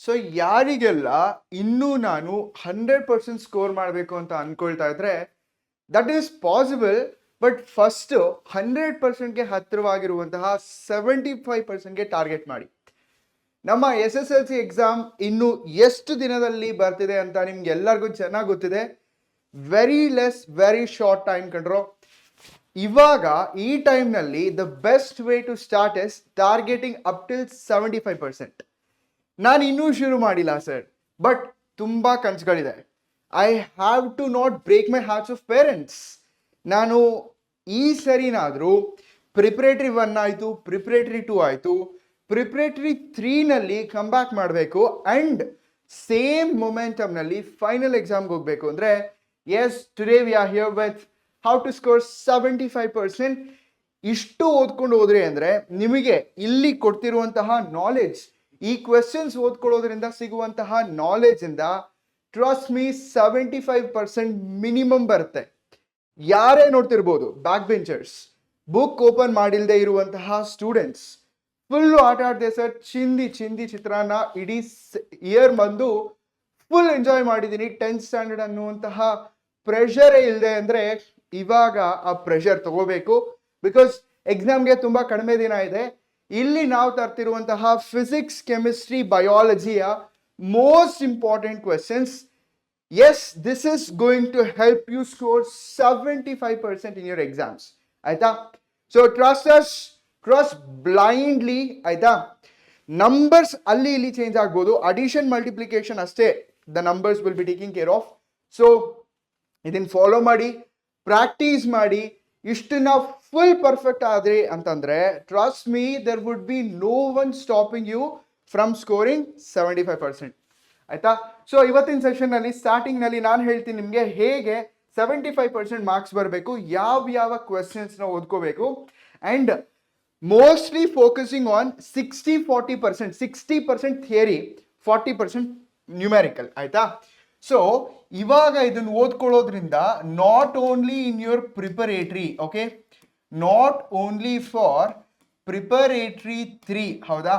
So ಯಾರಿಗೆಲ್ಲ ಇನ್ನೂ ನಾನು 100% ಸ್ಕೋರ್ ಮಾಡಬೇಕು ಅಂತ ಅನ್ಕೊಳ್ತಾ ಇದ್ರೆ that is possible. But first 100%ಗೆ ಹತ್ತಿರವಾಗಿರುವಂತಹ 75%ಗೆ ಟಾರ್ಗೆಟ್ ಮಾಡಿ. ನಮ್ಮ SSLC ಎಕ್ಸಾಮ್ ಇನ್ನು ಎಷ್ಟು ದಿನದಲ್ಲಿ ಬರ್ತಿದೆ ಅಂತ ನಿಮ್ಗೆ ಎಲ್ಲರಿಗೂ ಚೆನ್ನಾಗಿ ಗೊತ್ತಿದೆ. Very less very short time ಕಂಡ್ರೋ. ಇವಾಗ ಈ ಟೈಮ್ನಲ್ಲಿ the best way to start is targeting up till 75%. ನಾನು ಇನ್ನೂ ಶುರು ಮಾಡಿಲ್ಲ ಸರ್, ಬಟ್ ತುಂಬ ಕನಸುಗಳಿದೆ. I have to not break my hearts of parents. ನಾನು ಈ ಸರಿನಾದರೂ ಪ್ರಿಪ್ರೇಟರಿ 1 ಆಯಿತು, ಪ್ರಿಪ್ರೇಟರಿ 2 ಆಯಿತು, ಪ್ರಿಪ್ರೇಟರಿ 3ನಲ್ಲಿ ಕಮ್ ಬ್ಯಾಕ್ ಮಾಡಬೇಕು ಆ್ಯಂಡ್ ಸೇಮ್ ಮೊಮೆಂಟಮ್ನಲ್ಲಿ ಫೈನಲ್ ಎಕ್ಸಾಮ್ಗೆ ಹೋಗಬೇಕು. ಅಂದರೆ yes, today we are here with how to score 75%. ಇಷ್ಟು ಓದ್ಕೊಂಡು ಹೋದ್ರಿ ಅಂದರೆ ನಿಮಗೆ ಇಲ್ಲಿ ಕೊಡ್ತಿರುವಂತಹ ನಾಲೆಡ್ಜ್, ಈ ಕ್ವೆಶನ್ಸ್ ಓದ್ಕೊಳ್ಳೋದ್ರಿಂದ ಸಿಗುವಂತಹ ನಾಲೆಡ್ಜಿಂದ ಟ್ರಸ್ಟ್ ಮೀ 75% ಮಿನಿಮಮ್ ಬರುತ್ತೆ. ಯಾರೇ ನೋಡ್ತಿರ್ಬೋದು, ಬ್ಯಾಕ್ ಬೆಂಚರ್ಸ್, ಬುಕ್ ಓಪನ್ ಮಾಡಿಲ್ಲದೆ ಇರುವಂತಹ ಸ್ಟೂಡೆಂಟ್ಸ್, ಫುಲ್ಲು ಆಟ ಆಡದೆ ಸರ್, ಚಿಂದಿ ಚಿತ್ರಾನ್ನ ಇಡೀ ಇಯರ್ ಬಂದು ಫುಲ್ ಎಂಜಾಯ್ ಮಾಡಿದ್ದೀನಿ 10th ಸ್ಟ್ಯಾಂಡರ್ಡ್ ಅನ್ನುವಂತಹ ಪ್ರೆಷರೇ ಇಲ್ಲದೆ ಅಂದರೆ ಇವಾಗ ಆ ಪ್ರೆಷರ್ ತಗೋಬೇಕು. ಬಿಕಾಸ್ ಎಕ್ಸಾಮ್ಗೆ ತುಂಬ ಕಡಿಮೆ ದಿನ ಇದೆ. ಇಲ್ಲಿ ನಾವು ತರ್ತಿರುವಂತಹ ಫಿಸಿಕ್ಸ್, ಕೆಮಿಸ್ಟ್ರಿ, ಬಯಾಲಜಿಯ most important questions. Yes, this is going to help you score 75% in your exams. ಆಯ್ತಾ? So trust blindly. ಆಯ್ತಾ? ನಂಬರ್ಸ್ ಅಲ್ಲಿ ಇಲ್ಲಿ ಚೇಂಜ್ ಆಗ್ಬೋದು, ಅಡಿಷನ್ ಮಲ್ಟಿಪ್ಲಿಕೇಶನ್ ಅಷ್ಟೇ the numbers will be taking care of. So ಇದನ್ನು follow ಮಾಡಿ, practice ಮಾಡಿ. ಇಷ್ಟನ್ನ ಫುಲ್ ಪರ್ಫೆಕ್ಟ್ ಆದ್ರಿ ಅಂತಂದ್ರೆ trust me, there would be no one stopping you from scoring 75%. ಆಯ್ತಾ? ಸೊ ಇವತ್ತಿನ ಸೆಷನ್ನಲ್ಲಿ ಸ್ಟಾರ್ಟಿಂಗ್ನಲ್ಲಿ ನಾನು ಹೇಳ್ತೀನಿ ನಿಮಗೆ ಹೇಗೆ 75% ಮಾರ್ಕ್ಸ್ ಬರಬೇಕು, ಯಾವ ಕ್ವೆಶನ್ಸ್ನ ಓದ್ಕೋಬೇಕು, and mostly focusing on 60-40%. 60% theory, 40% numerical. ಆಯ್ತಾ? ಸೊ ಇವಾಗ ಇದನ್ನು ಓದ್ಕೊಳ್ಳೋದ್ರಿಂದ not only in your preparatory, okay, not only for preparatory 3, ಹೌದಾ,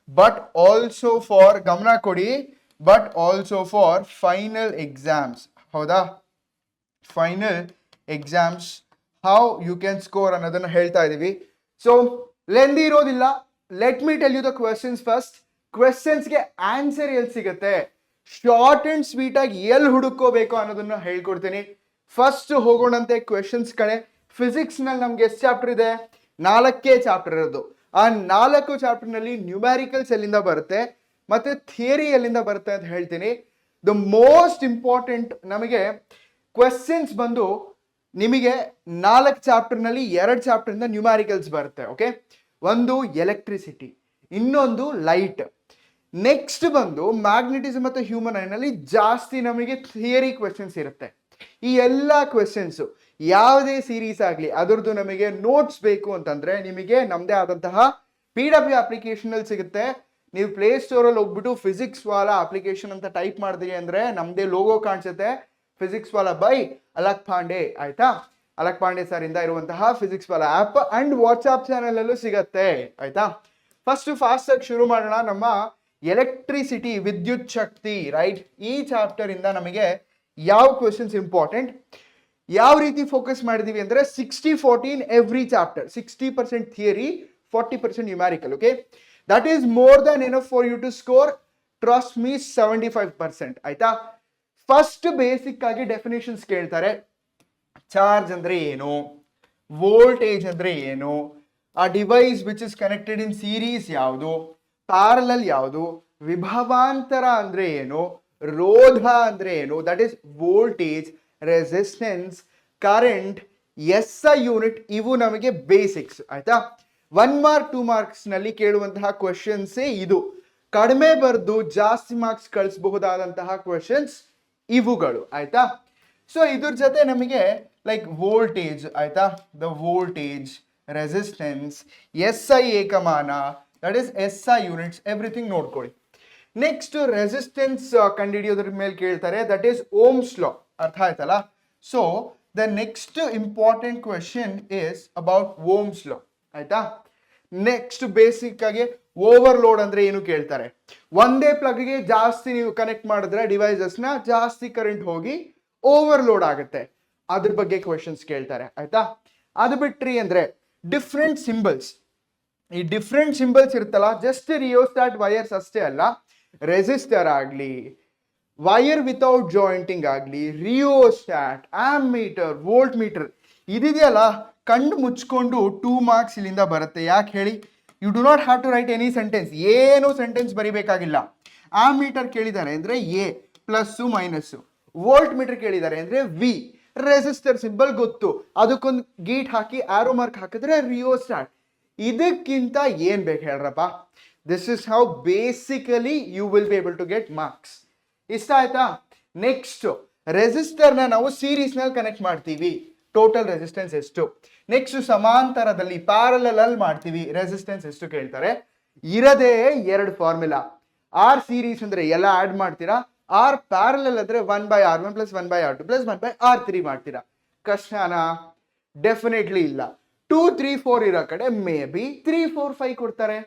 ಬಟ್ ಆಲ್ಸೋ ಫಾರ್, ಗಮನ ಕೊಡಿ, but also for final exams. ಹೌದಾ? Final exams how you can score ಅನ್ನೋದನ್ನು ಹೇಳ್ತಾ ಇದ್ದೀವಿ. ಸೊ ಲೆಂದಿ ಇರೋದಿಲ್ಲ. Let me tell you the questions first. ಕ್ವೆಶನ್ಸ್ಗೆ answer ಎಲ್ಲಿ ಸಿಗುತ್ತೆ, ಶಾರ್ಟ್ ಅಂಡ್ ಸ್ವೀಟ್ ಆಗಿ ಎಲ್ಲಿ ಹುಡುಕೋಬೇಕು ಅನ್ನೋದನ್ನ ಹೇಳ್ಕೊಡ್ತೀನಿ. ಫಸ್ಟ್ ಹೋಗೋಣಂತೆ ಕ್ವೆಶನ್ಸ್ ಕಡೆ. ಫಿಸಿಕ್ಸ್ ನಲ್ಲಿ ನಮ್ಗೆ ಎಷ್ಟು ಚಾಪ್ಟರ್ ಇದೆ? 4 ಚಾಪ್ಟರ್ ಇರೋದು. ಆ 4 ಚಾಪ್ಟರ್ನಲ್ಲಿ ನ್ಯೂಮ್ಯಾರಿಕಲ್ಸ್ ಎಲ್ಲಿಂದ ಬರುತ್ತೆ ಮತ್ತೆ ಥಿಯರಿ ಎಲ್ಲಿಂದ ಬರುತ್ತೆ ಅಂತ ಹೇಳ್ತೀನಿ. ದ ಮೋಸ್ಟ್ ಇಂಪಾರ್ಟೆಂಟ್ ನಮಗೆ ಕ್ವೆಶನ್ಸ್ ಬಂದು ನಿಮಗೆ 4 ಚಾಪ್ಟರ್ನಲ್ಲಿ 2 ಚಾಪ್ಟರ್ನಿಂದ ನ್ಯೂಮ್ಯಾರಿಕಲ್ಸ್ ಬರುತ್ತೆ. ಓಕೆ, ಒಂದು ಎಲೆಕ್ಟ್ರಿಸಿಟಿ, ಇನ್ನೊಂದು ಲೈಟ್. ನೆಕ್ಸ್ಟ್ ಬಂದು ಮ್ಯಾಗ್ನೆಟಿಸಮ್ ಮತ್ತು ಹ್ಯೂಮನ್ ಐನಲ್ಲಿ ಜಾಸ್ತಿ ನಮಗೆ ಥಿಯರಿ ಕ್ವೆಶನ್ಸ್ ಇರುತ್ತೆ. ಈ ಎಲ್ಲ ಕ್ವೆಶನ್ಸು ಯಾವುದೇ ಸೀರೀಸ್ ಆಗಲಿ ಅದರದ್ದು ನಮಗೆ ನೋಟ್ಸ್ ಬೇಕು ಅಂತಂದರೆ ನಿಮಗೆ ನಮ್ಮದೇ ಆದಂತಹ PW ಅಪ್ಲಿಕೇಶನಲ್ಲಿ ಸಿಗುತ್ತೆ. ನೀವು ಪ್ಲೇಸ್ಟೋರಲ್ಲಿ ಹೋಗ್ಬಿಟ್ಟು ಫಿಸಿಕ್ಸ್ ವಾಲಾ ಅಪ್ಲಿಕೇಶನ್ ಅಂತ ಟೈಪ್ ಮಾಡಿದ್ರಿ ಅಂದರೆ ನಮ್ಮದೇ ಲೋಗೋ ಕಾಣಿಸುತ್ತೆ, ಫಿಸಿಕ್ಸ್ ವಾಲಾ ಬೈ ಅಲಕ್ ಪಾಂಡೆ. ಆಯ್ತಾ? ಅಲಕ್ ಪಾಂಡೆ ಸರ್ ಇಂದ ಇರುವಂತಹ Physics Wallah app and WhatsApp ಚಾನಲಲ್ಲೂ ಸಿಗತ್ತೆ. ಆಯ್ತಾ? ಫಸ್ಟ್ ಫಾಸ್ಟಾಗಿ ಶುರು ಮಾಡೋಣ. ನಮ್ಮ ಎಲೆಕ್ಟ್ರಿಸಿಟಿ, ವಿದ್ಯುತ್ ಶಕ್ತಿ, ರೈಟ್, ಈ ಚಾಪ್ಟರ್ ಇಂದ ನಮಗೆ ಯಾವ ಕ್ವೆಶನ್ಸ್ ಇಂಪಾರ್ಟೆಂಟ್, ಯಾವ ರೀತಿ ಫೋಕಸ್ ಮಾಡಿದೀವಿ ಅಂದರೆ 60-40 every chapter. 60% theory, 40% numerical. Okay, that is more than enough for you to score, trust me, 75%. ಆಯ್ತಾ? ಫಸ್ಟ್ ಬೇಸಿಕ್ ಆಗಿ ಡೆಫಿನೇಷನ್ಸ್ ಕೇಳ್ತಾರೆ. ಚಾರ್ಜ್ ಅಂದ್ರೆ ಏನು, ವೋಲ್ಟೇಜ್ ಅಂದ್ರೆ ಏನು, ಆ device which is connected in series ಯಾವುದು, ಪ್ಯಾರಲಲ್ ಯಾವುದು, ವಿಭವಾಂತರ ಅಂದ್ರೆ ಏನು, ರೋಧ ಅಂದ್ರೆ ಏನು, that is voltage, resistance, current, SI unit. ಇವು ನಮಗೆ ಬೇಸಿಕ್ಸ್. ಆಯ್ತಾ? 1 ಮಾರ್ಕ್ 2 ಮಾರ್ಕ್ಸ್ ನಲ್ಲಿ ಕೇಳುವಂತಹ ಕ್ವೆಶನ್ಸೇ ಇದು. ಕಡಿಮೆ ಬರೆದು ಜಾಸ್ತಿ ಮಾರ್ಕ್ಸ್ ಕಳಿಸಬಹುದಾದಂತಹ ಕ್ವೆಶನ್ಸ್ ಇವುಗಳು. ಆಯ್ತಾ? ಸೊ ಇದ್ರ ಜೊತೆ ನಮಗೆ ಲೈಕ್ ವೋಲ್ಟೇಜ್, ಆಯ್ತಾ, ದ ವೋಲ್ಟೇಜ್, ರೆಸಿಸ್ಟೆನ್ಸ್, SI ಏಕಮಾನ, that is SI units, everything ನೋಡ್ಕೊಳ್ಳಿ. ನೆಕ್ಸ್ಟ್ ರೆಸಿಸ್ಟೆನ್ಸ್ ಕಂಡುಹಿಡಿಯೋದ್ರ ಮೇಲೆ ಕೇಳ್ತಾರೆ, ದಟ್ ಈಸ್ ಓಮ್ಸ್ ಲಾ. ಅರ್ಥ ಆಯ್ತಲ್ಲ? So the next important question is about Ohm's law. ಆಯ್ತಾ? ನೆಕ್ಸ್ಟ್ ಬೇಸಿಕ್ ಆಗಿ ಓವರ್ಲೋಡ್ ಅಂದ್ರೆ ಏನು ಕೇಳ್ತಾರೆ. ಒಂದೇ ಪ್ಲಗ್ಗೆ ಜಾಸ್ತಿ ನೀವು ಕನೆಕ್ಟ್ ಮಾಡಿದ್ರೆ ಡಿವೈಸಸ್ನ ಜಾಸ್ತಿ ಕರೆಂಟ್ ಹೋಗಿ ಓವರ್ಲೋಡ್ ಆಗುತ್ತೆ, ಅದ್ರ ಬಗ್ಗೆ ಕ್ವೆಶನ್ಸ್ ಕೇಳ್ತಾರೆ ಆಯ್ತಾ. ಅದು ಬಿಟ್ರಿ ಅಂದ್ರೆ ಡಿಫ್ರೆಂಟ್ ಸಿಂಬಲ್ಸ್, ಈ ಡಿಫ್ರೆಂಟ್ ಸಿಂಬಲ್ಸ್ ಇರುತ್ತಲ್ಲ, ಜಸ್ಟ್ ರಿಯೋಸ್ಟಾಟ್ ವೈರ್ಸ್ ಅಷ್ಟೇ ಅಲ್ಲ, ರೆಸಿಸ್ಟರ್ ಆಗಲಿ, ವೈರ್ ವಿತೌಟ್ ಜಾಯಿಂಟಿಂಗ್ ಆಗಲಿ, ರಿಯೋಸ್ಟಾಟ್, ಆಮ್ಮೀಟರ್, ವೋಲ್ಟ್ ಮೀಟರ್, ಇದಿದೆಯಲ್ಲ ಕಣ್ಣು ಮುಚ್ಕೊಂಡು 2 ಮಾರ್ಕ್ಸ್ ಇಲ್ಲಿಂದ ಬರುತ್ತೆ. ಯಾಕೆ ಹೇಳಿ? You do not have to write any sentence, ಏನು ಸೆಂಟೆನ್ಸ್ ಬರಿಬೇಕಾಗಿಲ್ಲ. ಆಮ್ಮೀಟರ್ ಕೇಳಿದ್ದಾರೆ ಅಂದ್ರೆ A plus minus, volt meter ಕೇಳಿದ್ದಾರೆ ಅಂದ್ರೆ ವಿ, ರೆಸಿಸ್ಟರ್ ಸಿಂಬಲ್ ಗೊತ್ತು, ಅದಕ್ಕೊಂದು ಗೀಟ್ ಹಾಕಿ ಆರೋ ಮಾರ್ಕ್ ಹಾಕಿದ್ರೆ ರಿಯೋಸ್ಟಾಟ್. ಇದಕ್ಕಿಂತ ಏನ್ ಬೇಕು ಹೇಳ್ರಪ್ಪ? This is how basically you will be able to get marks. ಇಷ್ಟ ಆಯ್ತಾ? ನೆಕ್ಸ್ಟ್ ರೆಸಿಸ್ಟರ್ನ ನಾವು ಸೀರೀಸ್ ನಲ್ಲಿ ಕನೆಕ್ಟ್ ಮಾಡ್ತೀವಿ, ಟೋಟಲ್ ರೆಸಿಸ್ಟೆನ್ಸ್ ಎಷ್ಟು. ನೆಕ್ಸ್ಟ್ ಸಮಾಂತರದಲ್ಲಿ ಪ್ಯಾರಲಲ್ ಅಲ್ಲಿ ಮಾಡ್ತೀವಿ, ರೆಸಿಸ್ಟೆನ್ಸ್ ಎಷ್ಟು ಕೇಳ್ತಾರೆ. ಇರದೇ 2 ಫಾರ್ಮುಲಾ, ಆರ್ ಸೀರೀಸ್ ಅಂದ್ರೆ ಎಲ್ಲ ಆಡ್ ಮಾಡ್ತೀರಾ, ಆರ್ ಪ್ಯಾರಲಲ್ ಅಂದ್ರೆ 1/R1 + 1/R2 + 1/R3 ಮಾಡ್ತೀರಾ. ಕಷ್ಟನಾ? ಡೆಫಿನೆಟ್ಲಿ ಇಲ್ಲ. 2, 3, 4 ಇರೋ ಕಡೆ ಮೇ ಬಿ 3, 4, 5 ಕೊಡ್ತಾರೆ.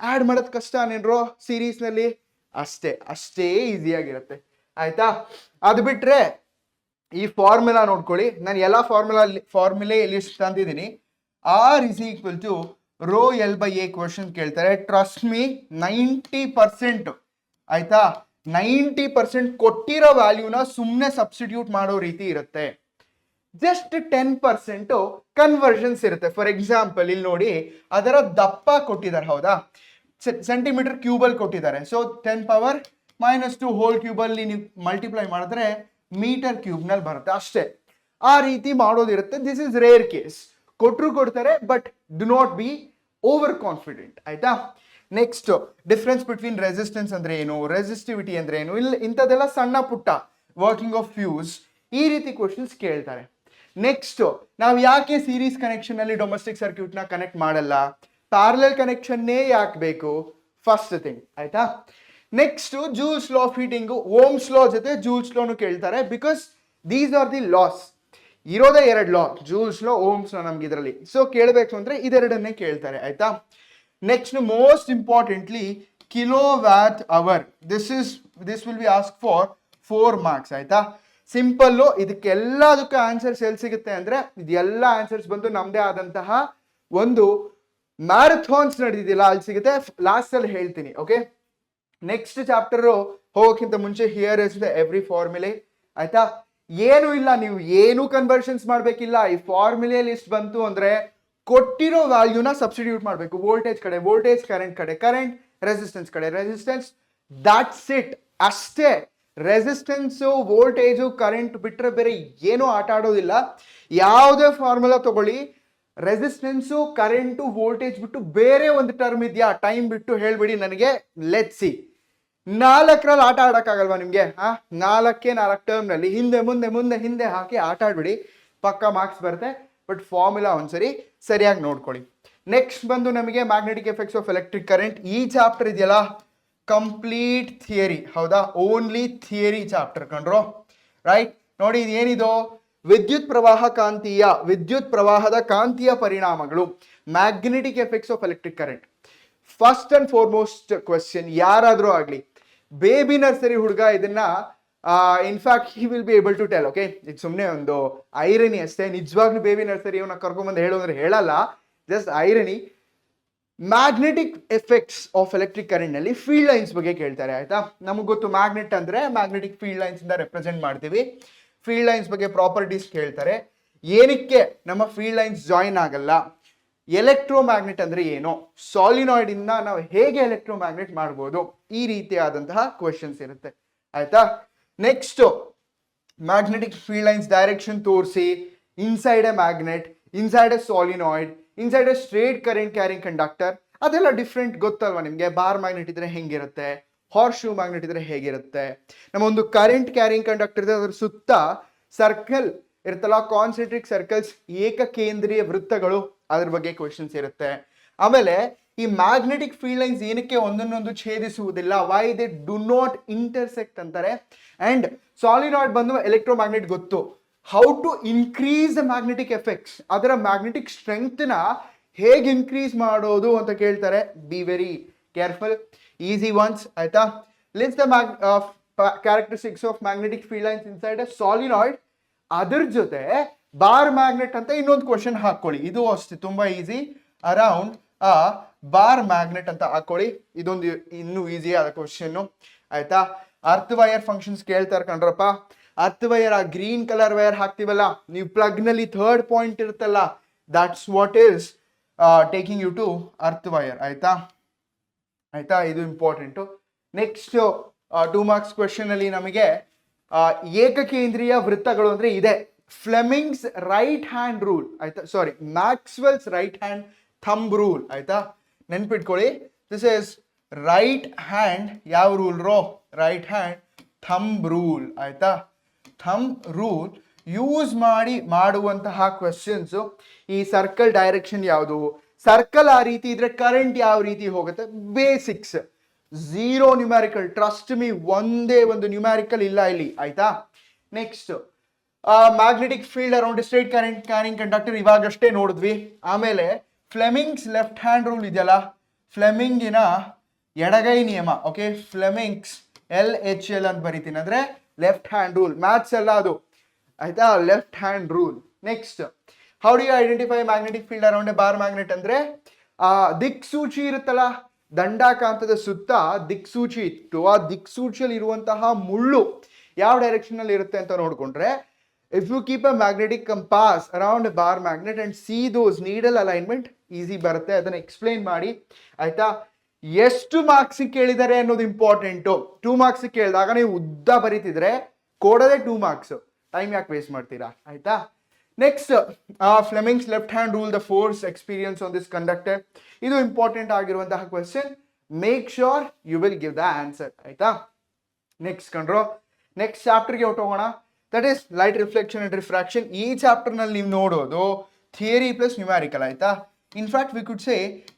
ಆಡ್ ಮಾಡೋದು ಕಷ್ಟ ಏನ್ರೋ ಸೀರೀಸ್ ನಲ್ಲಿ? ಅಷ್ಟೇ ಈಸಿಯಾಗಿರುತ್ತೆ ಆಯ್ತಾ. ಅದು ಬಿಟ್ರೆ ಈ ಫಾರ್ಮುಲಾ ನೋಡ್ಕೊಳ್ಳಿ, ನಾನು ಎಲ್ಲ ಫಾರ್ಮುಲೆ ಲಿಸ್ಟ್ ತಂದಿದ್ದೀನಿ. R = ρL/A ಕ್ವಶನ್ ಕೇಳ್ತಾರೆ. ಟ್ರಸ್ಟ್ ಮೀ 90% ಆಯ್ತಾ, 90% ಕೊಟ್ಟಿರೋ ವ್ಯಾಲ್ಯೂನ ಸುಮ್ಮನೆ ಸಬ್ಸ್ಟಿಟ್ಯೂಟ್ ಮಾಡೋ ರೀತಿ ಇರುತ್ತೆ. ಜಸ್ಟ್ 10% ಕನ್ವರ್ಷನ್ಸ್ ಇರುತ್ತೆ. ಫಾರ್ ಎಕ್ಸಾಂಪಲ್ ಇಲ್ಲಿ ನೋಡಿ, ಅದರ ದಪ್ಪ ಕೊಟ್ಟಿದ್ದಾರೆ, ಹೌದಾ, ಸೆಂಟಿಮೀಟರ್ ಕ್ಯೂಬಲ್ ಕೊಟ್ಟಿದ್ದಾರೆ. ಸೊ 10⁻⁻2 ಹೋಲ್ ಕ್ಯೂಬಲ್ಲಿ ನೀವು ಮಲ್ಟಿಪ್ಲೈ ಮಾಡಿದ್ರೆ ಮೀಟರ್ ಕ್ಯೂಬ್ ನಲ್ಲಿ ಬರುತ್ತೆ ಅಷ್ಟೇ. ಆ ರೀತಿ ಮಾಡೋದಿರುತ್ತೆ. This is rare case. ಕೊಡ್ತಾರೆ, but do not be over confident ಆಯ್ತಾ. ನೆಕ್ಸ್ಟ್ ಡಿಫ್ರೆನ್ಸ್ ಬಿಟ್ವೀನ್ ರೆಸಿಸ್ಟೆನ್ಸ್ ಅಂದ್ರೆ ಏನು, ರೆಸಿಸ್ಟಿವಿಟಿ ಅಂದ್ರೆ ಏನು, ಇಲ್ಲ ಇಂಥದ್ದೆಲ್ಲ ಸಣ್ಣ ಪುಟ್ಟ ವರ್ಕಿಂಗ್ ಆಫ್ ಫ್ಯೂಸ್, ಈ ರೀತಿ ಕ್ವಶನ್ಸ್ ಕೇಳ್ತಾರೆ. ನೆಕ್ಸ್ಟ್ ನಾವು ಯಾಕೆ ಸೀರೀಸ್ ಕನೆಕ್ಷನ್ ಅಲ್ಲಿ ಡೊಮೆಸ್ಟಿಕ್ ಸರ್ಕ್ಯೂಟ್ ನ ಕನೆಕ್ಟ್ ಮಾಡಲ್ಲ, ಪ್ಯಾರಲಲ್ ಕನೆಕ್ಷನ್ನೇ ಯಾಕೆ ಬೇಕು, ಫಸ್ಟ್ ಥಿಂಗ್ ಆಯ್ತಾ. Next Joule's law of heating, Ohm's law ಜೊತೆ ಜೂಲ್ಸ್ ಲಾನು ಕೇಳ್ತಾರೆ. Because these are the laws, ಇರೋದೇ 2 ಲಾ, ಜೂಲ್ಸ್ ಲಾ, ಓಮ್ಸ್ ಲಾ ನಮ್ಗೆ ಇದರಲ್ಲಿ. ಸೊ ಕೇಳಬೇಕು ಅಂದ್ರೆ ಇದೆರಡನ್ನೇ ಕೇಳ್ತಾರೆ ಆಯ್ತಾ. Next most importantly kilowatt hour, this will be ask for 4 marks ಆಯ್ತಾ. ಸಿಂಪಲ್ಲು, ಇದಕ್ಕೆಲ್ಲದಕ್ಕೂ ಆನ್ಸರ್ಸ್ ಎಲ್ಲಿ ಸಿಗುತ್ತೆ ಅಂದ್ರೆ, ಇದೆಲ್ಲ ಆನ್ಸರ್ಸ್ ಬಂದು ನಮ್ದೇ ಆದಂತಹ ಒಂದು ಮ್ಯಾರಥಾನ್ಸ್ ನಡೆದಿದ್ದಿಲ್ಲ, ಅಲ್ಲಿ ಸಿಗುತ್ತೆ. ಲಾಸ್ಟ್ ಅಲ್ಲಿ ಹೇಳ್ತೀನಿ ಓಕೆ. ನೆಕ್ಸ್ಟ್ ಚಾಪ್ಟರ್ ಹೋಗೋಕ್ಕಿಂತ ಮುಂಚೆ ಹಿಯರ್ ಇಸ್ ದ ಎವ್ರಿ ಫಾರ್ಮುಲೆ ಆಯ್ತಾ. ಏನು ಇಲ್ಲ, ನೀವು ಏನು ಕನ್ವರ್ಷನ್ಸ್ ಮಾಡ್ಬೇಕಿಲ್ಲ. ಈ ಫಾರ್ಮುಲೆ ಲಿಸ್ಟ್ ಬಂತು ಅಂದ್ರೆ ಕೊಟ್ಟಿರೋ ವ್ಯಾಲ್ಯೂನ ಸಬ್ಸ್ಟಿಟ್ಯೂಟ್ ಮಾಡಬೇಕು. ವೋಲ್ಟೇಜ್ ಕಡೆ ವೋಲ್ಟೇಜ್, ಕರೆಂಟ್ ಕಡೆ ಕರೆಂಟ್, ರೆಸಿಸ್ಟೆನ್ಸ್ ಕಡೆ ರೆಸಿಸ್ಟೆನ್ಸ್, ದಟ್ಸ್ ಇಟ್ ಅಷ್ಟೇ. ರೆಸಿಸ್ಟೆನ್ಸು, ವೋಲ್ಟೇಜು, ಕರೆಂಟ್ ಬಿಟ್ಟರೆ ಬೇರೆ ಏನೂ ಆಟ ಆಡೋದಿಲ್ಲ. ಯಾವುದೇ ಫಾರ್ಮುಲಾ ತಗೊಳ್ಳಿ, ರೆಸಿಸ್ಟೆನ್ಸು, ಕರೆಂಟು, ವೋಲ್ಟೇಜ್ ಬಿಟ್ಟು ಬೇರೆ ಒಂದು ಟರ್ಮ್ ಇದೆಯಾ, ಟೈಮ್ ಬಿಟ್ಟು ಹೇಳ್ಬಿಡಿ ನನಗೆ. ಲೆಟ್ಸ್ ಸಿ, 4ರಲ್ಲಿ ಆಟ ಆಡೋಕ್ಕಾಗಲ್ವಾ ನಿಮಗೆ? 4 ಟರ್ಮ್ ನಲ್ಲಿ ಹಿಂದೆ ಮುಂದೆ ಮುಂದೆ ಹಿಂದೆ ಹಾಕಿ ಆಟ ಆಡ್ಬಿಡಿ, ಪಕ್ಕ ಮಾರ್ಕ್ಸ್ ಬರುತ್ತೆ. ಬಟ್ ಫಾರ್ಮುಲಾ ಒಂದ್ಸರಿ ಸರಿಯಾಗಿ ನೋಡ್ಕೊಳ್ಳಿ. ನೆಕ್ಸ್ಟ್ ಬಂದು ನಮಗೆ magnetic effects of electric current. ಈ ಚಾಪ್ಟರ್ ಇದೆಯಲ್ಲ ಕಂಪ್ಲೀಟ್ ಥಿಯರಿ, ಹೌದಾ, ಓನ್ಲಿ ಥಿಯರಿ ಚಾಪ್ಟರ್ ಕಣ್ರೋ. ರೈಟ್, ನೋಡಿ ಇದೇನಿದು, ವಿದ್ಯುತ್ ಪ್ರವಾಹದ ಕಾಂತೀಯ ಪರಿಣಾಮಗಳು, magnetic effects of electric current. First and foremost question, ಯಾರಾದ್ರೂ ಆಗ್ಲಿ, ಬೇಬಿ ನರ್ಸರಿ ಹುಡುಗ ಇದನ್ನ in fact he will be able to tell. Okay, ಇದು ಸುಮ್ಮನೆ ಒಂದು ಐರನಿ ಅಷ್ಟೇ. ನಿಜವಾಗ್ಲೂ ಬೇಬಿ ನರ್ಸರಿ ಅವನ್ನ ಕರ್ಕೊಂಡ್ಬಂದು ಹೇಳು ಅಂದ್ರೆ ಹೇಳಲ್ಲ, just irony. Magnetic effects of electric current ನಲ್ಲಿ ಫೀಲ್ಡ್ ಲೈನ್ಸ್ ಬಗ್ಗೆ ಕೇಳ್ತಾರೆ ಆಯ್ತಾ. ನಮಗೆ ಗೊತ್ತು, ಮ್ಯಾಗ್ನೆಟ್ ಅಂದ್ರೆ ಮ್ಯಾಗ್ನೆಟಿಕ್ ಫೀಲ್ಡ್ ಲೈನ್ಸ್ ಇಂದ ರೆಪ್ರೆಸೆಂಟ್ ಮಾಡ್ತೀವಿ. ಫೀಲ್ಡ್ ಲೈನ್ಸ್ ಬಗ್ಗೆ ಪ್ರಾಪರ್ಟೀಸ್ ಕೇಳ್ತಾರೆ. ಏನಕ್ಕೆ ನಮ್ಮ ಫೀಲ್ಡ್ ಲೈನ್ಸ್ ಜಾಯಿನ್ ಆಗಲ್ಲ, ಎಲೆಕ್ಟ್ರೋಮ್ಯಾಗ್ನೆಟ್ ಅಂದ್ರೆ ಏನು, ಸಾಲಿನಾಯ್ಡ್ ಇಂದ ನಾವು ಹೇಗೆ ಎಲೆಕ್ಟ್ರೋಮ್ಯಾಗ್ನೆಟ್ ಮಾಡ್ಬೋದು, ಈ ರೀತಿಯಾದಂತಹ ಕ್ವೆಶನ್ಸ್ ಇರುತ್ತೆ ಆಯ್ತಾ. Next magnetic field lines direction ತೋರಿಸಿ, inside a magnet, inside a solenoid, inside a straight current carrying conductor, ಅದೆಲ್ಲ ಡಿಫ್ರೆಂಟ್ ಗೊತ್ತಲ್ವಾ ನಿಮಗೆ. ಬಾರ್ ಮ್ಯಾಗ್ನೆಟ್ ಇದ್ರೆ ಹೆಂಗಿರುತ್ತೆ, ಹಾರ್ಸ್ ಶೂ ಮ್ಯಾಗ್ನೆಟ್ ಇದ್ರೆ ಹೇಗಿರುತ್ತೆ. ನಮ್ಮ ಒಂದು ಕರೆಂಟ್ ಕ್ಯಾರಿಂಗ್ ಕಂಡಕ್ಟರ್ ಇದೆ, ಅದ್ರ ಸುತ್ತ ಸರ್ಕಲ್ ಇರುತ್ತಲ್ಲ, ಕಾನ್ಸೆಂಟ್ರಿಕ್ ಸರ್ಕಲ್ಸ್, ಏಕಕೇಂದ್ರೀಯ ವೃತ್ತಗಳು, ಅದ್ರ ಬಗ್ಗೆ ಕ್ವೆಶನ್ಸ್ ಇರುತ್ತೆ. ಆಮೇಲೆ ಈ ಮ್ಯಾಗ್ನೆಟಿಕ್ ಫೀಲ್ಡ್ ಲೈನ್ಸ್ ಏನಕ್ಕೆ ಒಂದನ್ನೊಂದು ಛೇದಿಸುವುದಿಲ್ಲ, why they do not intersect ಅಂತಾರೆ. ಅಂಡ್ ಸಾಲಿನಾಯ್ಡ್ ಬಂದು ಎಲೆಕ್ಟ್ರೋಮ್ಯಾಗ್ನೆಟ್ ಗೊತ್ತು, how to increase the magnetic effects, ಅದರ ಮ್ಯಾಗ್ನೆಟಿಕ್ ಸ್ಟ್ರೆಂತ್ ನ ಹೇಗೆ ಇನ್ಕ್ರೀಸ್ ಮಾಡೋದು ಅಂತ ಕೇಳ್ತಾರೆ. Be very careful, easy ones ಆಯ್ತಾ. List the characteristics of magnetic field lines inside a solenoid. ಅದ್ರ ಜೊತೆ ಬಾರ್ ಮ್ಯಾಗ್ನೆಟ್ ಅಂತ ಇನ್ನೊಂದು ಕ್ವಶನ್ ಹಾಕೊಳ್ಳಿ, ಇದು ಅಷ್ಟೇ ತುಂಬಾ ಈಸಿ. ಅರೌಂಡ್ ಆ ಬಾರ್ ಮ್ಯಾಗ್ನೆಟ್ ಅಂತ ಹಾಕೊಳ್ಳಿ, ಇದೊಂದು ಇನ್ನೂ ಈಸಿ ಆದ ಕ್ವಶನ್ ಆಯ್ತಾ. ಅರ್ತ್ ವೈರ್ ಫಂಕ್ಷನ್ಸ್ ಕೇಳ್ತಾರೆ ಕಣ್ರಪ್ಪ. ಅರ್ತ್ ವೈರ್, ಆ ಗ್ರೀನ್ ಕಲರ್ ವೈರ್ ಹಾಕ್ತಿವಲ್ಲ, ನೀವು ಪ್ಲಗ್ ನಲ್ಲಿ ಥರ್ಡ್ ಪಾಯಿಂಟ್ ಇರುತ್ತಲ್ಲ, that's what is taking you to earth wire ಆಯ್ತಾ. ಆಯ್ತಾ, ಇದು ಇಂಪಾರ್ಟೆಂಟು. ನೆಕ್ಸ್ಟ್ 2 ಮಾರ್ಕ್ಸ್ ಕ್ವೆಶನ್ ಅಲ್ಲಿ ನಮಗೆ ಏಕಕೇಂದ್ರೀಯ ವೃತ್ತಗಳು ಅಂದ್ರೆ ಇದೆ. ಫ್ಲೆಮಿಂಗ್ಸ್ ರೈಟ್ ಹ್ಯಾಂಡ್ ರೂಲ್ ಆಯ್ತಾ, sorry Maxwell's right hand thumb rule ಆಯ್ತಾ, ನೆನ್ಪಿಟ್ಕೊಳ್ಳಿ. ದಿಸ್ ಇಸ್ ರೈಟ್ ಹ್ಯಾಂಡ್ ಯಾವ ರೂಲ್ ರೋ, ರೈಟ್ ಹ್ಯಾಂಡ್ ಥಂಬ್ ರೂಲ್ ಆಯ್ತಾ. ಥಂಬ್ ರೂಲ್ ಯೂಸ್ ಮಾಡಿ ಮಾಡುವಂತಹ ಕ್ವೆಶನ್ಸ್. ಈ ಸರ್ಕಲ್ ಡೈರೆಕ್ಷನ್ ಯಾವುದು, ಸರ್ಕಲ್ ಆ ರೀತಿ ಇದ್ರೆ ಕರೆಂಟ್ ಯಾವ ರೀತಿ ಹೋಗುತ್ತೆ, ಬೇಸಿಕ್ಸ್. 0 ನ್ಯೂಮ್ಯಾರಿಕಲ್, ಟ್ರಸ್ಟ್ ಮೀ, ಒಂದೇ ಒಂದು ನ್ಯೂಮ್ಯಾರಿಕಲ್ ಇಲ್ಲ ಇಲ್ಲಿ ಆಯ್ತಾ. Next magnetic field around straight current carrying conductor ಇವಾಗಷ್ಟೇ ನೋಡಿದ್ವಿ. ಆಮೇಲೆ ಫ್ಲೆಮಿಂಗ್ಸ್ ಲೆಫ್ಟ್ ಹ್ಯಾಂಡ್ ರೂಲ್ ಇದೆಯಲ್ಲ, ಫ್ಲೆಮಿಂಗಿನ ಎಡಗೈ ನಿಯಮ. ಓಕೆ, ಫ್ಲೆಮಿಂಗ್ಸ್ LHL ಅಂತ ಬರೀತೀನಿ, ಅಂದ್ರೆ ಲೆಫ್ಟ್ ಹ್ಯಾಂಡ್ ರೂಲ್. ಮ್ಯಾಥ್ಸ್ ಎಲ್ಲ ಅದು ಆಯ್ತಾ, left hand rule. Next, how do you identify magnetic field around a bar magnet ಅಂದ್ರೆ ದಿಕ್ಸೂಚಿ ಇರುತ್ತಲ್ಲ, ದಂಡಾಕಾಂತದ ಸುತ್ತ ದಿಕ್ಸೂಚಿ ಇಟ್ಟು ಆ ದಿಕ್ಸೂಚಿಯಲ್ಲಿ ಇರುವಂತಹ ಮುಳ್ಳು ಯಾವ ಡೈರೆಕ್ಷನ್ ಅಲ್ಲಿ ಇರುತ್ತೆ ಅಂತ ನೋಡ್ಕೊಂಡ್ರೆ, if you keep a magnetic compass around a bar magnet and see those needle alignment, easy ಬರುತ್ತೆ. ಅದನ್ನ ಎಕ್ಸ್ಪ್ಲೈನ್ ಮಾಡಿ ಆಯ್ತಾ. ಎಷ್ಟು ಮಾರ್ಕ್ಸ್ ಕೇಳಿದ್ದಾರೆ ಅನ್ನೋದು ಇಂಪಾರ್ಟೆಂಟು. 2 ಮಾರ್ಕ್ಸ್ ಕೇಳಿದಾಗ ನೀವು ಉದ್ದ ಬರೀತಿದ್ರೆ ಕೊಡೋದೇ 2 ಮಾರ್ಕ್ಸ್, ಟೈಮ್ ಯಾಕೆ ವೇಸ್ಟ್ ಮಾಡ್ತೀರಾ ಆಯ್ತಾ. Next, Fleming's left hand rule the force experience on this conductor. ಇದು ಇಂಪಾರ್ಟೆಂಟ್ ಆಗಿರುವಂತಹ question. Make sure you will give the answer ಆಯ್ತಾ. ನೆಕ್ಸ್ಟ್ ಕಂಡ್ರು, ನೆಕ್ಸ್ಟ್ ಚಾಪ್ಟರ್ಗೆ ಹೊಟ್ಟೋಗೋಣ. That is light reflection and refraction. ಈ ಚಾಪ್ಟರ್ ನಲ್ಲಿ ನೀವು ನೋಡೋದು ಥಿಯರಿ ಪ್ಲಸ್ ನ್ಯೂಮ್ಯಾರಿಕಲ್ ಆಯ್ತಾ. ಇನ್ಫ್ಯಾಕ್ಟ್ ವಿ ಕುಡ್ ಸೇ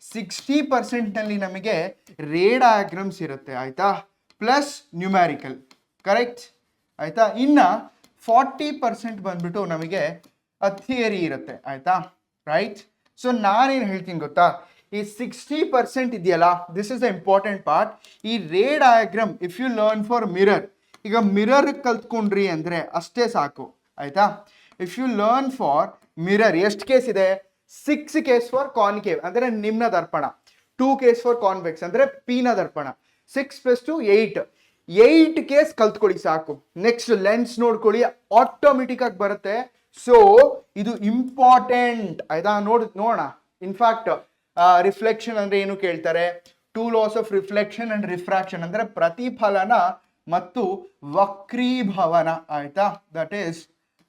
60% ನಲ್ಲಿ ನಮಗೆ ರೇ ಡಯಾಗ್ರಾಮ್ಸ್ ಇರುತ್ತೆ ಆಯ್ತಾ, ಪ್ಲಸ್ ನ್ಯೂಮ್ಯಾರಿಕಲ್, ಕರೆಕ್ಟ್ ಆಯ್ತಾ. ಇನ್ನ 40% ಬಂದ್ಬಿಟ್ಟು ನಮಗೆ ಥಿಯರಿ ಇರುತ್ತೆ ಆಯ್ತಾ, ರೈಟ್. ಸೊ ನಾನೇನು ಹೇಳ್ತೀನಿ ಗೊತ್ತಾ, ಈ 60% ಇದೆಯಲ್ಲ, this is the important part. ಈ ray diagram if you learn for mirror, ಈಗ ಮಿರರ್ ಕಲ್ತ್ಕೊಂಡ್ರಿ ಅಂದ್ರೆ ಅಷ್ಟೇ ಸಾಕು ಆಯ್ತಾ. If you learn for mirror, ಎಷ್ಟು ಕೇಸ್ ಇದೆ, 6 ಕೇಸ್ ಫಾರ್ ಕಾನ್ಕೇವ್ ಅಂದ್ರೆ ನಿಮ್ನ ದರ್ಪಣ, 2 ಕೇಸ್ ಫಾರ್ ಕಾನ್ವೆಕ್ಸ್ ಅಂದ್ರೆ ಪೀನ ದರ್ಪಣ, 6 + 2 8 ಕೇಸ್ ಕಲ್ತ್ಕೊಳ್ಳಿ ಸಾಕು. ನೆಕ್ಸ್ಟ್ ಲೆನ್ಸ್ ನೋಡ್ಕೊಳ್ಳಿ, ಆಟೋಮೆಟಿಕ್ ಆಗಿ ಬರುತ್ತೆ. ಸೊ ಇದು ಇಂಪಾರ್ಟೆಂಟ್ ಆಯ್ತಾ. ನೋಡೋಣ. ಇನ್ಫ್ಯಾಕ್ಟ್ ರಿಫ್ಲೆಕ್ಷನ್ ಅಂದ್ರೆ ಏನು ಕೇಳ್ತಾರೆ, 2 laws of reflection and refraction ಅಂದ್ರೆ ಪ್ರತಿಫಲನ ಮತ್ತು ವಕ್ರೀಭವನ ಆಯ್ತಾ. ದಟ್ ಈಸ್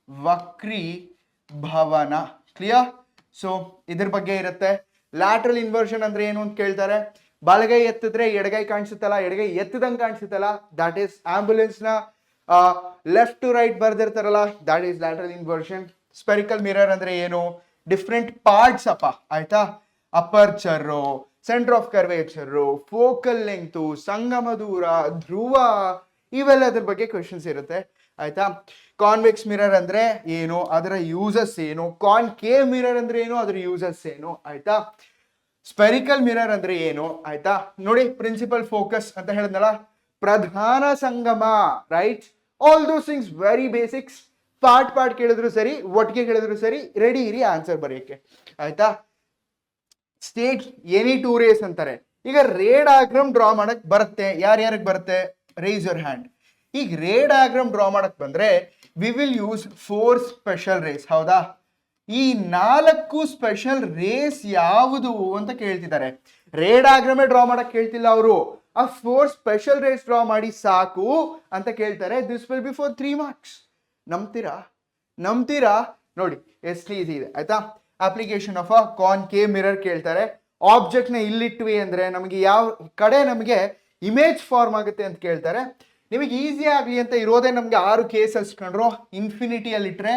ವಕ್ರೀಭವನ, ಕ್ಲಿಯರ್. ಸೊ ಇದ್ರ ಬಗ್ಗೆ ಇರುತ್ತೆ. ಲ್ಯಾಟ್ರಲ್ ಇನ್ವರ್ಷನ್ ಅಂದ್ರೆ ಏನು ಅಂತ ಕೇಳ್ತಾರೆ, ಬಲಗೈ ಎತ್ತಿದ್ರೆ ಎಡಗೈ ಕಾಣಿಸುತ್ತಲ್ಲ, ಎಡಗೈ ಎತ್ತದಂಗೆ ಕಾಣಿಸುತ್ತಲ್ಲ, ದಟ್ ಈಸ್ ಆಂಬ್ಯುಲೆನ್ಸ್ ನ ಲೆಫ್ಟ್ ಟು ರೈಟ್ ಬರ್ದಿರ್ತಾರಲ್ಲ, that is lateral inversion. Spherical mirror ಅಂದ್ರೆ ಏನು, ಡಿಫ್ರೆಂಟ್ ಪಾರ್ಟ್ಸ್ ಅಪ್ಪ ಆಯ್ತಾ, aperture, centre of curvature, focal length, ಸಂಗಮ ದೂರ, ಧ್ರುವ, ಇವೆಲ್ಲದ್ರ ಬಗ್ಗೆ ಕ್ವೆಶನ್ಸ್ ಇರುತ್ತೆ ಆಯ್ತಾ. ಕಾನ್ವೆಕ್ಸ್ ಮಿರರ್ ಅಂದ್ರೆ ಏನು, ಅದರ ಯೂಸಸ್ ಏನು, ಕಾನ್ಕೇವ್ ಮಿರರ್ ಅಂದ್ರೆ ಏನು, ಅದರ ಯೂಸಸ್ ಏನು ಆಯ್ತಾ. ಸ್ಪೆರಿಕಲ್ ಮಿರರ್ ಅಂದ್ರೆ ಏನು ಆಯ್ತಾ. ನೋಡಿ, ಪ್ರಿನ್ಸಿಪಲ್ ಫೋಕಸ್ ಅಂತ ಹೇಳಿದ್ನಲ್ಲ, ಪ್ರಧಾನ ಸಂಗಮ, right. All those things very basics. Part ಕೇಳಿದ್ರು ಸರಿ, ಒಟ್ಟಿಗೆ ಕೇಳಿದ್ರು ಸರಿ, ರೆಡಿ ಇರಿ ಆನ್ಸರ್ ಬರೆಯಕ್ಕೆ ಆಯ್ತಾ. ಸ್ಟೇಟ್ ಎನಿ 2 ರೇಸ್ ಅಂತಾರೆ. ಈಗ ರೇ ಡಯಾಗ್ರಾಮ್ ಡ್ರಾ ಮಾಡಕ್ ಬರುತ್ತೆ, ಯಾರ್ಯಾರಿಗೆ ಬರುತ್ತೆ, ರೈಸ್ ಯುವರ್ ಹ್ಯಾಂಡ್. ಈಗ ರೇ ಡಯಾಗ್ರಾಮ್ ಡ್ರಾ ಮಾಡಕ್ ಬಂದ್ರೆ we will use 4 special rays, ಹೌದಾ. ಈ 4 ಸ್ಪೆಷಲ್ ರೇಸ್ ಯಾವುದು ಅಂತ ಕೇಳ್ತಿದ್ದಾರೆ. ರೇ ಡಯಾಗ್ರಾಮೇ ಡ್ರಾ ಮಾಡಕ್ ಕೇಳ್ತಿಲ್ಲ ಅವರು, ಆ 4 ಸ್ಪೆಷಲ್ ರೇಸ್ ಡ್ರಾ ಮಾಡಿ ಸಾಕು ಅಂತ ಕೇಳ್ತಾರೆ. This will be for 3 marks. ನಂಬ್ತೀರಾ ನೋಡಿ ಎಷ್ಟು ಈಸಿ ಇದೆ ಆಯ್ತಾ. Application of a concave mirror ಕೇಳ್ತಾರೆ. ಆಬ್ಜೆಕ್ಟ್ ನ ಇಲ್ಲಿಟ್ವಿ ಅಂದ್ರೆ ನಮಗೆ ಯಾವ ಕಡೆ ನಮಗೆ ಇಮೇಜ್ ಫಾರ್ಮ್ ಆಗುತ್ತೆ ಅಂತ ಕೇಳ್ತಾರೆ. ನಿಮಗೆ ಈಸಿ ಆಗಲಿ ಅಂತ ಇರೋದೇ ನಮ್ಗೆ 6 ಕೇಸಸ್ ಕಂಡ್ರು. ಇನ್ಫಿನಿಟಿಯಲ್ಲಿ ಇಟ್ರೆ,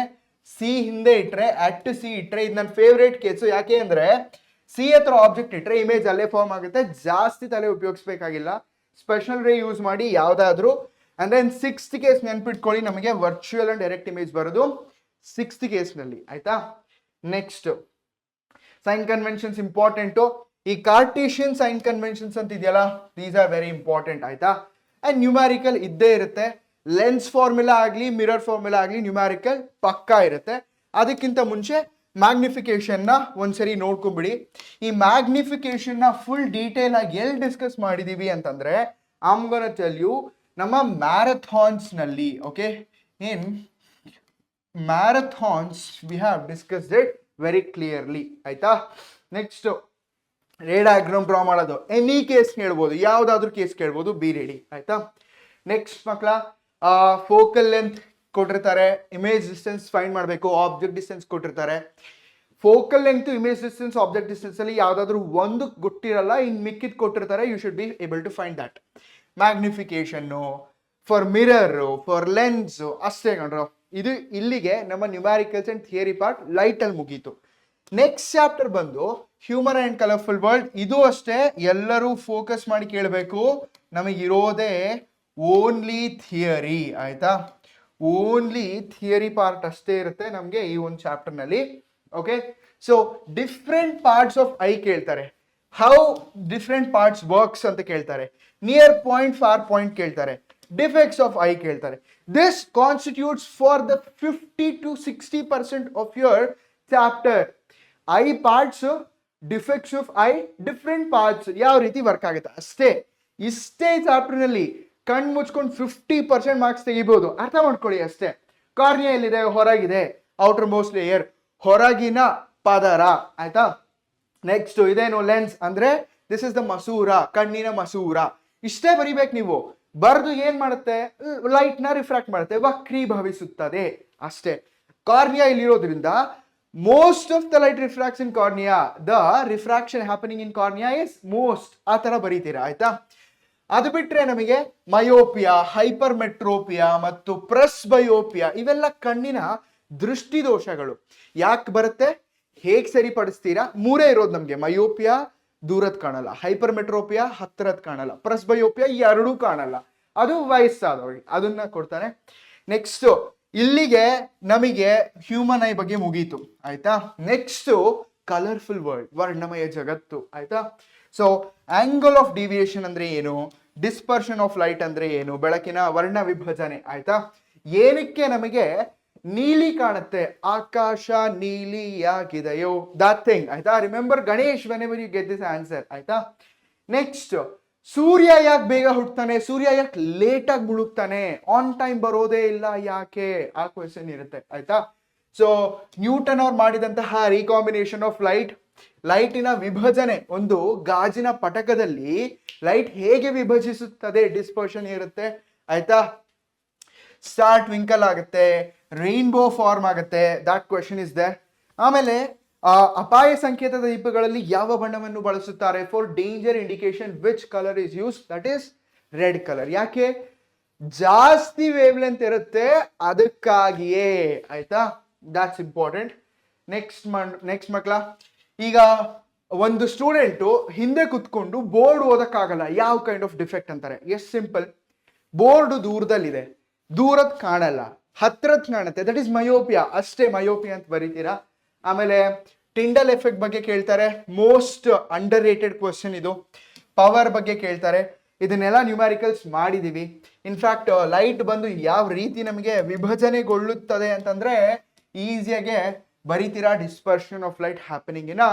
ಸಿ ಹಿಂದೆ ಇಟ್ರೆ, ಅಟ್ ಸಿ ಇಟ್ರೆ, ಇದು ನನ್ನ ಫೇವ್ರೇಟ್ ಕೇಸು. ಯಾಕೆ ಅಂದ್ರೆ ಸಿ ಹತ್ರ ಆಬ್ಜೆಕ್ಟ್ ಇಟ್ರೆ ಇಮೇಜ್ ಅಲ್ಲೇ ಫಾರ್ಮ್ ಆಗುತ್ತೆ, ಜಾಸ್ತಿ ತಲೆ ಉಪಯೋಗಿಸ್ಬೇಕಾಗಿಲ್ಲ. ಸ್ಪೆಷಲ್ ರೇ ಯೂಸ್ ಮಾಡಿ ಯಾವುದಾದ್ರೂ. ಅಂಡ್ ದೆನ್ 6th ಕೇಸ್ ನೆನ್ಪಿಟ್ಕೊಳ್ಳಿ, ನಮಗೆ ವರ್ಚುವಲ್ ಅಂಡ್ ಡೈರೆಕ್ಟ್ ಇಮೇಜ್ ಬರೋದು 6th ಕೇಸ್ನಲ್ಲಿ ಆಯ್ತಾ. Next sign conventions important. ಈ ಕಾರ್ಟೇಶಿಯನ್ ಸೈನ್ ಕನ್ವೆನ್ಷನ್ಸ್ ಅಂತ ಇದೆಯಲ್ಲ, ದೀಸ್ ಆರ್ ವೆರಿ ಇಂಪಾರ್ಟೆಂಟ್ ಆಯ್ತಾ. ಅಂಡ್ ನ್ಯೂಮ್ಯಾರಿಕಲ್ ಇದ್ದೇ ಇರುತ್ತೆ. ಲೆನ್ಸ್ ಫಾರ್ಮುಲಾ ಆಗಲಿ ಮಿರರ್ ಫಾರ್ಮುಲಾ ಆಗಲಿ ನ್ಯೂಮ್ಯಾರಿಕಲ್ ಪಕ್ಕಾ ಇರುತ್ತೆ. ಅದಕ್ಕಿಂತ ಮುಂಚೆ ಮ್ಯಾಗ್ನಿಫಿಕೇಶನ್ನ ಒಂದ್ಸರಿ ನೋಡ್ಕೊಂಬಿಡಿ. ಈ ಮ್ಯಾಗ್ನಿಫಿಕೇಶನ್ನ ಫುಲ್ ಡೀಟೇಲ್ ಆಗಿ ಎಲ್ಲಿ ಡಿಸ್ಕಸ್ ಮಾಡಿದೀವಿ ಅಂತಂದ್ರೆ, I am gonna tell you ನಮ್ಮ ಮ್ಯಾರಥಾನ್ಸ್ನಲ್ಲಿ. Okay, in marathons we have discussed it very clearly ಆಯ್ತಾ. ನೆಕ್ಸ್ಟ್ ರೇ ಡಯಾಗ್ರಾಮ್ ಡ್ರಾ ಮಾಡೋದು, ಎನಿ ಕೇಸ್ ಕೇಳ್ಬೋದು, ಯಾವುದಾದ್ರೂ ಕೇಸ್ ಕೇಳ್ಬೋದು, ಬಿ ರೆಡಿ ಆಯ್ತಾ. ನೆಕ್ಸ್ಟ್ ಮಕ್ಕಳ, ಫೋಕಲ್ ಲೆಂತ್ ಕೊಟ್ಟಿರ್ತಾರೆ, ಇಮೇಜ್ ಡಿಸ್ಟೆನ್ಸ್ ಫೈಂಡ್ ಮಾಡಬೇಕು, ಆಬ್ಜೆಕ್ಟ್ ಡಿಸ್ಟೆನ್ಸ್ ಕೊಟ್ಟಿರ್ತಾರೆ. Focal length, image distance, object distance ಅಲ್ಲಿ ಯಾವುದಾದ್ರೂ ಒಂದು ಗೊತ್ತಿರಲ್ಲ, ಇನ್ನು ಮಿಕ್ಕಿದ್ ಕೊಟ್ಟಿರ್ತಾರೆ. You should be able to find that. ಮ್ಯಾಗ್ನಿಫಿಕೇಶನ್ನು ಫಾರ್ ಮಿರರು, ಫಾರ್ ಲೆನ್ಸು ಅಷ್ಟೇ ಕಣ್ರು. ಇದು ಇಲ್ಲಿಗೆ ನಮ್ಮ ನ್ಯೂಮ್ಯಾರಿಕಲ್ಸ್ ಅಂಡ್ ಥಿಯರಿ ಪಾರ್ಟ್ ಲೈಟಲ್ಲಿ ಮುಗೀತು. ನೆಕ್ಸ್ಟ್ ಚಾಪ್ಟರ್ ಬಂದು ಹ್ಯೂಮನ್ ಅಂಡ್ ಕಲರ್ಫುಲ್ ವರ್ಲ್ಡ್. ಇದು ಅಷ್ಟೇ ಎಲ್ಲರೂ ಫೋಕಸ್ ಮಾಡಿ ಕೇಳಬೇಕು. ನಮಗಿರೋದೇ ಓನ್ಲಿ ಥಿಯರಿ ಆಯ್ತಾ, ಓನ್ಲಿ ಥಿಯರಿ ಪಾರ್ಟ್ ಅಷ್ಟೇ ಇರುತ್ತೆ ನಮಗೆ ಈ ಒಂದು ಚಾಪ್ಟರ್ನಲ್ಲಿ. Okay, so different parts of eye ಕೇಳ್ತಾರೆ, ಹೌ ಡಿಫ್ರೆಂಟ್ ಪಾರ್ಟ್ಸ್ ವರ್ಕ್ಸ್ ಅಂತ ಕೇಳ್ತಾರೆ, ನಿಯರ್ ಪಾಯಿಂಟ್ ಫಾರ್ ಪಾಯಿಂಟ್ ಕೇಳ್ತಾರೆ, ಡಿಫೆಕ್ಟ್ಸ್ ಆಫ್ ಐ ಕೇಳ್ತಾರೆ. This constitutes for the 50 to 60% of your chapter. I parts, defects of I, different parts ಯಾವ ರೀತಿ work ಆಗುತ್ತೆ ಅಷ್ಟೇ. ಇಷ್ಟೇ ಚಾಪ್ಟರ್ನಲ್ಲಿ ಕಣ್ಣು ಮುಚ್ಕೊಂಡು 50% ಮಾರ್ಕ್ಸ್ ತೆಗಿಬಹುದು, ಅರ್ಥ ಮಾಡ್ಕೊಳ್ಳಿ ಅಷ್ಟೇ. ಕಾರ್ನಿಯಾ ಎಲ್ಲಿದೆ? ಹೊರಗಿದೆ, ಔಟರ್ ಮೋಸ್ಟ್ ಲೇಯರ್, ಹೊರಗಿನ ಪದರ ಆಯ್ತಾ. ನೆಕ್ಸ್ಟ್ ಇದೇನು? ಲೆನ್ಸ್ ಅಂದ್ರೆ ದಿಸ್ ಇಸ್ ದ ಮಸೂರ, ಕಣ್ಣಿನ ಮಸೂರ. ಇಷ್ಟೇ ಬರಿಬೇಕು ನೀವು. ಬರೆದು ಏನ್ ಮಾಡುತ್ತೆ? ಲೈಟ್ ನ ರಿಫ್ರಾಕ್ಟ್ ಮಾಡುತ್ತೆ, ವಕ್ರೀಭವಿಸುತ್ತದೆ ಅಷ್ಟೇ. ಕಾರ್ನಿಯಾ ಇಲ್ಲಿರೋದ್ರಿಂದ most of the light refracts in cornea, the refraction happening in cornea is most, ಆ ತರ ಬರೀತೀರಾ ಆಯ್ತಾ. ಅದು ಬಿಟ್ರೆ ನಮಗೆ ಮಯೋಪಿಯಾ, ಹೈಪರ್ ಮೆಟ್ರೋಪಿಯಾ ಮತ್ತು ಪ್ರೆಸ್ಬಯೋಪಿಯಾ ಇವೆಲ್ಲ ಕಣ್ಣಿನ ದೃಷ್ಟಿ ದೋಷಗಳು. ಯಾಕೆ ಬರುತ್ತೆ, ಹೇಗ್ ಸರಿಪಡಿಸ್ತೀರಾ? ಮೂರೇ ಇರೋದು ನಮ್ಗೆ. ಮಯೋಪಿಯಾ ದೂರದ್ ಕಾಣಲ್ಲ, ಹೈಪರ್ ಮೆಟ್ರೋಪಿಯಾ ಹತ್ತಿರದ್ ಕಾಣಲ್ಲ, ಪ್ರೆಸ್ಬಯೋಪಿಯಾ ಎರಡೂ ಕಾಣಲ್ಲ, ಅದು ವಯಸ್ಸಾದವ್ರಿಗೆ, ಅದನ್ನ ಕೊಡ್ತಾನೆ. ನೆಕ್ಸ್ಟ್ ಇಲ್ಲಿಗೆ ನಮಗೆ ಹ್ಯೂಮನ್ ಐ ಬಗ್ಗೆ ಮುಗೀತು ಆಯ್ತಾ. ನೆಕ್ಸ್ಟ್ ಕಲರ್ಫುಲ್ ವರ್ಲ್ಡ್, ವರ್ಣಮಯ ಜಗತ್ತು ಆಯ್ತಾ. ಸೊ ಆಂಗಲ್ ಆಫ್ ಡಿವಿಯೇಷನ್ ಅಂದ್ರೆ ಏನು, ಡಿಸ್ಪರ್ಷನ್ ಆಫ್ ಲೈಟ್ ಅಂದ್ರೆ ಏನು, ಬೆಳಕಿನ ವರ್ಣ ವಿಭಜನೆ ಆಯ್ತಾ. ಏನಕ್ಕೆ ನಮಗೆ ನೀಲಿ ಕಾಣುತ್ತೆ, ಆಕಾಶ ನೀಲಿಯಾಗಿದೆಯೋ, ದಟ್ ಥಿಂಗ್ ಆಯ್ತಾ. Remember Ganesh whenever you get this answer ಆಯ್ತಾ. ನೆಕ್ಸ್ಟ್ ಸೂರ್ಯ ಯಾಕೆ ಬೇಗ ಹುಟ್ಟುತ್ತಾನೆ, ಸೂರ್ಯ ಯಾಕೆ ಲೇಟ್ ಆಗಿ ಮುಳುಗ್ತಾನೆ, ಆನ್ ಟೈಮ್ ಬರೋದೇ ಇಲ್ಲ ಯಾಕೆ, ಆ ಕ್ವೆಶನ್ ಇರುತ್ತೆ ಆಯ್ತಾ. ಸೊ ನ್ಯೂಟನ್ ಅವ್ರು ಮಾಡಿದಂತಹ ರಿಕಾಂಬಿನೇಷನ್ ಆಫ್ ಲೈಟ್, ಲೈಟಿನ ವಿಭಜನೆ, ಒಂದು ಗಾಜಿನ ಪಟಕದಲ್ಲಿ ಲೈಟ್ ಹೇಗೆ ವಿಭಜಿಸುತ್ತದೆ, ಡಿಸ್ಪರ್ಷನ್ ಇರುತ್ತೆ ಆಯ್ತಾ. ಸ್ಟಾರ್ ಟ್ವಿಂಕಲ್ ಆಗುತ್ತೆ, ರೈನ್ಬೋ ಫಾರ್ಮ್ ಆಗುತ್ತೆ, ದಟ್ ಕ್ವೆಶನ್ ಇಸ್ ದೇರ್. ಆಮೇಲೆ ಅಪಾಯ ಸಂಕೇತದ ದೀಪಗಳಲ್ಲಿ ಯಾವ ಬಣ್ಣವನ್ನು ಬಳಸುತ್ತಾರೆ, for danger indication which colour is use, that is red colour. ಯಾಕೆ? ಜಾಸ್ತಿ ವೇವ್ ಲೆಂತ್ ಇರುತ್ತೆ ಅದಕ್ಕಾಗಿಯೇ ಆಯ್ತಾ. That's important. ನೆಕ್ಸ್ಟ್ ಮಕ್ಕಳ, ಈಗ ಒಂದು ಸ್ಟೂಡೆಂಟು ಹಿಂದೆ ಕುತ್ಕೊಂಡು ಬೋರ್ಡ್ ಓದಕ್ಕಾಗಲ್ಲ, ಯಾವ ಕೈಂಡ್ ಆಫ್ ಡಿಫೆಕ್ಟ್ ಅಂತಾರೆ? ಎಸ್ ಸಿಂಪಲ್, ಬೋರ್ಡ್ ದೂರದಲ್ಲಿದೆ, ದೂರದ್ ಕಾಣಲ್ಲ, ಹತ್ರದ್ ಕಾಣುತ್ತೆ, ದಟ್ ಈಸ್ ಮಯೋಪಿಯಾ ಅಷ್ಟೇ. ಮಯೋಪಿಯಾ ಅಂತ ಬರೀತೀರಾ. ಆಮೇಲೆ ಟಿಂಡಲ್ ಎಫೆಕ್ಟ್ ಬಗ್ಗೆ ಕೇಳ್ತಾರೆ, ಮೋಸ್ಟ್ ಅಂಡರ್ ರೇಟೆಡ್ ಕ್ವಶನ್ ಇದು. ಪವರ್ ಬಗ್ಗೆ ಕೇಳ್ತಾರೆ, ಇದನ್ನೆಲ್ಲ ನ್ಯೂಮ್ಯಾರಿಕಲ್ಸ್ ಮಾಡಿದೀವಿ. ಇನ್ಫ್ಯಾಕ್ಟ್ ಲೈಟ್ ಬಂದು ಯಾವ ರೀತಿ ನಮಗೆ ವಿಭಜನೆಗೊಳ್ಳುತ್ತದೆ ಅಂತಂದ್ರೆ ಈಸಿಯಾಗೆ ಬರೀತೀರಾ. Dispersion of light happening in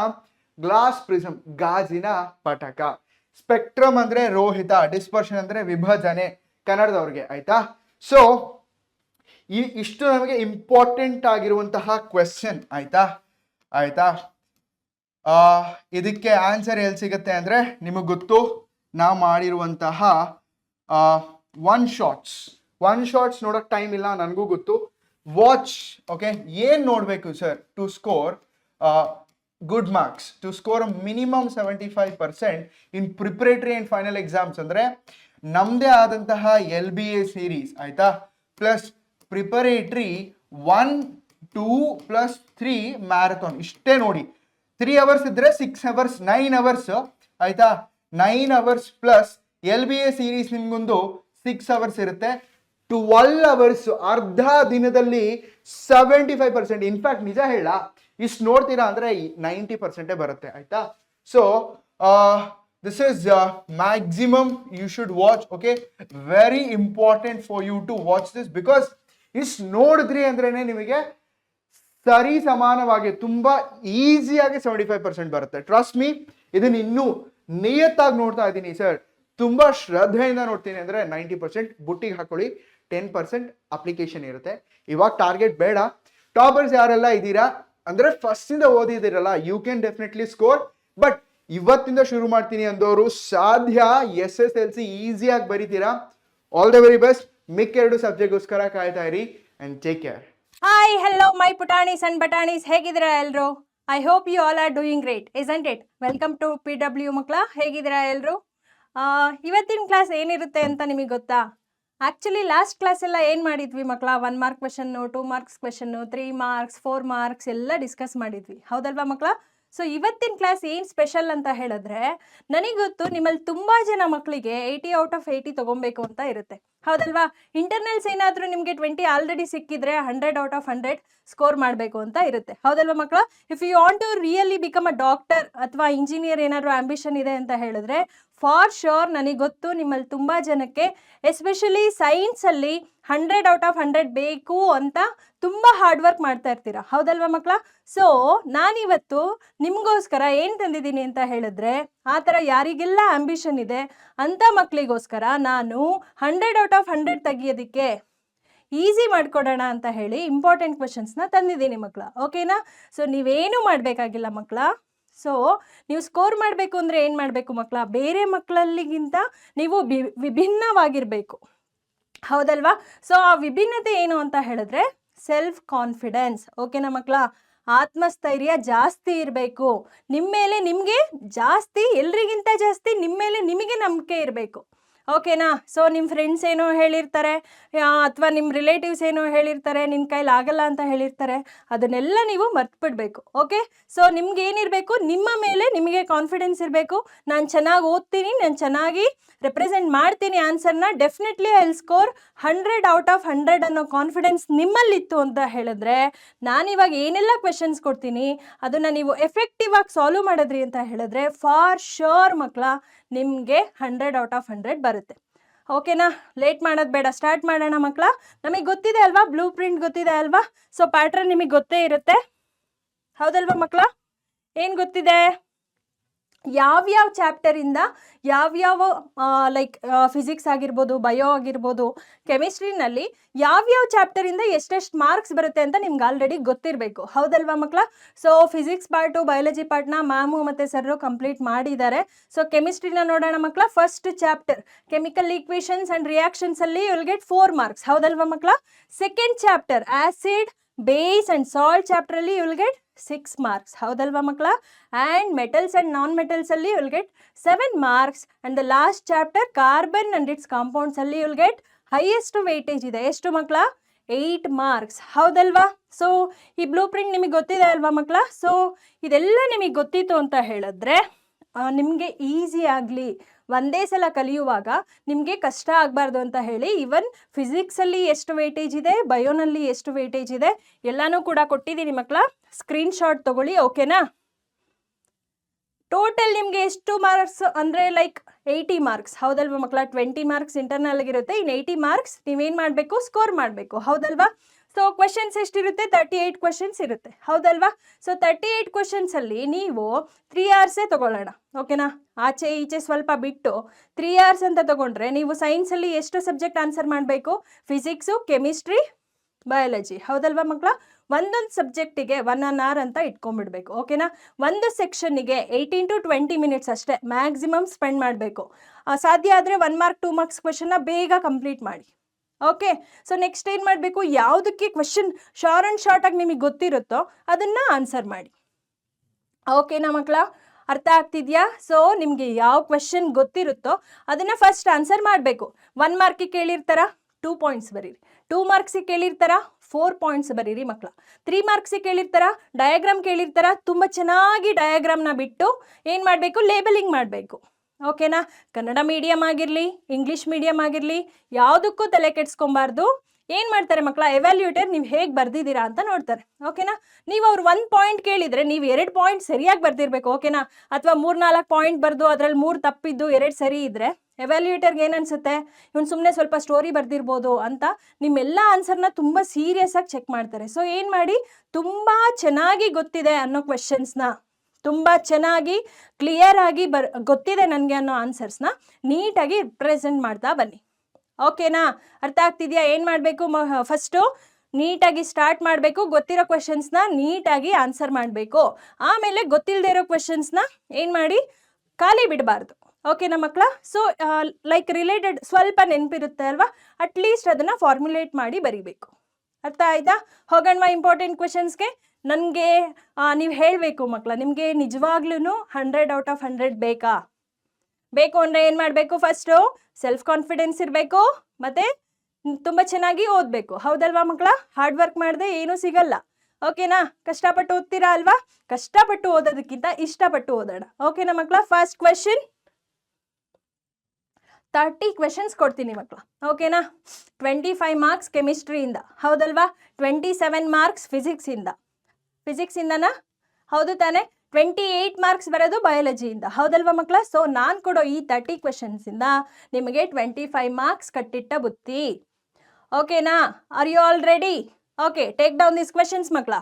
glass prism, ಗಾಜಿನ ಪಟಕ. ಸ್ಪೆಕ್ಟ್ರಮ್ ಅಂದ್ರೆ ರೋಹಿತ, ಡಿಸ್ಪರ್ಷನ್ ಅಂದ್ರೆ ವಿಭಜನೆ ಕನ್ನಡದವ್ರಿಗೆ ಆಯ್ತಾ. ಸೊ ಇಷ್ಟು ನಮಗೆ ಇಂಪಾರ್ಟೆಂಟ್ ಆಗಿರುವಂತಹ ಕ್ವೆಶ್ಚನ್ ಆಯ್ತಾ. ಇದಕ್ಕೆ ಆನ್ಸರ್ ಎಲ್ಲಿ ಸಿಗುತ್ತೆ ಅಂದ್ರೆ ನಿಮಗೆ ಗೊತ್ತು, ನಾವು ಮಾಡಿರುವಂತಹ ಒನ್ ಶಾಟ್ಸ್ ನೋಡಕ್ ಟೈಮ್ ಇಲ್ಲ, ನನಗೂ ಗೊತ್ತು. Watch, okay. ಏನ್ ನೋಡ್ಬೇಕು sir to score good marks, to score minimum 75% in preparatory and final exams ಅಂದ್ರೆ ನಮ್ದೇ ಆದಂತಹ LBA ಸೀರೀಸ್ ಆಯ್ತಾ, ಪ್ಲಸ್ ಪ್ರಿಪರೇಟರಿ 1, 2 + 3 ಮ್ಯಾರಥಾನ್. ಇಷ್ಟೇ ನೋಡಿ. 3 hours ಇದ್ರೆ 6 hours, 9 hours ಆಯ್ತಾ. 9 hours ಪ್ಲಸ್ LBA ಸೀರೀಸ್ ನಿಮ್ಗೊಂದು 6 hours ಇರುತ್ತೆ. 12 hours, ಅರ್ಧ ದಿನದಲ್ಲಿ 75%. ಇನ್ಫ್ಯಾಕ್ಟ್ ನಿಜ ಹೇಳ, ಇಷ್ಟು ನೋಡ್ತೀರಾ ಅಂದ್ರೆ 90% ಬರುತ್ತೆ ಆಯ್ತಾ. So This is maximum you should watch. Okay, very important for you to watch this because ಇಷ್ಟು ನೋಡಿದ್ರಿ ಅಂದ್ರೇನೆ ನಿಮಗೆ ಸರಿ ಸಮಾನವಾಗಿ ತುಂಬಾ ಈಸಿಯಾಗಿ 75% ಬರುತ್ತೆ. ಟ್ರಸ್ಟ್ ಮೀ, ಇದನ್ನ ಇನ್ನೂ ನಿಯತ್ತಾಗಿ ನೋಡ್ತಾ ಇದ್ದೀನಿ ಸರ್, ತುಂಬಾ ಶ್ರದ್ಧೆಯಿಂದ ನೋಡ್ತೀನಿ ಅಂದ್ರೆ 90% ಬುಟ್ಟಿಗೆ ಹಾಕೊಳ್ಳಿ, 10% ಅಪ್ಲಿಕೇಶನ್ ಇರುತ್ತೆ. ಇವಾಗ ಟಾರ್ಗೆಟ್ ಬೇಡ. ಟಾಪರ್ಸ್ ಯಾರೆಲ್ಲ ಇದ್ದೀರಾ ಅಂದ್ರೆ ಫಸ್ಟ್ ಇಂದ ಓದಿದಿರಲ್ಲ, you can definitely score. But ಇವತ್ತಿಂದ ಶುರು ಮಾಡ್ತೀನಿ ಅಂದವರು ಸಾಧ್ಯ. SSLC ಈಸಿಯಾಗಿ ಬರೀತೀರಾ. All the very best. ಮಿಕ್ಕೆರಡು ಸಬ್ಜೆಕ್ಟ್ಗೋಸ್ಕರ ಕಾಯ್ತಾ ಇರಿ and take care. Hi, hello my ಪುಟಾಣೀಸ್ ಅಂಡ್ ಬಟಾಣೀಸ್, ಹೇಗಿದ್ದೀರಾ ಎಲ್ಲರೂ? I hope you all are doing great, isn't it? Welcome to PW ಮಕ್ಕಳ. ಹೇಗಿದ್ದೀರಾ ಎಲ್ಲರೂ? ಇವತ್ತಿನ ಕ್ಲಾಸ್ ಏನಿರುತ್ತೆ ಅಂತ ನಿಮಗೆ ಗೊತ್ತಾ? ಆ್ಯಕ್ಚುಲಿ ಲಾಸ್ಟ್ ಕ್ಲಾಸ್ ಎಲ್ಲ ಏನು ಮಾಡಿದ್ವಿ ಮಕ್ಕಳ? 1 mark question, 2 marks question, 3 marks, 4 marks ಎಲ್ಲ ಡಿಸ್ಕಸ್ ಮಾಡಿದ್ವಿ, ಹೌದಲ್ವಾ ಮಕ್ಕಳ? ಸೊ ಇವತ್ತಿನ ಕ್ಲಾಸ್ ಏನು ಸ್ಪೆಷಲ್ ಅಂತ ಹೇಳಿದ್ರೆ, ನನಗೆ ಗೊತ್ತು ನಿಮ್ಮಲ್ಲಿ ತುಂಬ ಜನ ಮಕ್ಕಳಿಗೆ 80 ಔಟ್ ಆಫ್ 80 ತೊಗೊಬೇಕು ಅಂತ ಇರುತ್ತೆ, ಹೌದಲ್ವಾ? ಇಂಟರ್ನಲ್ಸ್ ಏನಾದರೂ ನಿಮಗೆ 20 ಆಲ್ರೆಡಿ ಸಿಕ್ಕಿದ್ರೆ 100 ಔಟ್ ಆಫ್ 100 ಸ್ಕೋರ್ ಮಾಡಬೇಕು ಅಂತ ಇರುತ್ತೆ, ಹೌದಲ್ವಾ ಮಕ್ಕಳ? If you want to really become a doctor ಅಥವಾ ಇಂಜಿನಿಯರ್ ಏನಾದರೂ ಆಂಬಿಷನ್ ಇದೆ ಅಂತ ಹೇಳಿದ್ರೆ, ಫಾರ್ ಶೋರ್ ನನಗೆ ಗೊತ್ತು ನಿಮ್ಮಲ್ಲಿ ತುಂಬ ಜನಕ್ಕೆ ಎಸ್ಪೆಷಲಿ ಸೈನ್ಸಲ್ಲಿ 100 ಔಟ್ ಆಫ್ 100 ಬೇಕು ಅಂತ ತುಂಬ ಹಾರ್ಡ್ ವರ್ಕ್ ಮಾಡ್ತಾ ಇರ್ತೀರಾ, ಹೌದಲ್ವಾ ಮಕ್ಕಳ? ಸೊ ನಾನಿವತ್ತು ನಿಮಗೋಸ್ಕರ ಏನು ತಂದಿದ್ದೀನಿ ಅಂತ ಹೇಳಿದ್ರೆ, ಆ ಥರ ಯಾರಿಗೆಲ್ಲ ಆಂಬಿಷನ್ ಇದೆ ಅಂಥ ಮಕ್ಕಳಿಗೋಸ್ಕರ ನಾನು 100 ಔಟ್ ಆಫ್ 100 ತೆಗಿಯೋದಕ್ಕೆ ಈಸಿ ಮಾಡಿಕೊಡೋಣ ಅಂತ ಹೇಳಿ ಇಂಪಾರ್ಟೆಂಟ್ ಕ್ವೆಶನ್ಸ್ನ ತಂದಿದ್ದೀನಿ ಮಕ್ಕಳ, ಓಕೆನಾ? ಸೊ ನೀವೇನು ಮಾಡಬೇಕಾಗಿಲ್ಲ ಮಕ್ಕಳ. ಸೊ ನೀವು ಸ್ಕೋರ್ ಮಾಡಬೇಕು ಅಂದರೆ ಏನು ಮಾಡಬೇಕು ಮಕ್ಕಳ? ಬೇರೆ ಮಕ್ಕಳಲ್ಲಿಗಿಂತ ನೀವು ವಿಭಿನ್ನವಾಗಿರಬೇಕು, ಹೌದಲ್ವಾ? ಸೊ ಆ ವಿಭಿನ್ನತೆ ಏನು ಅಂತ ಹೇಳಿದ್ರೆ ಸೆಲ್ಫ್ ಕಾನ್ಫಿಡೆನ್ಸ್, ಓಕೆನಾ ಮಕ್ಕಳ? ಆತ್ಮಸ್ಥೈರ್ಯ ಜಾಸ್ತಿ ಇರಬೇಕು ನಿಮ್ಮ ಮೇಲೆ. ನಿಮಗೆ ಜಾಸ್ತಿ, ಎಲ್ರಿಗಿಂತ ಜಾಸ್ತಿ ನಿಮ್ಮ ಮೇಲೆ ನಿಮಗೆ ನಂಬಿಕೆ ಇರಬೇಕು, ಓಕೆನಾ? ಸೊ ನಿಮ್ಮ ಫ್ರೆಂಡ್ಸ್ ಏನೋ ಹೇಳಿರ್ತಾರೆ ಅಥವಾ ನಿಮ್ಮ ರಿಲೇಟಿವ್ಸ್ ಏನೋ ಹೇಳಿರ್ತಾರೆ, ನಿನ್ನ ಕೈಲಿ ಆಗಲ್ಲ ಅಂತ ಹೇಳಿರ್ತಾರೆ, ಅದನ್ನೆಲ್ಲ ನೀವು ಮರ್ತ್ಬಿಡ್ಬೇಕು, ಓಕೆ? ಸೊ ನಿಮ್ಗೆ ಏನಿರಬೇಕು, ನಿಮ್ಮ ಮೇಲೆ ನಿಮಗೆ ಕಾನ್ಫಿಡೆನ್ಸ್ ಇರಬೇಕು. ನಾನು ಚೆನ್ನಾಗಿ ಓದ್ತೀನಿ, ನಾನು ಚೆನ್ನಾಗಿ ರೆಪ್ರೆಸೆಂಟ್ ಮಾಡ್ತೀನಿ ಆನ್ಸರ್ನ, definitely I will score 100 out of 100 ಅನ್ನೋ ಕಾನ್ಫಿಡೆನ್ಸ್ ನಿಮ್ಮಲ್ಲಿತ್ತು ಅಂತ ಹೇಳಿದ್ರೆ, ನಾನಿವಾಗ ಏನೆಲ್ಲ ಕ್ವೆಶನ್ಸ್ ಕೊಡ್ತೀನಿ ಅದನ್ನು ನೀವು ಎಫೆಕ್ಟಿವ್ ಆಗಿ ಸಾಲ್ವ್ ಮಾಡಿದ್ರಿ ಅಂತ ಹೇಳಿದ್ರೆ ಫಾರ್ ಶೋರ್ ಮಕ್ಕಳ ನಿಮಗೆ 100 ಔಟ್ ಆಫ್ 100 ಬರುತ್ತೆ, ಓಕೆನಾ? ಲೇಟ್ ಮಾಡೋದು ಬೇಡ, ಸ್ಟಾರ್ಟ್ ಮಾಡೋಣ ಮಕ್ಕಳ. ನಮಗೆ ಗೊತ್ತಿದೆ ಅಲ್ವಾ, ಬ್ಲೂ ಪ್ರಿಂಟ್ ಗೊತ್ತಿದೆ ಅಲ್ವಾ? ಸೊ ಪ್ಯಾಟ್ರನ್ ನಿಮಗೆ ಗೊತ್ತೇ ಇರುತ್ತೆ, ಹೌದಲ್ವಾ ಮಕ್ಕಳ? ಏನು ಗೊತ್ತಿದೆ? ಯಾವ್ಯಾವ ಚಾಪ್ಟರಿಂದ ಯಾವ್ಯಾವ ಲೈಕ್ ಫಿಸಿಕ್ಸ್ ಆಗಿರ್ಬೋದು, ಬಯೋ ಆಗಿರ್ಬೋದು, ಕೆಮಿಸ್ಟ್ರಿನಲ್ಲಿ ಯಾವ್ಯಾವ ಚಾಪ್ಟರಿಂದ ಎಷ್ಟೆಷ್ಟು ಮಾರ್ಕ್ಸ್ ಬರುತ್ತೆ ಅಂತ ನಿಮ್ಗೆ ಆಲ್ರೆಡಿ ಗೊತ್ತಿರಬೇಕು, ಹೌದಲ್ವಾ ಮಕ್ಕಳ? ಸೊ ಫಿಸಿಕ್ಸ್ ಪಾರ್ಟು, ಬಯಾಲಜಿ ಪಾರ್ಟ್ನ ಮ್ಯಾಮು ಮತ್ತು ಸರ್ರು ಕಂಪ್ಲೀಟ್ ಮಾಡಿದ್ದಾರೆ. ಸೊ ಕೆಮಿಸ್ಟ್ರಿನ ನೋಡೋಣ ಮಕ್ಕಳ. First chapter chemical equations and ರಿಯಾಕ್ಷನ್ಸಲ್ಲಿ ಯು ವಿಲ್ ಗೆಟ್ 4 ಮಾರ್ಕ್ಸ್, ಹೌದಲ್ವಾ ಮಕ್ಕಳ? Second chapter acid, base and salt ಚಾಪ್ಟ್ರಲ್ಲಿ ಯು ವಿಲ್ ಗೆಟ್ 6 ಮಾರ್ಕ್ಸ್, ಹೌದಲ್ವಾ ಮಕ್ಕಳ? ಆ್ಯಂಡ್ ಮೆಟಲ್ಸ್ ಆ್ಯಂಡ್ ನಾನ್ ಮೆಟಲ್ಸಲ್ಲಿ you will get 7 marks. And the last chapter carbon and its ಕಾಂಪೌಂಡ್ಸಲ್ಲಿ you will get highest weightage ಇದೆ, ಎಷ್ಟು ಮಕ್ಕಳ? 8 ಮಾರ್ಕ್ಸ್, ಹೌದಲ್ವಾ? So ಈ ಬ್ಲೂ ಪ್ರಿಂಟ್ ನಿಮಗೆ ಗೊತ್ತಿದೆ ಅಲ್ವಾ ಮಕ್ಕಳ? ಸೊ ಇದೆಲ್ಲ ನಿಮಗೆ ಗೊತ್ತಿತ್ತು ಅಂತ ಹೇಳಿದ್ರೆ ನಿಮಗೆ ಈಸಿ ಆಗಲಿ, ಒಂದೇ ಸಲ ಕಲಿಯುವಾಗ ನಿಮಗೆ ಕಷ್ಟ ಆಗಬಾರ್ದು ಅಂತ ಹೇಳಿ ಇವನ್ ಫಿಸಿಕ್ಸಲ್ಲಿ ಎಷ್ಟು ವೇಟೇಜ್ ಇದೆ, ಬಯೋನಲ್ಲಿ ಎಷ್ಟು ವೇಟೇಜ್ ಇದೆ ಎಲ್ಲನೂ ಕೂಡ ಕೊಟ್ಟಿದ್ದೀನಿ ಮಕ್ಕಳ. ಸ್ಕ್ರೀನ್ಶಾಟ್ ತೊಗೊಳ್ಳಿ, ಓಕೆನಾ? ಟೋಟಲ್ ನಿಮಗೆ ಎಷ್ಟು ಮಾರ್ಕ್ಸ್ ಅಂದರೆ ಲೈಕ್ 80 ಮಾರ್ಕ್ಸ್, ಹೌದಲ್ವಾ ಮಕ್ಕಳ? 20 ಮಾರ್ಕ್ಸ್ ಇಂಟರ್ನಲ್ ಆಗಿರುತ್ತೆ, ಇನ್ನು 80 ಮಾರ್ಕ್ಸ್ ನೀವೇನು ಮಾಡಬೇಕು? ಸ್ಕೋರ್ ಮಾಡಬೇಕು, ಹೌದಲ್ವಾ? ಸೊ ಕ್ವೆಶನ್ಸ್ ಎಷ್ಟಿರುತ್ತೆ? 38 ಕ್ವೆಶನ್ಸ್ ಇರುತ್ತೆ, ಹೌದಲ್ವಾ? ಸೊ 38 ಕ್ವೆಶನ್ಸಲ್ಲಿ ನೀವು 3 ಅವರ್ಸೇ ತೊಗೊಳ್ಳೋಣ, ಓಕೆನಾ? ಆಚೆ ಈಚೆ ಸ್ವಲ್ಪ ಬಿಟ್ಟು 3 ಅವರ್ಸ್ ಅಂತ ತೊಗೊಂಡ್ರೆ ನೀವು ಸೈನ್ಸಲ್ಲಿ ಎಷ್ಟು ಸಬ್ಜೆಕ್ಟ್ ಆನ್ಸರ್ ಮಾಡಬೇಕು? ಫಿಸಿಕ್ಸು, ಕೆಮಿಸ್ಟ್ರಿ, ಬಯಾಲಜಿ, ಹೌದಲ್ವಾ ಮಕ್ಕಳ? ಒಂದೊಂದು ಸಬ್ಜೆಕ್ಟಿಗೆ 1 ಅವರ್ ಅಂತ ಇಟ್ಕೊಂಡ್ಬಿಡ್ಬೇಕು, ಓಕೆನಾ? ಒಂದು ಸೆಕ್ಷನ್ನಿಗೆ 18 to 20 ಮಿನಿಟ್ಸ್ ಅಷ್ಟೇ ಮ್ಯಾಕ್ಸಿಮಮ್ ಸ್ಪೆಂಡ್ ಮಾಡಬೇಕು. ಸಾಧ್ಯ ಆದರೆ 1 ಮಾರ್ಕ್ 2 ಮಾರ್ಕ್ಸ್ ಕ್ವೆಶನ್ನ ಬೇಗ ಕಂಪ್ಲೀಟ್ ಮಾಡಿ, ಓಕೆ? ಸೊ ನೆಕ್ಸ್ಟ್ ಏನು ಮಾಡಬೇಕು? ಯಾವುದಕ್ಕೆ ಕ್ವೆಶನ್ ಶಾರ್ಟಾಗಿ ನಿಮಗೆ ಗೊತ್ತಿರುತ್ತೋ ಅದನ್ನು ಆನ್ಸರ್ ಮಾಡಿ, ಓಕೆನಾ ಮಕ್ಕಳ? ಅರ್ಥ ಆಗ್ತಿದೆಯಾ? ಸೊ ನಿಮಗೆ ಯಾವ ಕ್ವೆಶನ್ ಗೊತ್ತಿರುತ್ತೋ ಅದನ್ನು ಫಸ್ಟ್ ಆನ್ಸರ್ ಮಾಡಬೇಕು. 1 ಮಾರ್ಕಿಗೆ ಕೇಳಿರ್ತಾರ, 2 ಪಾಯಿಂಟ್ಸ್ ಬರೀರಿ. 2 ಮಾರ್ಕ್ಸಿಗೆ ಕೇಳಿರ್ತಾರ, 4 ಪಾಯಿಂಟ್ಸ್ ಬರೀರಿ ಮಕ್ಕಳ. 3 ಮಾರ್ಕ್ಸಿಗೆ ಕೇಳಿರ್ತಾರ, ಡಯಾಗ್ರಾಮ್ ಕೇಳಿರ್ತಾರ, ತುಂಬ ಚೆನ್ನಾಗಿ ಡಯಾಗ್ರಾಮ್ನ ಬಿಟ್ಟು ಏನು ಮಾಡಬೇಕು? ಲೇಬಲಿಂಗ್ ಮಾಡಬೇಕು, ಓಕೆನಾ? ಕನ್ನಡ ಮೀಡಿಯಮ್ ಆಗಿರಲಿ, ಇಂಗ್ಲೀಷ್ ಮೀಡಿಯಮ್ ಆಗಿರಲಿ, ಯಾವುದಕ್ಕೂ ತಲೆ ಕೆಡಿಸ್ಕೊಬಾರ್ದು. ಏನು ಮಾಡ್ತಾರೆ ಮಕ್ಕಳ, ಎವ್ಯಾಲ್ಯೂಟರ್ ನೀವು ಹೇಗೆ ಬರ್ದಿದ್ದೀರಾ ಅಂತ ನೋಡ್ತಾರೆ. ಓಕೆನಾ, ನೀವು ಅವ್ರು 1 ಪಾಯಿಂಟ್ ಕೇಳಿದರೆ ನೀವು 2 ಪಾಯಿಂಟ್ ಸರಿಯಾಗಿ ಬರ್ದಿರ್ಬೇಕು. ಓಕೆನಾ, ಅಥವಾ 3-4 ಪಾಯಿಂಟ್ ಬರೆದು ಅದರಲ್ಲಿ 3 ತಪ್ಪಿದ್ದು 2 ಸರಿ ಇದ್ದರೆ ಎವ್ಯಾಲ್ಯೂಟರ್ಗೆ ಏನು ಅನಿಸುತ್ತೆ, ಇವನು ಸುಮ್ಮನೆ ಸ್ವಲ್ಪ ಸ್ಟೋರಿ ಬರ್ದಿರ್ಬೋದು ಅಂತ ನಿಮ್ಮೆಲ್ಲ ಆನ್ಸರ್ನ ತುಂಬ ಸೀರಿಯಸ್ ಆಗಿ ಚೆಕ್ ಮಾಡ್ತಾರೆ. ಸೊ ಏನು ಮಾಡಿ, ತುಂಬ ಚೆನ್ನಾಗಿ ಗೊತ್ತಿದೆ ಅನ್ನೋ ಕ್ವೆಶನ್ಸ್ನ, ತುಂಬ ಚೆನ್ನಾಗಿ ಕ್ಲಿಯರ್ ಆಗಿ ಗೊತ್ತಿದೆ ನನಗೆ ಅನ್ನೋ ಆನ್ಸರ್ಸ್ನ ನೀಟಾಗಿ ಪ್ರೆಸೆಂಟ್ ಮಾಡ್ತಾ ಬನ್ನಿ. ಓಕೆನಾ, ಅರ್ಥ ಆಗ್ತಿದೆಯಾ? ಏನು ಮಾಡಬೇಕು, ಫಸ್ಟು ನೀಟಾಗಿ ಸ್ಟಾರ್ಟ್ ಮಾಡಬೇಕು, ಗೊತ್ತಿರೋ ಕ್ವೆಶನ್ಸ್ನ ನೀಟಾಗಿ ಆನ್ಸರ್ ಮಾಡಬೇಕು. ಆಮೇಲೆ ಗೊತ್ತಿಲ್ಲದೆ ಇರೋ ಕ್ವೆಶನ್ಸ್ನ ಏನು ಮಾಡಿ, ಖಾಲಿ ಬಿಡಬಾರ್ದು. ಓಕೆನಾ ಮಕ್ಕಳ? ಸೊ ಲೈಕ್ ರಿಲೇಟೆಡ್ ಸ್ವಲ್ಪ ನೆನಪಿರುತ್ತೆ ಅಲ್ವಾ, ಅಟ್ಲೀಸ್ಟ್ ಅದನ್ನು ಫಾರ್ಮುಲೇಟ್ ಮಾಡಿ ಬರಿಬೇಕು. ಅರ್ಥ ಆಯ್ತಾ? ಹೋಗೋಣವಾ ಇಂಪಾರ್ಟೆಂಟ್ ಕ್ವೆಶನ್ಸ್ಗೆ. ನನಗೆ ನೀವು ಹೇಳಬೇಕು ಮಕ್ಕಳ, ನಿಮಗೆ ನಿಜವಾಗ್ಲೂ 100/100 ಬೇಕಾ? ಬೇಕು ಅಂದರೆ ಏನು ಮಾಡಬೇಕು, ಫಸ್ಟು ಸೆಲ್ಫ್ ಕಾನ್ಫಿಡೆನ್ಸ್ ಇರಬೇಕು, ಮತ್ತು ತುಂಬ ಚೆನ್ನಾಗಿ ಓದಬೇಕು. ಹೌದಲ್ವಾ ಮಕ್ಕಳ? ಹಾರ್ಡ್ ವರ್ಕ್ ಮಾಡಿದೆ ಏನೂ ಸಿಗಲ್ಲ. ಓಕೆನಾ, ಕಷ್ಟಪಟ್ಟು ಓದ್ತೀರಾ ಅಲ್ವಾ? ಕಷ್ಟಪಟ್ಟು ಓದೋದಕ್ಕಿಂತ ಇಷ್ಟಪಟ್ಟು ಓದೋಣ. ಓಕೆನಾ ಮಕ್ಕಳ? ಫಸ್ಟ್ ಕ್ವೆಶನ್ 30 ಕ್ವೆಶನ್ಸ್ ಕೊಡ್ತೀನಿ ಮಕ್ಕಳ. ಓಕೆನಾ, 25 ಮಾರ್ಕ್ಸ್ ಕೆಮಿಸ್ಟ್ರಿಯಿಂದ, ಹೌದಲ್ವಾ? 27 ಮಾರ್ಕ್ಸ್ ಫಿಸಿಕ್ಸಿಂದನಾ? ಹೌದು ತಾನೆ? 28 ಮಾರ್ಕ್ಸ್ ಬರೋದು ಬಯಾಲಜಿಯಿಂದ, ಹೌದಲ್ವಾ ಮಕ್ಕಳ? ಸೊ ನಾನು ಕೊಡೋ ಈ 30 ಕ್ವೆಶನ್ಸಿಂದ ನಿಮಗೆ 25 ಮಾರ್ಕ್ಸ್ ಕಟ್ಟಿಟ್ಟ ಬುತ್ತಿ. ಓಕೆನಾ? Are you all ready? Okay, take down these questions ಮಕ್ಕಳ.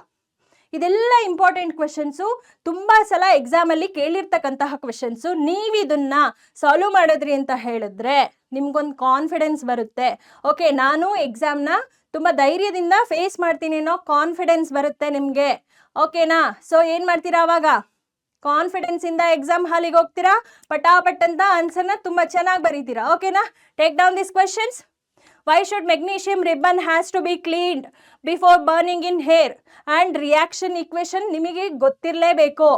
ಇದೆಲ್ಲ ಇಂಪಾರ್ಟೆಂಟ್ ಕ್ವೆಶನ್ಸು, ತುಂಬ ಸಲ ಎಕ್ಸಾಮಲ್ಲಿ ಕೇಳಿರ್ತಕ್ಕಂತಹ ಕ್ವೆಶನ್ಸು. ನೀವು ಇದನ್ನು ಸಾಲ್ವ್ ಮಾಡಿದ್ರಿ ಅಂತ ಹೇಳಿದ್ರೆ ನಿಮ್ಗೊಂದು ಕಾನ್ಫಿಡೆನ್ಸ್ ಬರುತ್ತೆ. ಓಕೆ, ನಾನು ಎಕ್ಸಾಮ್ನ ತುಂಬ ಧೈರ್ಯದಿಂದ ಫೇಸ್ ಮಾಡ್ತೀನಿ ಅನ್ನೋ ಕಾನ್ಫಿಡೆನ್ಸ್ ಬರುತ್ತೆ ನಿಮಗೆ. ಓಕೆನಾ? ಸೊ ಏನು ಮಾಡ್ತೀರಾ ಆವಾಗ? ಕಾನ್ಫಿಡೆನ್ಸಿಂದ ಎಕ್ಸಾಮ್ ಹಾಲಿಗೆ ಹೋಗ್ತೀರಾ, ಪಟಾಪಟ್ ಅಂತ ಆನ್ಸರ್ನ ತುಂಬ ಚೆನ್ನಾಗಿ ಬರೀತೀರಾ. ಓಕೆನಾ? Take down this questions. Why should magnesium ribbon has to be cleaned before burning in hair? And reaction equation ನಿಮಗೆ ಗೊತ್ತಿರಲೇಬೇಕು.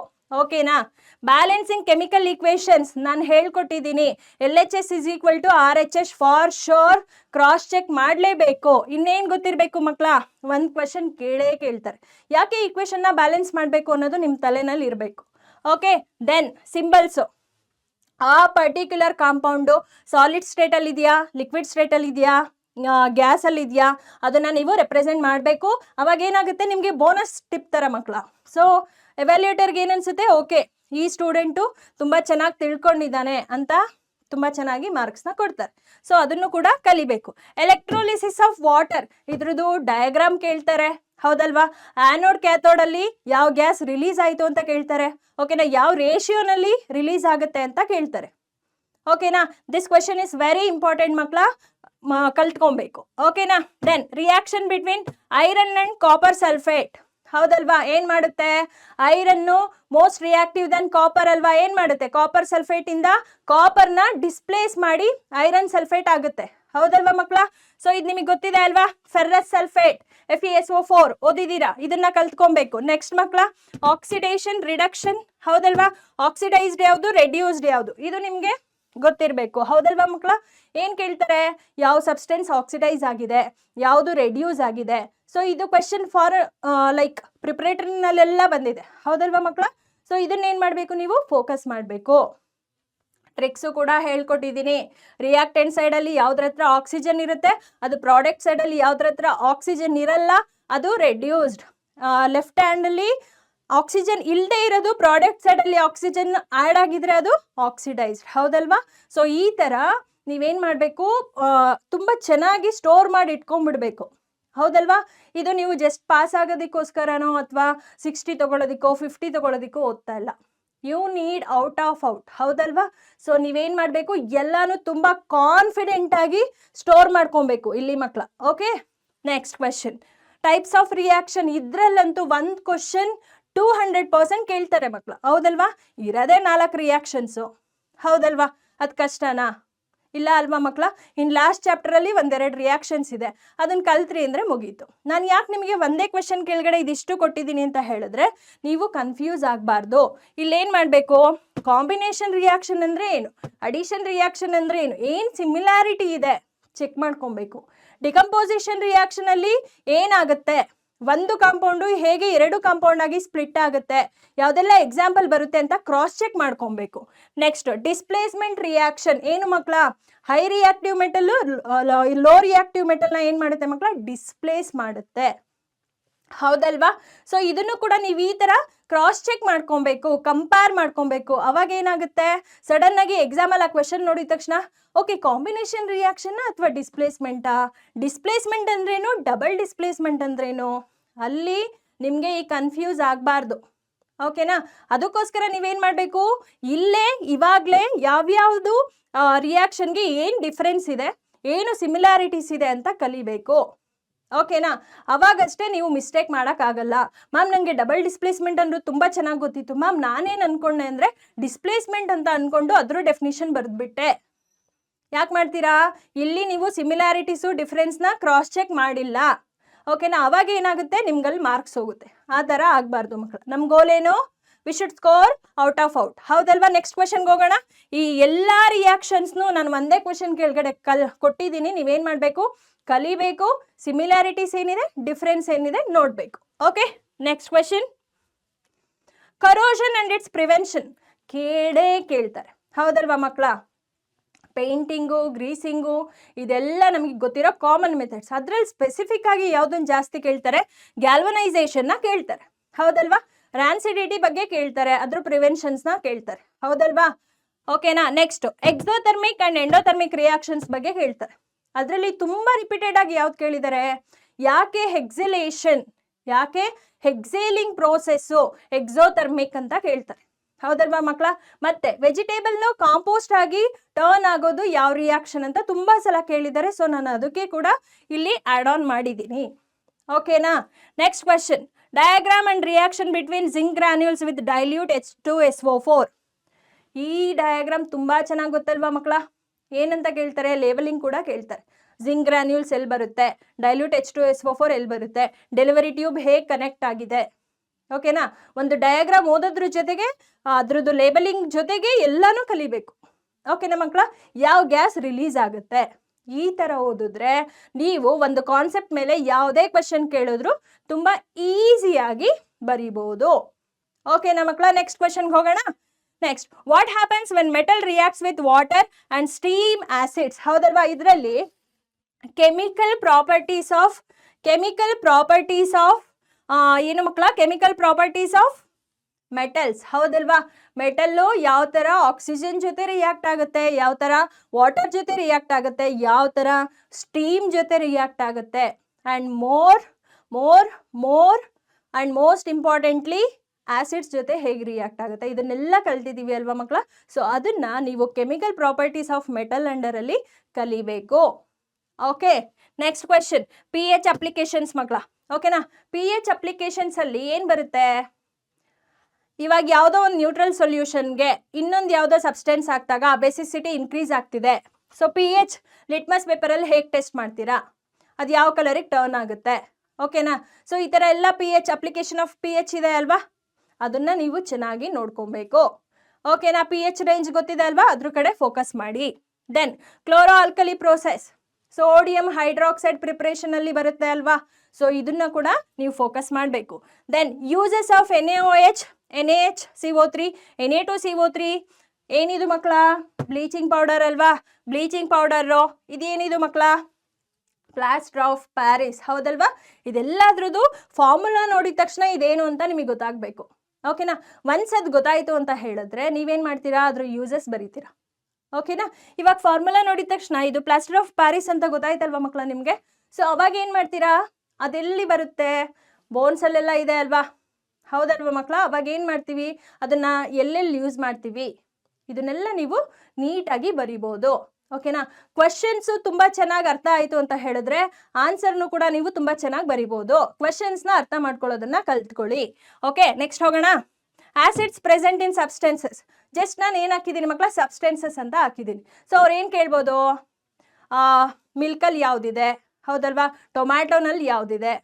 ಓಕೆನಾ? ಬ್ಯಾಲೆನ್ಸಿಂಗ್ ಕೆಮಿಕಲ್ ಈಕ್ವೇಷನ್ಸ್ ನಾನು ಹೇಳ್ಕೊಟ್ಟಿದ್ದೀನಿ. LHS is equal to RHS for sure, cross check ಮಾಡಲೇಬೇಕು. ಇನ್ನೇನು ಗೊತ್ತಿರಬೇಕು ಮಕ್ಕಳ? ಒಂದು question ಕೇಳ್ತಾರೆ, ಯಾಕೆ ಈಕ್ವೇಷನ್ನ ಬ್ಯಾಲೆನ್ಸ್ ಮಾಡಬೇಕು ಅನ್ನೋದು ನಿಮ್ಮ ತಲೆನಲ್ಲಿ ಇರಬೇಕು. Okay, then symbols. ಆ ಪರ್ಟಿಕ್ಯುಲರ್ ಕಾಂಪೌಂಡು ಸಾಲಿಡ್ ಸ್ಟೇಟಲ್ಲಿ ಇದೆಯಾ, ಲಿಕ್ವಿಡ್ ಸ್ಟೇಟಲ್ಲಿ ಇದೆಯಾ, ಗ್ಯಾಸಲ್ಲಿ ಇದೆಯಾ, ಅದನ್ನು ನೀವು ರೆಪ್ರೆಸೆಂಟ್ ಮಾಡಬೇಕು. ಅವಾಗ ಏನಾಗುತ್ತೆ, ನಿಮಗೆ ಬೋನಸ್ ಟಿಪ್ ಥರ ಮಕ್ಕಳ. ಸೊ ಎವ್ಯಾಲ್ಯೂಟರ್ಗೆ ಏನನ್ಸುತ್ತೆ, ಓಕೆ ಈ ಸ್ಟೂಡೆಂಟು ತುಂಬ ಚೆನ್ನಾಗಿ ತಿಳ್ಕೊಂಡಿದ್ದಾನೆ ಅಂತ ತುಂಬ ಚೆನ್ನಾಗಿ ಮಾರ್ಕ್ಸ್ನ ಕೊಡ್ತಾರೆ. ಸೊ ಅದನ್ನು ಕೂಡ ಕಲಿಬೇಕು. ಎಲೆಕ್ಟ್ರೋಲಿಸಿಸ್ ಆಫ್ ವಾಟರ್, ಇದ್ರದ್ದು ಡಯಾಗ್ರಾಮ್ ಕೇಳ್ತಾರೆ, ಹೌದಲ್ವಾ? ಆ್ಯನೋಡ್ ಕ್ಯಾಥೋಡಲ್ಲಿ ಯಾವ ಗ್ಯಾಸ್ ರಿಲೀಸ್ ಆಯಿತು ಅಂತ ಕೇಳ್ತಾರೆ. ಓಕೆನಾ? ಯಾವ ರೇಷಿಯೋನಲ್ಲಿ ರಿಲೀಸ್ ಆಗುತ್ತೆ ಅಂತ ಕೇಳ್ತಾರೆ. ಓಕೆನಾ? This question is very important ಮಕ್ಕಳ, ಕಲ್ತ್ಕೊಬೇಕು. ಓಕೆನಾ? Then reaction between iron and copper sulphate, ಹೌದಲ್ವಾ? ಏನು ಮಾಡುತ್ತೆ? Iron most reactive then copper ಅಲ್ವಾ? ಏನು ಮಾಡುತ್ತೆ? ಕಾಪರ್ ಸಲ್ಫೇಟಿಂದ ಕಾಪರ್ನ ಡಿಸ್ಪ್ಲೇಸ್ ಮಾಡಿ ಐರನ್ ಸಲ್ಫೇಟ್ ಆಗುತ್ತೆ, ಹೌದಲ್ವಾ ಮಕ್ಕಳ? ಸೊ ಇದು ನಿಮಗೆ ಗೊತ್ತಿದೆ ಅಲ್ವಾ? ಫೆರ್ರಸ್ ಸಲ್ಫೇಟ್, FeSO4 ಓದಿದ್ದೀರಾ, ಇದನ್ನ ಕಲ್ತ್ಕೊಬೇಕು. ನೆಕ್ಸ್ಟ್ ಮಕ್ಕಳ, ಆಕ್ಸಿಡೇಷನ್ ರಿಡಕ್ಷನ್, ಹೌದಲ್ವಾ? ಆಕ್ಸಿಡೈಸ್ಡ್ ಯಾವುದು, ರೆಡ್ಯೂಸ್ಡ್ ಯಾವುದು, ಇದು ನಿಮಗೆ ಗೊತ್ತಿರಬೇಕು, ಹೌದಲ್ವಾ ಮಕ್ಕಳ? ಏನು ಕೇಳ್ತಾರೆ? ಯಾವ ಸಬ್ಸ್ಟೆನ್ಸ್ ಆಕ್ಸಿಡೈಸ್ ಆಗಿದೆ, ಯಾವುದು ರೆಡ್ಯೂಸ್ ಆಗಿದೆ. ಸೊ ಇದು ಕ್ವೆಶನ್ ಫಾರ್ ಲೈಕ್ ಪ್ರಿಪ್ರೇಟರಿನಲ್ಲೆಲ್ಲ ಬಂದಿದೆ, ಹೌದಲ್ವಾ ಮಕ್ಕಳ? ಸೊ ಇದನ್ನೇನು ಮಾಡಬೇಕು, ನೀವು ಫೋಕಸ್ ಮಾಡಬೇಕು. ಟ್ರಿಕ್ಸು ಕೂಡ ಹೇಳ್ಕೊಟ್ಟಿದ್ದೀನಿ. ರಿಯಾಕ್ಟೆಂಟ್ ಸೈಡಲ್ಲಿ ಯಾವುದ್ರ ಹತ್ರ ಆಕ್ಸಿಜನ್ ಇರುತ್ತೆ ಅದು ಪ್ರಾಡಕ್ಟ್ ಸೈಡಲ್ಲಿ ಯಾವುದ್ರ ಹತ್ರ ಆಕ್ಸಿಜನ್ ಇರಲ್ಲ ಅದು ರೆಡ್ಯೂಸ್ಡ್. ಲೆಫ್ಟ್ ಹ್ಯಾಂಡಲ್ಲಿ ಆಕ್ಸಿಜನ್ ಇಲ್ಲದೆ ಇರೋದು, ಪ್ರಾಡಕ್ಟ್ ಸೈಡಲ್ಲಿ ಆಕ್ಸಿಜನ್ ಆ್ಯಡ್ ಆಗಿದ್ರೆ ಅದು ಆಕ್ಸಿಡೈಸ್ಡ್, ಹೌದಲ್ವಾ? ಸೊ ಈ ಥರ ನೀವೇನು ಮಾಡಬೇಕು, ತುಂಬ ಚೆನ್ನಾಗಿ ಸ್ಟೋರ್ ಮಾಡಿ ಇಟ್ಕೊಂಡ್ಬಿಡ್ಬೇಕು, ಹೌದಲ್ವಾ? ಇದು ನೀವು ಜಸ್ಟ್ ಪಾಸ್ ಆಗೋದಕ್ಕೋಸ್ಕರನೋ ಅಥವಾ 60 ತೊಗೊಳೋದಕ್ಕೋ 50 ತೊಗೊಳೋದಕ್ಕೋ ಓದ್ತಾ ಇಲ್ಲ. You need out of out, ಹೌದಲ್ವಾ? ಸೊ ನೀವೇನು ಮಾಡಬೇಕು, ಎಲ್ಲಾನು ತುಂಬ ಕಾನ್ಫಿಡೆಂಟಾಗಿ ಸ್ಟೋರ್ ಮಾಡ್ಕೊಬೇಕು ಇಲ್ಲಿ ಮಕ್ಕಳ. Okay, next question, types of reaction. ಇದರಲ್ಲಂತೂ ಒಂದು ಕ್ವಶನ್ 200% ಕೇಳ್ತಾರೆ ಮಕ್ಕಳು, ಹೌದಲ್ವಾ? ಇರೋದೇ 4 ರಿಯಾಕ್ಷನ್ಸು, ಹೌದಲ್ವಾ? ಅದು ಕಷ್ಟನಾ? ಇಲ್ಲ ಅಲ್ವಾ ಮಕ್ಕಳ? ಇನ್ನು ಲಾಸ್ಟ್ ಚಾಪ್ಟರಲ್ಲಿ 1-2 ರಿಯಾಕ್ಷನ್ಸ್ ಇದೆ, ಅದನ್ನು ಕಲ್ತ್ರಿ ಅಂದರೆ ಮುಗೀತು. ನಾನು ಯಾಕೆ ನಿಮಗೆ ಒಂದೇ ಕ್ವೆಶನ್ ಕೆಳಗಡೆ ಇದಿಷ್ಟು ಕೊಟ್ಟಿದ್ದೀನಿ ಅಂತ ಹೇಳಿದ್ರೆ ನೀವು ಕನ್ಫ್ಯೂಸ್ ಆಗಬಾರ್ದು. ಇಲ್ಲೇನು ಮಾಡಬೇಕು, ಕಾಂಬಿನೇಷನ್ ರಿಯಾಕ್ಷನ್ ಅಂದರೆ ಏನು, ಅಡಿಷನ್ ರಿಯಾಕ್ಷನ್ ಅಂದರೆ ಏನು ಸಿಮಿಲಾರಿಟಿ ಇದೆ ಚೆಕ್ ಮಾಡ್ಕೊಬೇಕು. ಡಿಕಂಪೋಸಿಷನ್ ರಿಯಾಕ್ಷನಲ್ಲಿ ಏನಾಗುತ್ತೆ, ಒಂದು ಕಾಂಪೌಂಡು ಹೇಗೆ 2 ಕಾಂಪೌಂಡ್ ಆಗಿ ಸ್ಪ್ಲಿಟ್ ಆಗುತ್ತೆ, ಯಾವುದೆಲ್ಲ ಎಕ್ಸಾಂಪಲ್ ಬರುತ್ತೆ ಅಂತ ಕ್ರಾಸ್ ಚೆಕ್ ಮಾಡ್ಕೊಬೇಕು. ನೆಕ್ಸ್ಟ್ ಡಿಸ್ಪ್ಲೇಸ್ಮೆಂಟ್ ರಿಯಾಕ್ಷನ್ ಏನು ಮಕ್ಕಳ, high reactive metal low reactive ಮೆಟಲ್ನ ಏನು ಮಾಡುತ್ತೆ ಮಕ್ಕಳ, ಡಿಸ್ಪ್ಲೇಸ್ ಮಾಡುತ್ತೆ. ಹೌದಲ್ವಾ? ಸೊ ಇದನ್ನು ಕೂಡ ನೀವು ಈ ಥರ ಕ್ರಾಸ್ ಚೆಕ್ ಮಾಡ್ಕೊಬೇಕು, ಕಂಪೇರ್ ಮಾಡ್ಕೊಬೇಕು. ಅವಾಗ ಏನಾಗುತ್ತೆ, ಸಡನ್ ಆಗಿ ಎಕ್ಸಾಮಲ್ಲಿ ಆ ಕ್ವೆಶನ್ ನೋಡಿದ ತಕ್ಷಣ ಓಕೆ ಕಾಂಬಿನೇಷನ್ ರಿಯಾಕ್ಷನ್ ಅಥವಾ ಡಿಸ್ಪ್ಲೇಸ್ಮೆಂಟಾ, ಡಿಸ್ಪ್ಲೇಸ್ಮೆಂಟ್ ಅಂದ್ರೇನು, ಡಬಲ್ ಡಿಸ್ಪ್ಲೇಸ್ಮೆಂಟ್ ಅಂದ್ರೇನು, ಅಲ್ಲಿ ನಿಮಗೆ ಈ ಕನ್ಫ್ಯೂಸ್ ಆಗಬಾರ್ದು. ಓಕೆನಾ? ಅದಕ್ಕೋಸ್ಕರ ನೀವೇನು ಮಾಡಬೇಕು, ಇಲ್ಲೇ ಇವಾಗಲೇ ಯಾವ್ಯಾವುದು ರಿಯಾಕ್ಷನ್ಗೆ ಏನು ಡಿಫ್ರೆನ್ಸ್ ಇದೆ, ಏನು ಸಿಮಿಲಾರಿಟೀಸ್ ಇದೆ ಅಂತ ಕಲಿಬೇಕು. ಓಕೆನಾ? ಅವಾಗಷ್ಟೇ ನೀವು ಮಿಸ್ಟೇಕ್ ಮಾಡೋಕ್ಕಾಗಲ್ಲ. ಮ್ಯಾಮ್ ನನಗೆ ಡಬಲ್ ಡಿಸ್ಪ್ಲೇಸ್ಮೆಂಟ್ ಅಂದ್ರೂ ತುಂಬ ಚೆನ್ನಾಗಿ ಗೊತ್ತಿತ್ತು ಮ್ಯಾಮ್, ನಾನೇನು ಅಂದ್ಕೊಂಡೆ ಅಂದರೆ ಡಿಸ್ಪ್ಲೇಸ್ಮೆಂಟ್ ಅಂತ ಅಂದ್ಕೊಂಡು ಅದ್ರ ಡೆಫಿನಿಷನ್ ಬರೆದ್ಬಿಟ್ಟೆ. ಯಾಕೆ ಮಾಡ್ತೀರಾ, ಇಲ್ಲಿ ನೀವು ಸಿಮಿಲಾರಿಟೀಸು ಡಿಫ್ರೆನ್ಸ್ನ ಕ್ರಾಸ್ ಚೆಕ್ ಮಾಡಿಲ್ಲ. ಓಕೆನಾ? ಅವಾಗ ಏನಾಗುತ್ತೆ, ನಿಮ್ಗಲ್ಲಿ ಮಾರ್ಕ್ಸ್ ಹೋಗುತ್ತೆ. ಆ ಥರ ಆಗಬಾರ್ದು ಮಕ್ಕಳು. ನಮ್ಮ ಗೋಲ್ ಏನು, we should score out of out. ಹೌದಲ್ವಾ? ನೆಕ್ಸ್ಟ್ ಕ್ವೆಶನ್ಗೆ ಹೋಗೋಣ. ಈ ಎಲ್ಲ ರಿಯಾಕ್ಷನ್ಸ್ನು ನಾನು ಒಂದೇ ಕ್ವೆಶನ್ ಕೆಳಗಡೆ ಕೊಟ್ಟಿದ್ದೀನಿ, ನೀವೇನು ಮಾಡಬೇಕು, ಕಲಿಬೇಕು. ಸಿಮಿಲಾರಿಟೀಸ್ ಏನಿದೆ, ಡಿಫ್ರೆನ್ಸ್ ಏನಿದೆ ನೋಡಬೇಕು. Okay, next question. Corrosion and it's prevention ಕೇಳ್ತಾರೆ. ಹೌದಲ್ವಾ ಮಕ್ಕಳ? ಪೇಂಟಿಂಗು, ಗ್ರೀಸಿಂಗು ಇದೆಲ್ಲ ನಮಗೆ ಗೊತ್ತಿರೋ ಕಾಮನ್ ಮೆಥಡ್ಸ್. ಅದರಲ್ಲಿ ಸ್ಪೆಸಿಫಿಕ್ ಆಗಿ ಯಾವುದನ್ನು ಜಾಸ್ತಿ ಕೇಳ್ತಾರೆ, ಗ್ಯಾಲ್ವನೈಸೇಷನ್ನ ಕೇಳ್ತಾರೆ. ಹೌದಲ್ವಾ? ರ್ಯಾನ್ಸಿಡಿಟಿ ಬಗ್ಗೆ ಕೇಳ್ತಾರೆ, ಅದ್ರ ಪ್ರಿವೆನ್ಷನ್ಸ್ನ ಕೇಳ್ತಾರೆ. ಹೌದಲ್ವಾ? ಓಕೆನಾ? Next exothermic and endothermic reactions ಬಗ್ಗೆ ಹೇಳ್ತಾರೆ. ಅದರಲ್ಲಿ ತುಂಬ ರಿಪೀಟೆಡ್ ಆಗಿ ಯಾವ್ದು ಕೇಳಿದ್ದಾರೆ, ಯಾಕೆ ಹೆಕ್ಸಿಲೇಷನ್, ಯಾಕೆ ಹೆಕ್ಸೇಲಿಂಗ್ ಪ್ರೋಸೆಸ್ಸು ಎಕ್ಸೋಥರ್ಮಿಕ್ ಅಂತ ಕೇಳ್ತಾರೆ. ಹೌದಲ್ವಾ ಮಕ್ಕಳ? ಮತ್ತೆ ವೆಜಿಟೇಬಲ್ನ ಕಾಂಪೋಸ್ಟ್ ಆಗಿ ಟರ್ನ್ ಆಗೋದು ಯಾವ ರಿಯಾಕ್ಷನ್ ಅಂತ ತುಂಬ ಸಲ ಕೇಳಿದ್ದಾರೆ. ಸೊ ನಾನು ಅದಕ್ಕೆ ಕೂಡ ಇಲ್ಲಿ ಆ್ಯಡ್ ಆನ್ ಮಾಡಿದ್ದೀನಿ. ಓಕೆನಾ? Next question. Diagram and reaction between zinc granules with dilute H2SO4. ಈ ಡಯಾಗ್ರಾಮ್ ತುಂಬ ಚೆನ್ನಾಗಿ ಗೊತ್ತಲ್ವಾ ಮಕ್ಕಳ? ಏನಂತ ಕೇಳ್ತಾರೆ, ಲೇಬಲಿಂಗ್ ಕೂಡ ಕೇಳ್ತಾರೆ. ಜಿಂಕ್ ಗ್ರಾನ್ಯೂಲ್ಸ್ ಎಲ್ಲಿ ಬರುತ್ತೆ, ಡೈಲ್ಯೂಟ್ H2SO4 ಎಲ್ಲಿ ಬರುತ್ತೆ, ಡೆಲಿವರಿ ಟ್ಯೂಬ್ ಹೇಗೆ ಕನೆಕ್ಟ್ ಆಗಿದೆ. ಓಕೆನಾ? ಒಂದು ಡಯಾಗ್ರಾಮ್ ಓದೋದ್ರ ಜೊತೆಗೆ ಅದ್ರದ್ದು ಲೇಬಲಿಂಗ್ ಜೊತೆಗೆ ಎಲ್ಲನೂ ಕಲಿಬೇಕು. ಓಕೆನಾ ಮಕ್ಕಳ? ಯಾವ ಗ್ಯಾಸ್ ರಿಲೀಸ್ ಆಗುತ್ತೆ, ಈ ಥರ ಓದಿದ್ರೆ ನೀವು ಒಂದು ಕಾನ್ಸೆಪ್ಟ್ ಮೇಲೆ ಯಾವುದೇ ಕ್ವೆಶನ್ ಕೇಳಿದ್ರು ತುಂಬ ಈಸಿಯಾಗಿ ಬರಿಬೋದು. ಓಕೆನಾ ಮಕ್ಕಳ? ನೆಕ್ಸ್ಟ್ ಕ್ವೆಶನ್ಗೆ ಹೋಗೋಣ. Next, what happens when metal reacts with water and steam acids. ಹೌದಲ್ವಾ? ಇದರಲ್ಲಿ ಕೆಮಿಕಲ್ ಪ್ರಾಪರ್ಟೀಸ್ ಆಫ್ ಏನು ಮಕ್ಕಳ, ಕೆಮಿಕಲ್ ಪ್ರಾಪರ್ಟೀಸ್ ಆಫ್ ಮೆಟಲ್ಸ್. ಹೌದಲ್ವಾ? ಮೆಟಲ್ಲು ಯಾವ ಥರ ಆಕ್ಸಿಜನ್ ಜೊತೆ ರಿಯಾಕ್ಟ್ ಆಗುತ್ತೆ, ಯಾವ ಥರ ವಾಟರ್ ಜೊತೆ ರಿಯಾಕ್ಟ್ ಆಗುತ್ತೆ, ಯಾವ ಥರ ಸ್ಟೀಮ್ ಜೊತೆ ರಿಯಾಕ್ಟ್ ಆಗುತ್ತೆ, ಆ್ಯಂಡ್ ಮೋಸ್ಟ್ ಇಂಪಾರ್ಟೆಂಟ್ಲಿ ಆಸಿಡ್ಸ್ ಜೊತೆ ಹೇಗೆ ರಿಯಾಕ್ಟ್ ಆಗುತ್ತೆ, ಇದನ್ನೆಲ್ಲ ಕಲ್ತಿದ್ದೀವಿ ಅಲ್ವಾ ಮಕ್ಕಳ? ಸೊ ಅದನ್ನು ನೀವು ಕೆಮಿಕಲ್ ಪ್ರಾಪರ್ಟೀಸ್ ಆಫ್ ಮೆಟಲ್ ಅಂಡರಲ್ಲಿ ಕಲಿಬೇಕು. Okay, next question. pH applications ಮಕ್ಕಳ. ಓಕೆನಾ? pH ಅಪ್ಲಿಕೇಶನ್ಸಲ್ಲಿ ಏನು ಬರುತ್ತೆ, ಇವಾಗ ಯಾವುದೋ ಒಂದು ನ್ಯೂಟ್ರಲ್ ಸೊಲ್ಯೂಷನ್ಗೆ ಇನ್ನೊಂದು ಯಾವುದೋ ಸಬ್ಸ್ಟೆನ್ಸ್ ಹಾಕಿದಾಗ ಆ ಬೇಸಿಸಿಟಿ ಇನ್ಕ್ರೀಸ್ ಆಗ್ತಿದೆ. ಸೊ pH ಲಿಟ್ಮಸ್ ಪೇಪರಲ್ಲಿ ಹೇಗೆ ಟೆಸ್ಟ್ ಮಾಡ್ತೀರಾ, ಅದು ಯಾವ ಕಲರಿಗೆ ಟರ್ನ್ ಆಗುತ್ತೆ. ಓಕೆನಾ? ಸೊ ಈ ಥರ ಎಲ್ಲ pH ಅಪ್ಲಿಕೇಶನ್ ಆಫ್ pH ಇದೆ ಅಲ್ವಾ, ಅದನ್ನು ನೀವು ಚೆನ್ನಾಗಿ ನೋಡ್ಕೊಬೇಕು. ಓಕೆನಾ? pH ರೇಂಜ್ ಗೊತ್ತಿದೆ ಅಲ್ವಾ, ಅದ್ರ ಕಡೆ ಫೋಕಸ್ ಮಾಡಿ. Then chloro alkali process, sodium hydroxide ಪ್ರಿಪ್ರೇಷನಲ್ಲಿ ಬರುತ್ತೆ ಅಲ್ವಾ, ಸೊ ಇದನ್ನ ಕೂಡ ನೀವು ಫೋಕಸ್ ಮಾಡಬೇಕು. Then uses of NaOH, NaHCO3, Na2CO3 ಏನಿದು ಮಕ್ಕಳ, ಬ್ಲೀಚಿಂಗ್ ಪೌಡರ್ ಅಲ್ವಾ, ಬ್ಲೀಚಿಂಗ್ ಪೌಡರು ಇದೇನಿದು ಮಕ್ಕಳ, ಪ್ಲಾಸ್ಟರ್ ಆಫ್ ಪ್ಯಾರಿಸ್. ಹೌದಲ್ವಾ? ಇದೆಲ್ಲದ್ರದ್ದು ಫಾರ್ಮುಲಾ ನೋಡಿದ ತಕ್ಷಣ ಇದೇನು ಅಂತ ನಿಮಗೆ ಗೊತ್ತಾಗಬೇಕು. ಓಕೆನಾ? ಒನ್ಸ್ ಅದು ಗೊತ್ತಾಯಿತು ಅಂತ ಹೇಳಿದ್ರೆ ನೀವೇನು ಮಾಡ್ತೀರಾ, ಅದ್ರ ಯೂಸಸ್ ಬರೀತೀರಾ. ಓಕೆನಾ? ಇವಾಗ ಫಾರ್ಮುಲಾ ನೋಡಿದ ತಕ್ಷಣ ಇದು ಪ್ಲಾಸ್ಟರ್ ಆಫ್ ಪ್ಯಾರಿಸ್ ಅಂತ ಗೊತ್ತಾಯ್ತಲ್ವಾ ಮಕ್ಕಳ ನಿಮಗೆ. ಸೊ ಅವಾಗ ಏನು ಮಾಡ್ತೀರಾ, ಅದೆಲ್ಲಿ ಬರುತ್ತೆ, ಬೋನ್ಸಲ್ಲೆಲ್ಲ ಇದೆ ಅಲ್ವಾ. ಹೌದಲ್ವಾ ಮಕ್ಕಳ? ಅವಾಗ ಏನು ಮಾಡ್ತೀವಿ, ಅದನ್ನು ಎಲ್ಲೆಲ್ಲಿ ಯೂಸ್ ಮಾಡ್ತೀವಿ, ಇದನ್ನೆಲ್ಲ ನೀವು ನೀಟಾಗಿ ಬರಿಬೋದು. ಓಕೆನಾ? ಕ್ವೆಶನ್ಸು ತುಂಬ ಚೆನ್ನಾಗಿ ಅರ್ಥ ಆಯಿತು ಅಂತ ಹೇಳಿದ್ರೆ ಆನ್ಸರ್ನು ಕೂಡ ನೀವು ತುಂಬ ಚೆನ್ನಾಗಿ ಬರಿಬೋದು. ಕ್ವೆಶನ್ಸ್ನ ಅರ್ಥ ಮಾಡ್ಕೊಳ್ಳೋದನ್ನು ಕಲ್ತ್ಕೊಳ್ಳಿ. ಓಕೆ, ನೆಕ್ಸ್ಟ್ ಹೋಗೋಣ. Acids present in substances. Just ನಾನು ಏನು ಹಾಕಿದ್ದೀನಿ ಮಕ್ಕಳ, ಸಬ್ಸ್ಟೆನ್ಸಸ್ ಅಂತ ಹಾಕಿದ್ದೀನಿ. ಸೊ ಅವ್ರು ಏನು ಕೇಳ್ಬೋದು, ಮಿಲ್ಕಲ್ಲಿ ಯಾವುದಿದೆ, ಹೌದಲ್ವಾ, ಟೊಮ್ಯಾಟೋನಲ್ಲಿ ಯಾವುದಿದೆ.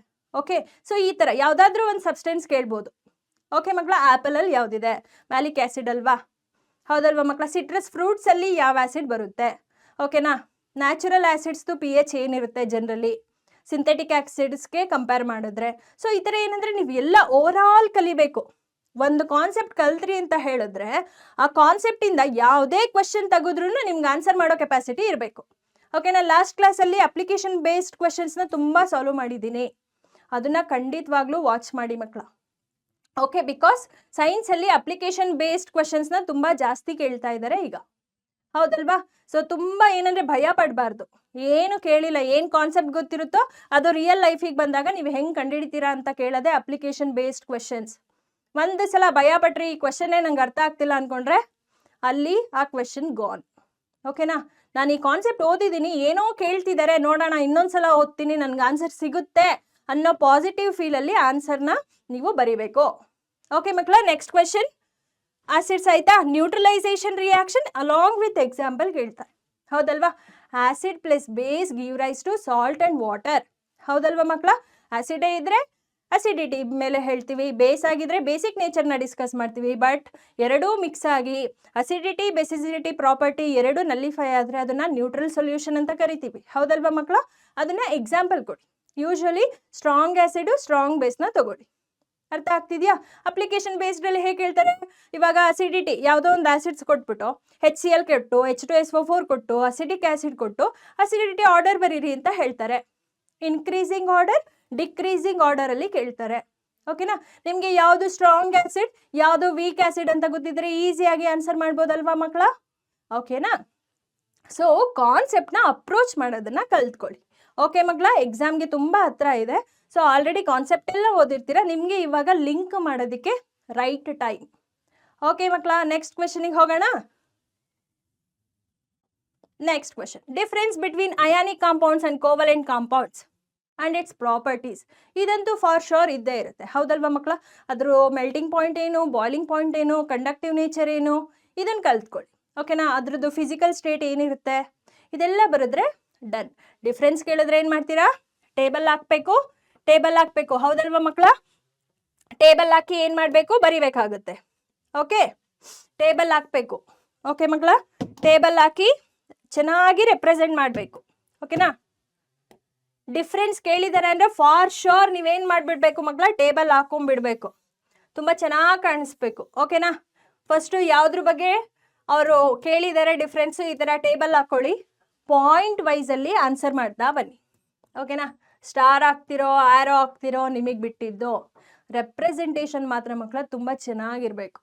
ಓಕೆ, ಸೊ ಈ ಥರ ಯಾವುದಾದ್ರೂ ಒಂದು ಸಬ್ಸ್ಟೆನ್ಸ್ ಕೇಳ್ಬೋದು. ಓಕೆ ಮಕ್ಕಳ, ಆ್ಯಪಲಲ್ಲಿ ಯಾವುದಿದೆ, ಮ್ಯಾಲಿಕ್ ಆ್ಯಸಿಡ್ ಅಲ್ವಾ, ಹೌದಲ್ವಾ ಮಕ್ಕಳ. ಸಿಟ್ರಸ್ ಫ್ರೂಟ್ಸಲ್ಲಿ ಯಾವ ಆ್ಯಸಿಡ್ ಬರುತ್ತೆ. ಓಕೆನಾ? ನ್ಯಾಚುರಲ್ ಆ್ಯಸಿಡ್ಸ್ದು pH ಏನಿರುತ್ತೆ ಜನರಲಿ, ಸಿಂಥೆಟಿಕ್ ಆಕ್ಸಿಡ್ಸ್ಗೆ ಕಂಪೇರ್ ಮಾಡಿದ್ರೆ. ಸೊ ಈ ಥರ ಏನಂದರೆ ನೀವು ಎಲ್ಲ ಓವರಾಲ್ ಕಲಿಬೇಕು. ಒಂದು ಕಾನ್ಸೆಪ್ಟ್ ಕಲ್ತ್ರಿ ಅಂತ ಹೇಳಿದ್ರೆ ಆ ಕಾನ್ಸೆಪ್ಟಿಂದ ಯಾವುದೇ ಕ್ವೆಶನ್ ತೆಗೆದ್ರೂ ನಿಮ್ಗೆ ಆನ್ಸರ್ ಮಾಡೋ ಕೆಪಾಸಿಟಿ ಇರಬೇಕು. ಓಕೆ, ನಾನು ಲಾಸ್ಟ್ ಕ್ಲಾಸಲ್ಲಿ ಅಪ್ಲಿಕೇಶನ್ ಬೇಸ್ಡ್ ಕ್ವೆಶನ್ಸ್ನ ತುಂಬ ಸಾಲ್ವ್ ಮಾಡಿದ್ದೀನಿ. ಅದನ್ನು ಖಂಡಿತವಾಗ್ಲೂ ವಾಚ್ ಮಾಡಿ ಮಕ್ಕಳ. ಓಕೆ, ಬಿಕಾಸ್ ಸೈನ್ಸಲ್ಲಿ ಅಪ್ಲಿಕೇಶನ್ ಬೇಸ್ಡ್ ಕ್ವೆಶನ್ಸ್ನ ತುಂಬ ಜಾಸ್ತಿ ಕೇಳ್ತಾ ಇದ್ದಾರೆ ಈಗ, ಹೌದಲ್ವಾ? ಸೊ ತುಂಬ ಏನಂದರೆ ಭಯ ಪಡಬಾರ್ದು. ಏನು ಕೇಳಿಲ್ಲ, ಏನು ಕಾನ್ಸೆಪ್ಟ್ ಗೊತ್ತಿರುತ್ತೋ ಅದು ರಿಯಲ್ ಲೈಫಿಗೆ ಬಂದಾಗ ನೀವು ಹೆಂಗೆ ಕಂಡುಹಿಡಿತೀರಾ ಅಂತ ಕೇಳೋದೆ ಅಪ್ಲಿಕೇಶನ್ ಬೇಸ್ಡ್ ಕ್ವೆಶನ್ಸ್. ಒಂದು ಸಲ ಭಯ ಪಟ್ರಿ, ಈ ಕ್ವೆಶನ್ನೇ ನಂಗೆ ಅರ್ಥ ಆಗ್ತಿಲ್ಲ ಅಂದ್ಕೊಂಡ್ರೆ ಅಲ್ಲಿ ಆ ಕ್ವೆಶನ್ ಗಾನ್. ಓಕೆನಾ? ನಾನು ಈ ಕಾನ್ಸೆಪ್ಟ್ ಓದಿದ್ದೀನಿ, ಏನೋ ಕೇಳ್ತಿದ್ದಾರೆ, ನೋಡೋಣ ಇನ್ನೊಂದ್ಸಲ ಓದ್ತೀನಿ, ನನಗೆ ಆನ್ಸರ್ ಸಿಗುತ್ತೆ ಅನ್ನೋ ಪಾಸಿಟಿವ್ ಫೀಲಲ್ಲಿ ಆನ್ಸರ್ನ ನೀವು ಬರಿಬೇಕು. ಓಕೆ ಮಕ್ಕಳ, ನೆಕ್ಸ್ಟ್ ಕ್ವೆಶನ್ ಆಸಿಡ್ಸ್ ಆಯ್ತಾ? Neutralisation reaction along with example ಕೇಳ್ತಾರೆ, ಹೌದಲ್ವಾ? Acid plus base give rise to salt and water, ಹೌದಲ್ವಾ ಮಕ್ಕಳ? ಆಸಿಡೇ ಇದ್ರೆ ಅಸಿಡಿಟಿ ಮೇಲೆ ಹೇಳ್ತೀವಿ, ಬೇಸ್ ಆಗಿದ್ರೆ ಬೇಸಿಕ್ ನೇಚರ್ನ ಡಿಸ್ಕಸ್ ಮಾಡ್ತೀವಿ. ಬಟ್ ಎರಡೂ ಮಿಕ್ಸ್ ಆಗಿ ಅಸಿಡಿಟಿ ಬೆಸಿಸಿಡಿಟಿ ಪ್ರಾಪರ್ಟಿ ಎರಡೂ ನಲ್ಲಿಫೈ ಆದರೆ ಅದನ್ನು ನ್ಯೂಟ್ರಲ್ ಸೊಲ್ಯೂಷನ್ ಅಂತ ಕರಿತೀವಿ, ಹೌದಲ್ವಾ ಮಕ್ಕಳ? ಅದನ್ನು ಎಕ್ಸಾಂಪಲ್ ಕೊಡಿ. ಯೂಶ್ವಲಿ ಸ್ಟ್ರಾಂಗ್ ಆ್ಯಸಿಡು ಸ್ಟ್ರಾಂಗ್ ಬೇಸ್ನ ತಗೊಳ್ಳಿ. ಅರ್ಥ ಆಗ್ತಿದೆಯಾ? ಅಪ್ಲಿಕೇಶನ್ ಬೇಸ್ಡಲ್ಲಿ ಹೇಗೆ ಹೇಳ್ತಾರೆ, ಇವಾಗ ಅಸಿಡಿಟಿ ಯಾವುದೋ ಒಂದು ಆಸಿಡ್ಸ್ ಕೊಟ್ಬಿಟ್ಟು HCl ಕೊಟ್ಟು H2SO4 ಕೊಟ್ಟು ಅಸಿಡಿಕ್ ಆ್ಯಸಿಡ್ ಕೊಟ್ಟು ಅಸಿಡಿಟಿ ಆರ್ಡರ್ ಬರೀರಿ ಅಂತ ಹೇಳ್ತಾರೆ. ಇನ್ಕ್ರೀಸಿಂಗ್ ಆರ್ಡರ್ ಡಿಕ್ರೀಸಿಂಗ್ ಆರ್ಡರಲ್ಲಿ ಕೇಳ್ತಾರೆ. ಓಕೆನಾ? ನಿಮಗೆ ಯಾವುದು ಸ್ಟ್ರಾಂಗ್ ಆ್ಯಸಿಡ್ ಯಾವುದು ವೀಕ್ ಆ್ಯಸಿಡ್ ಅಂತ ಗೊತ್ತಿದ್ರೆ ಈಸಿಯಾಗಿ ಆನ್ಸರ್ ಮಾಡ್ಬೋದಲ್ವಾ ಮಕ್ಕಳ? ಓಕೆನಾ? ಸೊ ಕಾನ್ಸೆಪ್ಟ್ನ ಅಪ್ರೋಚ್ ಮಾಡೋದನ್ನು ಕಲ್ತ್ಕೊಳ್ಳಿ. ಓಕೆ ಮಕ್ಕಳ, ಎಕ್ಸಾಮ್ಗೆ ತುಂಬ ಹತ್ರ ಇದೆ. ಸೊ ಆಲ್ರೆಡಿ ಕಾನ್ಸೆಪ್ಟ್ ಎಲ್ಲ ಓದಿರ್ತೀರ, ನಿಮಗೆ ಇವಾಗ ಲಿಂಕ್ ಮಾಡೋದಕ್ಕೆ ರೈಟ್ ಟೈಮ್. ಓಕೆ ಮಕ್ಕಳ, ನೆಕ್ಸ್ಟ್ ಕ್ವೆಶನಿಗೆ ಹೋಗೋಣ. Next question, difference between ionic compounds and covalent compounds and it's properties. ಇದಂತೂ ಫಾರ್ ಶೋರ್ ಇದ್ದೇ ಇರುತ್ತೆ, ಹೌದಲ್ವಾ ಮಕ್ಕಳ? ಅದ್ರ ಮೆಲ್ಟಿಂಗ್ ಪಾಯಿಂಟ್ ಏನು, ಬಾಯ್ಲಿಂಗ್ ಪಾಯಿಂಟ್ ಏನು, ಕಂಡಕ್ಟಿವ್ ನೇಚರ್ ಏನು, ಇದನ್ನು ಕಲ್ತ್ಕೊಳ್ಳಿ. ಓಕೆನಾ? ಅದ್ರದ್ದು ಫಿಸಿಕಲ್ ಸ್ಟೇಟ್ ಏನಿರುತ್ತೆ ಇದೆಲ್ಲ ಬರೆದ್ರೆ ಡನ್. ಡಿಫ್ರೆನ್ಸ್ ಕೇಳಿದ್ರೆ ಏನು ಮಾಡ್ತೀರಾ? ಟೇಬಲ್ ಹಾಕಬೇಕು, ಹೌದಲ್ವಾ ಮಕ್ಕಳ? ಟೇಬಲ್ ಹಾಕಿ ಏನು ಮಾಡಬೇಕು? ಬರಿಬೇಕಾಗುತ್ತೆ. ಓಕೆ, ಟೇಬಲ್ ಹಾಕಬೇಕು. ಓಕೆ ಮಕ್ಕಳ, ಟೇಬಲ್ ಹಾಕಿ ಚೆನ್ನಾಗಿ ರೆಪ್ರೆಸೆಂಟ್ ಮಾಡಬೇಕು. ಓಕೆನಾ? ಡಿಫ್ರೆನ್ಸ್ ಕೇಳಿದ್ದಾರೆ ಅಂದರೆ ಫಾರ್ ಶೋರ್ ನೀವೇನು ಮಾಡಿಬಿಡ್ಬೇಕು ಮಕ್ಕಳ? ಟೇಬಲ್ ಹಾಕೊಂಡ್ಬಿಡ್ಬೇಕು, ತುಂಬ ಚೆನ್ನಾಗಿ ಕಾಣಿಸ್ಬೇಕು. ಓಕೆನಾ? ಫಸ್ಟು ಯಾವುದ್ರ ಬಗ್ಗೆ ಅವರು ಕೇಳಿದ್ದಾರೆ ಡಿಫ್ರೆನ್ಸು, ಈ ಥರ ಟೇಬಲ್ ಹಾಕ್ಕೊಳ್ಳಿ. ಪಾಯಿಂಟ್ ವೈಸಲ್ಲಿ ಆನ್ಸರ್ ಮಾಡ್ತಾ ಬನ್ನಿ. ಓಕೆನಾ? ಸ್ಟಾರ್ ಹಾಕ್ತಿರೋ ಆ್ಯರೋ ಹಾಕ್ತಿರೋ ನಿಮಗೆ ಬಿಟ್ಟಿದ್ದು. ರೆಪ್ರೆಸೆಂಟೇಷನ್ ಮಾತ್ರ ಮಕ್ಕಳ ತುಂಬ ಚೆನ್ನಾಗಿರಬೇಕು.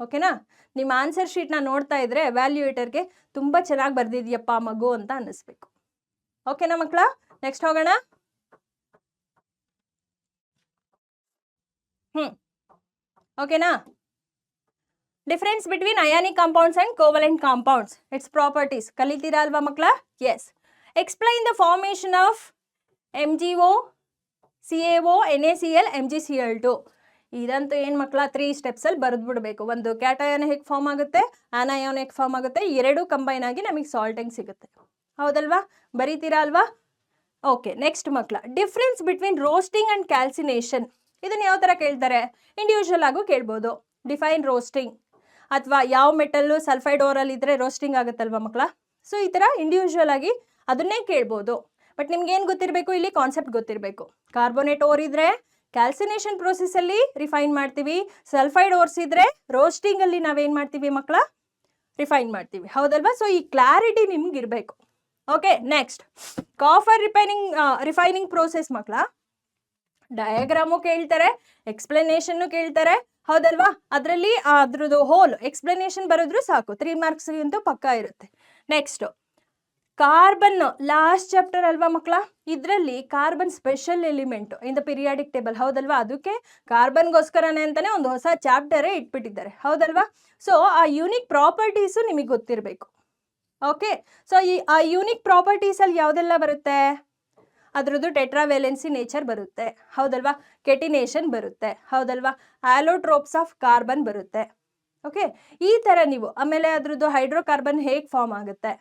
ಓಕೆನಾ? ನಿಮ್ಮ ಆನ್ಸರ್ ಶೀಟ್ನ ನೋಡ್ತಾ ಇದ್ರೆ ವ್ಯಾಲ್ಯೂಯೇಟರ್ಗೆ ತುಂಬ ಚೆನ್ನಾಗಿ ಬರೆದಿದ್ಯಪ್ಪ ಮಗು ಅಂತ ಅನ್ನಿಸ್ಬೇಕು. ಓಕೆನಾ ಮಕ್ಕಳ? ನೆಕ್ಸ್ಟ್ ಹೋಗೋಣ. ಓಕೆನಾ? Difference between ionic compounds and covalent compounds, its properties ಕಲಿತೀರಾ ಅಲ್ವಾ ಮಕ್ಕಳ? Yes. Explain the formation of MgO, CaO, NaCl, MgCl2. ಇದಂತೂ ಏನು ಮಕ್ಕಳ 3 ಸ್ಟೆಪ್ಸಲ್ಲಿ ಬರೆದ್ಬಿಡ್ಬೇಕು. ಒಂದು ಕ್ಯಾಟಯಾನ್ ಹೇಗೆ ಫಾರ್ಮ್ ಆಗುತ್ತೆ, ಆನಯಾನ್ ಹೇಗೆ ಫಾರ್ಮ್ ಆಗುತ್ತೆ, ಎರಡೂ ಕಂಬೈನ್ ಆಗಿ ನಮಗೆ ಸಾಲ್ಟ್ ಹೆಂಗೆ ಸಿಗುತ್ತೆ, ಹೌದಲ್ವಾ? ಬರೀತೀರಾ ಅಲ್ವಾ? ಓಕೆ, ನೆಕ್ಸ್ಟ್ ಮಕ್ಕಳ, difference between roasting and calcination. ಇದನ್ನು ಯಾವ ಥರ ಕೇಳ್ತಾರೆ? ಇಂಡಿವಿಜುವಲ್ ಆಗು ಕೇಳ್ಬೋದು. ಡಿಫೈನ್ ರೋಸ್ಟಿಂಗ್, ಅಥವಾ ಯಾವ ಮೆಟಲ್ಲು ಸಲ್ಫೈಡ್ ಓರಲ್ಲಿ ಇದ್ದರೆ ರೋಸ್ಟಿಂಗ್ ಆಗುತ್ತಲ್ವ ಮಕ್ಕಳ? ಸೊ ಈ ಥರ ಇಂಡಿವಿಜುವಲ್ ಆಗಿ ಅದನ್ನೇ ಕೇಳ್ಬೋದು. ಬಟ್ ನಿಮ್ಗೇನು ಗೊತ್ತಿರಬೇಕು? ಇಲ್ಲಿ ಕಾನ್ಸೆಪ್ಟ್ ಗೊತ್ತಿರಬೇಕು. ಕಾರ್ಬೋನೇಟ್ ಓರ್ ಇದ್ದರೆ ಕ್ಯಾಲ್ಸಿನೇಷನ್ ಪ್ರೋಸೆಸ್ಸಲ್ಲಿ ರಿಫೈನ್ ಮಾಡ್ತೀವಿ, ಸಲ್ಫೈಡ್ ಓರ್ಸ್ ಇದ್ದರೆ ರೋಸ್ಟಿಂಗಲ್ಲಿ ನಾವೇನು ಮಾಡ್ತೀವಿ ಮಕ್ಕಳ? ರಿಫೈನ್ ಮಾಡ್ತೀವಿ, ಹೌದಲ್ವಾ? ಸೊ ಈ ಕ್ಲಾರಿಟಿ ನಿಮ್ಗೆ ಇರಬೇಕು. Okay, next copper refining process ಮಕ್ಕಳ. ಡಯಾಗ್ರಾಮು ಕೇಳ್ತಾರೆ, ಎಕ್ಸ್ಪ್ಲನೇಷನ್ನು ಕೇಳ್ತಾರೆ, ಹೌದಲ್ವಾ? ಅದರಲ್ಲಿ ಅದ್ರದ್ದು ಹೋಲ್ ಎಕ್ಸ್ಪ್ಲನೇಷನ್ ಬರೆದ್ರು ಸಾಕು, 3 ಮಾರ್ಕ್ಸ್ಗಿಂತೂ ಪಕ್ಕ ಇರುತ್ತೆ. ನೆಕ್ಸ್ಟು ಕಾರ್ಬನ್, ಲಾಸ್ಟ್ ಚಾಪ್ಟರ್ ಅಲ್ವಾ ಮಕ್ಕಳ? ಇದರಲ್ಲಿ carbon special element in the periodic table, ಹೌದಲ್ವಾ? ಅದಕ್ಕೆ ಕಾರ್ಬನ್ಗೋಸ್ಕರನೇ ಅಂತಲೇ ಒಂದು ಹೊಸ ಚಾಪ್ಟರೇ ಇಟ್ಬಿಟ್ಟಿದ್ದಾರೆ, ಹೌದಲ್ವಾ? ಸೊ ಆ ಯೂನಿಕ್ ಪ್ರಾಪರ್ಟೀಸು ನಿಮಗೆ ಗೊತ್ತಿರಬೇಕು. ಓಕೆ, ಸೊ ಆ ಯೂನಿಕ್ ಪ್ರಾಪರ್ಟೀಸಲ್ಲಿ ಯಾವುದೆಲ್ಲ ಬರುತ್ತೆ? ಅದರದ್ದು ಟೆಟ್ರಾವೇಲೆನ್ಸಿ ನೇಚರ್ ಬರುತ್ತೆ, ಹೌದಲ್ವಾ? ಕೆಟಿನೇಷನ್ ಬರುತ್ತೆ, ಹೌದಲ್ವಾ? ಆಲೋಟ್ರೋಪ್ಸ್ ಆಫ್ ಕಾರ್ಬನ್ ಬರುತ್ತೆ. ಓಕೆ, ಈ ಥರ ನೀವು ಆಮೇಲೆ ಅದರದ್ದು ಹೈಡ್ರೋಕಾರ್ಬನ್ ಹೇಗೆ ಫಾರ್ಮ್ ಆಗುತ್ತೆ,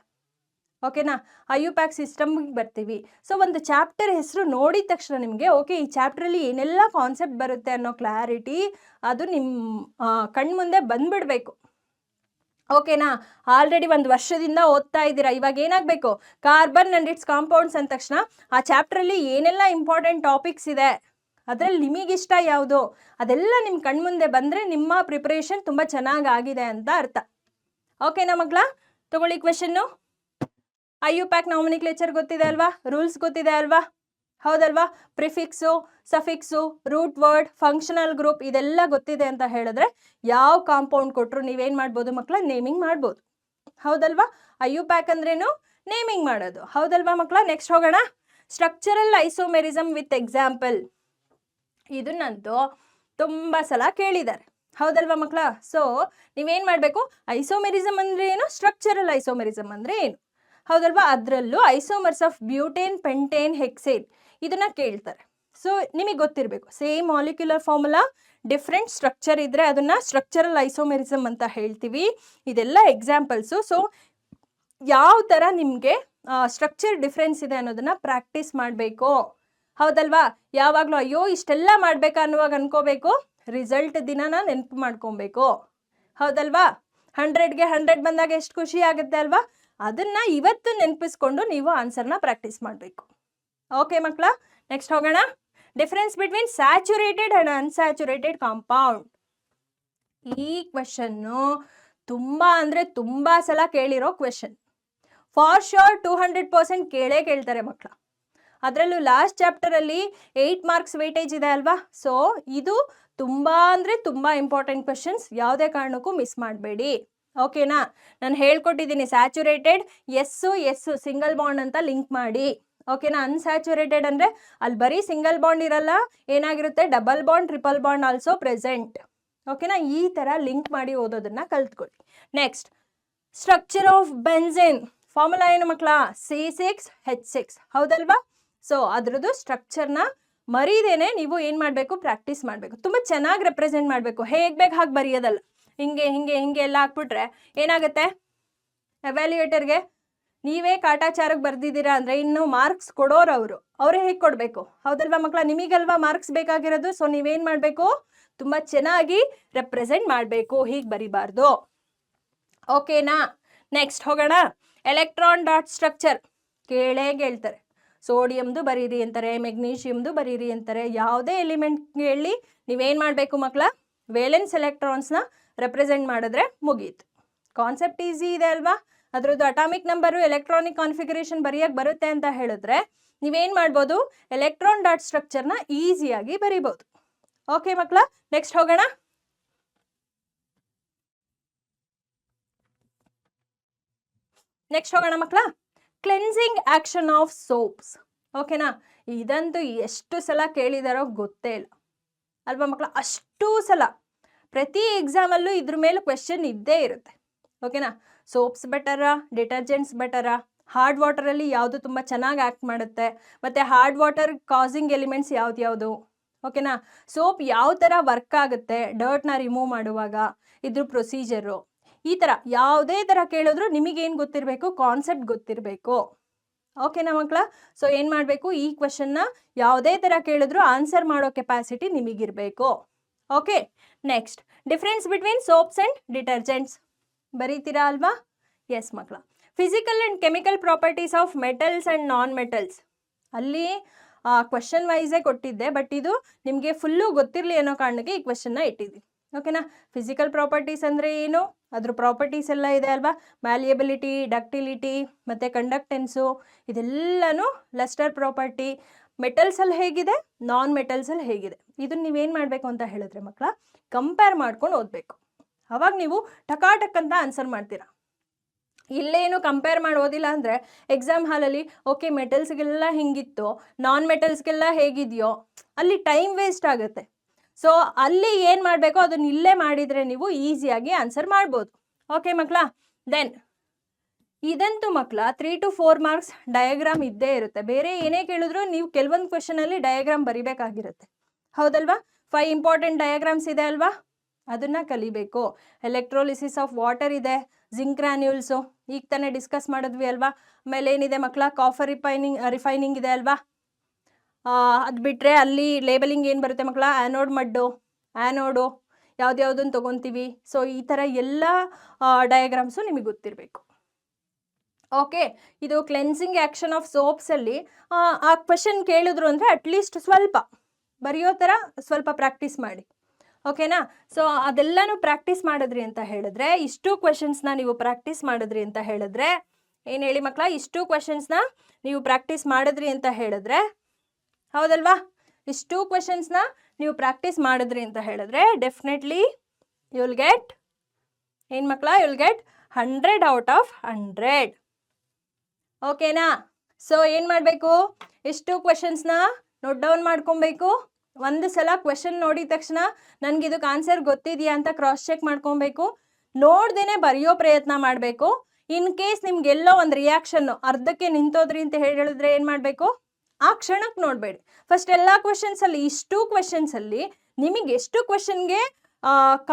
ಓಕೆನಾ? IUPAC ಸಿಸ್ಟಮ್ಗೆ ಬರ್ತೀವಿ. ಸೊ ಒಂದು ಚಾಪ್ಟರ್ ಹೆಸರು ನೋಡಿದ ತಕ್ಷಣ ನಿಮಗೆ ಓಕೆ ಈ ಚಾಪ್ಟ್ರಲ್ಲಿ ಏನೆಲ್ಲ ಕಾನ್ಸೆಪ್ಟ್ ಬರುತ್ತೆ ಅನ್ನೋ ಕ್ಲಾರಿಟಿ ಅದು ನಿಮ್ಮ ಕಣ್ಮುಂದೆ ಬಂದ್ಬಿಡಬೇಕು. ಓಕೆನಾ? ಆಲ್ರೆಡಿ ಒಂದು ವರ್ಷದಿಂದ ಓದ್ತಾ ಇದ್ದೀರಾ. ಇವಾಗ ಏನಾಗಬೇಕು, ಕಾರ್ಬನ್ ಆ್ಯಂಡ್ ಇಟ್ಸ್ ಕಾಂಪೌಂಡ್ಸ್ ಅಂದ ತಕ್ಷಣ ಆ ಚಾಪ್ಟ್ರಲ್ಲಿ ಏನೆಲ್ಲ ಇಂಪಾರ್ಟೆಂಟ್ ಟಾಪಿಕ್ಸ್ ಇದೆ, ಅದರಲ್ಲಿ ನಿಮಗಿಷ್ಟ ಯಾವುದು, ಅದೆಲ್ಲ ನಿಮ್ಮ ಕಣ್ಮುಂದೆ ಬಂದರೆ ನಿಮ್ಮ ಪ್ರಿಪ್ರೇಷನ್ ತುಂಬ ಚೆನ್ನಾಗಿ ಆಗಿದೆ ಅಂತ ಅರ್ಥ. ಓಕೆನಾ ಮಕ್ಕಳ? ತಗೊಳ್ಳಿ ಕ್ವೆಶನ್ನು. IUPAC ನಾಮಿನಿಕ್ಲೇಚರ್ ಗೊತ್ತಿದೆ ಅಲ್ವಾ? ರೂಲ್ಸ್ ಗೊತ್ತಿದೆ ಅಲ್ವಾ? ಹೌದಲ್ವಾ? Prefix, suffix, root word, functional group ಇದೆಲ್ಲ ಗೊತ್ತಿದೆ ಅಂತ ಹೇಳಿದ್ರೆ ಯಾವ ಕಾಂಪೌಂಡ್ ಕೊಟ್ಟರು ನೀವೇನು ಮಾಡ್ಬೋದು ಮಕ್ಕಳ? ನೇಮಿಂಗ್ ಮಾಡ್ಬೋದು. ಹೌದಲ್ವಾ? IUPAC ಅಂದ್ರೇನು? ನೇಮಿಂಗ್ ಮಾಡೋದು. ಹೌದಲ್ವಾ ಮಕ್ಕಳ? ನೆಕ್ಸ್ಟ್ ಹೋಗೋಣ. Structural isomerism with example. ಇದನ್ನಂತೂ ತುಂಬ ಸಲ ಕೇಳಿದ್ದಾರೆ. ಹೌದಲ್ವಾ ಮಕ್ಕಳ? ಸೊ ನೀವೇನು ಮಾಡಬೇಕು, ಐಸೋಮೆರಿಸಮ್ ಅಂದರೆ ಏನು, ಸ್ಟ್ರಕ್ಚರಲ್ ಐಸೋಮೆರಿಸಮ್ ಅಂದರೆ ಏನು, ಹೌದಲ್ವಾ? ಅದರಲ್ಲೂ ಐಸೋಮರ್ಸ್ ಆಫ್ ಬ್ಯೂಟೇನ್, ಪೆಂಟೇನ್, ಹೆಕ್ಸೇನ್ ಇದನ್ನ ಕೇಳ್ತಾರೆ. ಸೊ ನಿಮಗೆ ಗೊತ್ತಿರಬೇಕು, same molecular formula different structure ಇದ್ದರೆ ಅದನ್ನು ಸ್ಟ್ರಕ್ಚರಲ್ ಐಸೋಮೆರಿಸಮ್ ಅಂತ ಹೇಳ್ತೀವಿ. ಇದೆಲ್ಲ ಎಕ್ಸಾಂಪಲ್ಸು. ಸೊ ಯಾವ ಥರ ನಿಮಗೆ ಸ್ಟ್ರಕ್ಚರ್ ಡಿಫ್ರೆನ್ಸ್ ಇದೆ ಅನ್ನೋದನ್ನು ಪ್ರಾಕ್ಟೀಸ್ ಮಾಡಬೇಕು. ಹೌದಲ್ವಾ? ಯಾವಾಗಲೂ ಅಯ್ಯೋ ಇಷ್ಟೆಲ್ಲ ಮಾಡಬೇಕಾ ಅನ್ನುವಾಗ ಅನ್ಕೋಬೇಕು, ರಿಸಲ್ಟ್ ದಿನನ ನೆನಪು ಮಾಡ್ಕೊಬೇಕು. ಹೌದಲ್ವಾ? 100ಗೆ 100 ಬಂದಾಗ ಎಷ್ಟು ಖುಷಿ ಆಗುತ್ತೆ ಅಲ್ವಾ? ಅದನ್ನು ಇವತ್ತು ನೆನಪಿಸ್ಕೊಂಡು ನೀವು ಆನ್ಸರ್ನ ಪ್ರಾಕ್ಟೀಸ್ ಮಾಡಬೇಕು. ಓಕೆ ಮಕ್ಕಳ? ನೆಕ್ಸ್ಟ್ ಹೋಗೋಣ. Difference between saturated and unsaturated compound. ಈ ಕ್ವೆಶನ್ನು ತುಂಬ ಅಂದರೆ ತುಂಬ ಸಲ ಕೇಳಿರೋ ಕ್ವೆಶನ್. ಫಾರ್ ಶೋರ್ 200% ಕೇಳ್ತಾರೆ ಮಕ್ಕಳ. ಅದರಲ್ಲೂ ಲಾಸ್ಟ್ ಚಾಪ್ಟರಲ್ಲಿ 8 ಮಾರ್ಕ್ಸ್ ವೇಟೇಜ್ ಇದೆ ಅಲ್ವಾ? ಸೊ ಇದು ತುಂಬ ಅಂದರೆ ತುಂಬ ಇಂಪಾರ್ಟೆಂಟ್ ಕ್ವೆಶನ್ಸ್, ಯಾವುದೇ ಕಾರಣಕ್ಕೂ ಮಿಸ್ ಮಾಡಬೇಡಿ. ಓಕೆನಾ? ನಾನು ಹೇಳ್ಕೊಟ್ಟಿದ್ದೀನಿ ಸ್ಯಾಚುರೇಟೆಡ್ ಎಸ್ಸು ಸಿಂಗಲ್ ಬಾಂಡ್ ಅಂತ ಲಿಂಕ್ ಮಾಡಿ. ಓಕೆನಾ? ಅನ್ಸ್ಯಾಚುರೇಟೆಡ್ ಅಂದರೆ ಅಲ್ಲಿ ಬರೀ ಸಿಂಗಲ್ ಬಾಂಡ್ ಇರಲ್ಲ, ಏನಾಗಿರುತ್ತೆ, double bond, triple bond also present. ಓಕೆನಾ? ಈ ಥರ ಲಿಂಕ್ ಮಾಡಿ ಓದೋದನ್ನು ಕಲ್ತ್ಕೊಳ್ಳಿ. Next, structure of benzene formula ಏನು ಮಕ್ಕಳ? C6H6. ಹೌದಲ್ವಾ? ಸೊ ಅದರದ್ದು ಸ್ಟ್ರಕ್ಚರ್ನ ಮರೀದೇನೆ ನೀವು ಏನು ಮಾಡಬೇಕು, ಪ್ರಾಕ್ಟೀಸ್ ಮಾಡಬೇಕು. ತುಂಬ ಚೆನ್ನಾಗಿ ರೆಪ್ರೆಸೆಂಟ್ ಮಾಡಬೇಕು. ಹೇಗೆ ಬೇಕು ಹಾಗೆ ಬರೆಯೋದಲ್ಲ. ಹಿಂಗೆ ಹಿಂಗೆ ಹಿಂಗೆ ಎಲ್ಲ ಹಾಕ್ಬಿಟ್ರೆ ಏನಾಗುತ್ತೆ, ಎವ್ಯಾಲ್ಯೂಯೇಟರ್ಗೆ ನೀವೇ ಕಾಟಾಚಾರಕ್ಕೆ ಬರೆದಿದ್ದೀರಾ ಅಂದರೆ ಇನ್ನು ಮಾರ್ಕ್ಸ್ ಕೊಡೋರು ಅವರೇ ಹೇಗೆ ಕೊಡಬೇಕು? ಹೌದಲ್ವಾ ಮಕ್ಕಳ? ನಿಮಗಲ್ವಾ ಮಾರ್ಕ್ಸ್ ಬೇಕಾಗಿರೋದು. ಸೊ ನೀವೇನು ಮಾಡಬೇಕು, ತುಂಬ ಚೆನ್ನಾಗಿ ರೆಪ್ರೆಸೆಂಟ್ ಮಾಡಬೇಕು, ಹೀಗೆ ಬರಿಬಾರ್ದು. ಓಕೆನಾ? ನೆಕ್ಸ್ಟ್ ಹೋಗೋಣ. ಎಲೆಕ್ಟ್ರಾನ್ ಡಾಟ್ ಸ್ಟ್ರಕ್ಚರ್ ಕೇಳ್ತಾರೆ. ಸೋಡಿಯಮ್ದು ಬರೀರಿ ಅಂತಾರೆ, ಮೆಗ್ನೀಷಿಯಮ್ದು ಬರೀರಿ ಅಂತಾರೆ. ಯಾವುದೇ ಎಲಿಮೆಂಟ್ ಹೇಳಿ ನೀವೇನು ಮಾಡಬೇಕು ಮಕ್ಕಳ, ವೇಲೆನ್ಸ್ ಎಲೆಕ್ಟ್ರಾನ್ಸ್ನ ರೆಪ್ರೆಸೆಂಟ್ ಮಾಡಿದ್ರೆ ಮುಗೀತು. ಕಾನ್ಸೆಪ್ಟ್ ಈಸಿ ಇದೆ ಅಲ್ವಾ? ಅದರದ್ದು ಅಟಾಮಿಕ್ ನಂಬರು, ಎಲೆಕ್ಟ್ರಾನಿಕ್ ಕಾನ್ಫಿಗರೇಷನ್ ಬರೆಯೋಕ್ಕೆ ಬರುತ್ತೆ ಅಂತ ಹೇಳಿದ್ರೆ ನೀವೇನು ಮಾಡ್ಬೋದು, ಎಲೆಕ್ಟ್ರಾನ್ ಡಾಟ್ ಸ್ಟ್ರಕ್ಚರ್ನ ಈಸಿಯಾಗಿ ಬರಿಬೋದು. ಓಕೆ ಮಕ್ಕಳ? ನೆಕ್ಸ್ಟ್ ಹೋಗೋಣ. ನೆಕ್ಸ್ಟ್ ಹೋಗೋಣ ಮಕ್ಕಳ. Cleansing action of soaps. ಓಕೆನಾ? ಇದಂತೂ ಎಷ್ಟು ಸಲ ಕೇಳಿದಾರೋ ಗೊತ್ತೇ ಇಲ್ಲ ಅಲ್ವಾ ಮಕ್ಕಳ? ಅಷ್ಟು ಸಲ ಪ್ರತಿ ಎಕ್ಸಾಮಲ್ಲೂ ಇದ್ರ ಮೇಲೆ ಕ್ವೆಶನ್ ಇದ್ದೇ ಇರುತ್ತೆ. ಓಕೆನಾ? ಸೋಪ್ಸ್ ಬೆಟರಾ, ಡಿಟರ್ಜೆಂಟ್ಸ್ ಬೆಟರಾ, ಹಾರ್ಡ್ ವಾಟರಲ್ಲಿ ಯಾವುದು ತುಂಬ ಚೆನ್ನಾಗಿ ಆ್ಯಕ್ಟ್ ಮಾಡುತ್ತೆ, ಮತ್ತು ಹಾರ್ಡ್ ವಾಟರ್ ಕಾಸಿಂಗ್ ಎಲಿಮೆಂಟ್ಸ್ ಯಾವ್ದು, ಓಕೆನಾ? ಸೋಪ್ ಯಾವ ಥರ ವರ್ಕ್ ಆಗುತ್ತೆ ಡರ್ಟ್ನ ರಿಮೂವ್ ಮಾಡುವಾಗ, ಇದ್ರ ಪ್ರೊಸೀಜರು, ಈ ಥರ ಯಾವುದೇ ಥರ ಕೇಳಿದ್ರು ನಿಮಗೇನು ಗೊತ್ತಿರಬೇಕು, ಕಾನ್ಸೆಪ್ಟ್ ಗೊತ್ತಿರಬೇಕು. ಓಕೆನಾ ಮಕ್ಕಳ? ಸೊ ಏನು ಮಾಡಬೇಕು, ಈ ಕ್ವೆಶನ್ನ ಯಾವುದೇ ಥರ ಕೇಳಿದ್ರು ಆನ್ಸರ್ ಮಾಡೋ ಕೆಪಾಸಿಟಿ ನಿಮಗಿರಬೇಕು. Okay? Next, difference between soaps and detergents ಬರೀತೀರಾ ಅಲ್ವಾ? ಎಸ್ ಮಕ್ಕಳ. Physical and chemical properties of metals and non metals. ಅಲ್ಲಿ ಕ್ವೆಶನ್ ವೈಸೇ ಕೊಟ್ಟಿದ್ದೆ, ಬಟ್ ಇದು ನಿಮಗೆ ಫುಲ್ಲು ಗೊತ್ತಿರಲಿ ಅನ್ನೋ ಕಾರಣಕ್ಕೆ ಈ ಕ್ವೆಶನ್ನ ಇಟ್ಟಿದ್ದೀನಿ. ಓಕೆನಾ? ಫಿಸಿಕಲ್ ಪ್ರಾಪರ್ಟೀಸ್ ಅಂದರೆ ಏನು, ಅದ್ರ ಪ್ರಾಪರ್ಟೀಸ್ ಎಲ್ಲ ಇದೆ ಅಲ್ವಾ? ಮ್ಯಾಲಿಯಬಿಲಿಟಿ, ಡಕ್ಟಿಲಿಟಿ ಮತ್ತು ಕಂಡಕ್ಟೆನ್ಸು, ಇದೆಲ್ಲನೂ ಲಸ್ಟರ್ ಪ್ರಾಪರ್ಟಿ. ಮೆಟಲ್ಸಲ್ಲಿ ಹೇಗಿದೆ, ನಾನ್ ಮೆಟಲ್ಸಲ್ಲಿ ಹೇಗಿದೆ, ಇದನ್ನು ನೀವೇನು ಮಾಡಬೇಕು ಅಂತ ಹೇಳಿದ್ರೆ ಮಕ್ಕಳ, ಕಂಪೇರ್ ಮಾಡ್ಕೊಂಡು ಓದಬೇಕು. ಅವಾಗ ನೀವು ಟಕಾಟಕ್ ಅಂತ ಆನ್ಸರ್ ಮಾಡ್ತೀರಾ. ಇಲ್ಲೇನು ಕಂಪೇರ್ ಮಾಡಿ ಓದಿಲ್ಲ ಅಂದರೆ ಎಕ್ಸಾಮ್ ಹಾಲಲ್ಲಿ ಓಕೆ ಮೆಟಲ್ಸ್ಗೆಲ್ಲ ಹಿಂಗಿತ್ತು, ನಾನ್ ಮೆಟಲ್ಸ್ಗೆಲ್ಲ ಹೇಗಿದೆಯೋ, ಅಲ್ಲಿ ಟೈಮ್ ವೇಸ್ಟ್ ಆಗುತ್ತೆ. ಸೊ ಅಲ್ಲಿ ಏನು ಮಾಡಬೇಕು ಅದನ್ನ ಇಲ್ಲೇ ಮಾಡಿದರೆ ನೀವು ಈಸಿಯಾಗಿ ಆನ್ಸರ್ ಮಾಡ್ಬೋದು. ಓಕೆ ಮಕ್ಕಳ? ದೆನ್ ಇದಂತೂ ಮಕ್ಕಳ 3 to 4 ಮಾರ್ಕ್ಸ್ ಡಯಾಗ್ರಾಮ್ ಇದ್ದೇ ಇರುತ್ತೆ. ಬೇರೆ ಏನೇ ಕೇಳಿದ್ರು ನೀವು ಕೆಲವೊಂದು ಕ್ವೆಶನಲ್ಲಿ ಡಯಾಗ್ರಾಮ್ ಬರಿಬೇಕಾಗಿರುತ್ತೆ. ಹೌದಲ್ವಾ? 5 ಇಂಪಾರ್ಟೆಂಟ್ ಡಯಾಗ್ರಾಮ್ಸ್ ಇದೆ ಅಲ್ವಾ? ಅದನ್ನು ಕಲಿಬೇಕು. ಎಲೆಕ್ಟ್ರೋಲಿಸಿಸ್ ಆಫ್ ವಾಟರ್ ಇದೆ, ಜಿಂಕ್ ಗ್ರಾನ್ಯೂಲ್ಸು ಈಗ ತಾನೇ ಡಿಸ್ಕಸ್ ಮಾಡಿದ್ವಿ ಅಲ್ವಾ? ಆಮೇಲೆ ಏನಿದೆ ಮಕ್ಕಳ, ಕಾಫರ್ ರಿಫೈನಿಂಗ್ ಇದೆ ಅಲ್ವಾ? ಅದು ಬಿಟ್ಟರೆ ಅಲ್ಲಿ ಲೇಬಲಿಂಗ್ ಏನು ಬರುತ್ತೆ ಮಕ್ಕಳ, ಆ್ಯನೋಡ್ ಮಡ್ಡು, ಆ್ಯನೋಡು, ಯಾವ್ದ್ಯಾವ್ದನ್ನು ತೊಗೊತೀವಿ. ಸೊ ಈ ಥರ ಎಲ್ಲ ಡಯಾಗ್ರಾಮ್ಸು ನಿಮಗೆ ಗೊತ್ತಿರಬೇಕು. ಓಕೆ, ಇದು ಕ್ಲೆನ್ಸಿಂಗ್ ಆ್ಯಕ್ಷನ್ ಆಫ್ ಸೋಪ್ಸಲ್ಲಿ ಆ ಕ್ವೆಶನ್ ಕೇಳಿದ್ರು ಅಂದರೆ ಅಟ್ಲೀಸ್ಟ್ ಸ್ವಲ್ಪ ಬರೆಯೋ ಥರ ಸ್ವಲ್ಪ ಪ್ರಾಕ್ಟೀಸ್ ಮಾಡಿ. ಓಕೆನಾ? ಸೊ ಅದೆಲ್ಲನೂ ಪ್ರಾಕ್ಟೀಸ್ ಮಾಡಿದ್ರಿ ಅಂತ ಹೇಳಿದ್ರೆ, ಇಷ್ಟು ಕ್ವೆಶನ್ಸ್ನ ನೀವು ಪ್ರಾಕ್ಟೀಸ್ ಮಾಡಿದ್ರಿ ಅಂತ ಹೇಳಿದ್ರೆ, ಏನು ಹೇಳಿ ಮಕ್ಕಳ, ಇಷ್ಟು ಕ್ವೆಶನ್ಸ್ನ ನೀವು ಪ್ರಾಕ್ಟೀಸ್ ಮಾಡಿದ್ರಿ ಅಂತ ಹೇಳಿದ್ರೆ, ಹೌದಲ್ವಾ? ಇಷ್ಟು ಕ್ವೆಶನ್ಸ್ನ ನೀವು ಪ್ರಾಕ್ಟೀಸ್ ಮಾಡಿದ್ರಿ ಅಂತ ಹೇಳಿದ್ರೆ ಡೆಫಿನೆಟ್ಲಿ ಯು ವಿಲ್ ಗೆಟ್ ಏನು ಮಕ್ಕಳ, you will get 100 out of 100. ಓಕೆನಾ? ಸೊ ಏನು ಮಾಡಬೇಕು, ಇಷ್ಟು ಕ್ವೆಶನ್ಸ್ನ ನೋಟ್ ಡೌನ್ ಮಾಡ್ಕೊಬೇಕು. ಒಂದು ಸಲ ಕ್ವೆಶನ್ ನೋಡಿದ ತಕ್ಷಣ ನನಗೆ ಇದಕ್ಕೆ ಆನ್ಸರ್ ಗೊತ್ತಿದೆಯಾ ಅಂತ ಕ್ರಾಸ್ ಚೆಕ್ ಮಾಡ್ಕೊಬೇಕು. ನೋಡ್ದೇನೆ ಬರೆಯೋ ಪ್ರಯತ್ನ ಮಾಡಬೇಕು. ಇನ್ ಕೇಸ್ ನಿಮ್ಗೆಲ್ಲೋ ಒಂದು ರಿಯಾಕ್ಷನ್ನು ಅರ್ಧಕ್ಕೆ ನಿಂತೋದ್ರಿ ಅಂತ ಹೇಳಿದ್ರೆ ಏನು ಮಾಡಬೇಕು, ಆ ಕ್ಷಣಕ್ಕೆ ನೋಡಬೇಡಿ. ಫಸ್ಟ್ ಎಲ್ಲ ಕ್ವೆಶನ್ಸಲ್ಲಿ, ಇಷ್ಟು ಕ್ವೆಶನ್ಸಲ್ಲಿ ನಿಮಗೆ ಎಷ್ಟು ಕ್ವೆಶನ್ಗೆ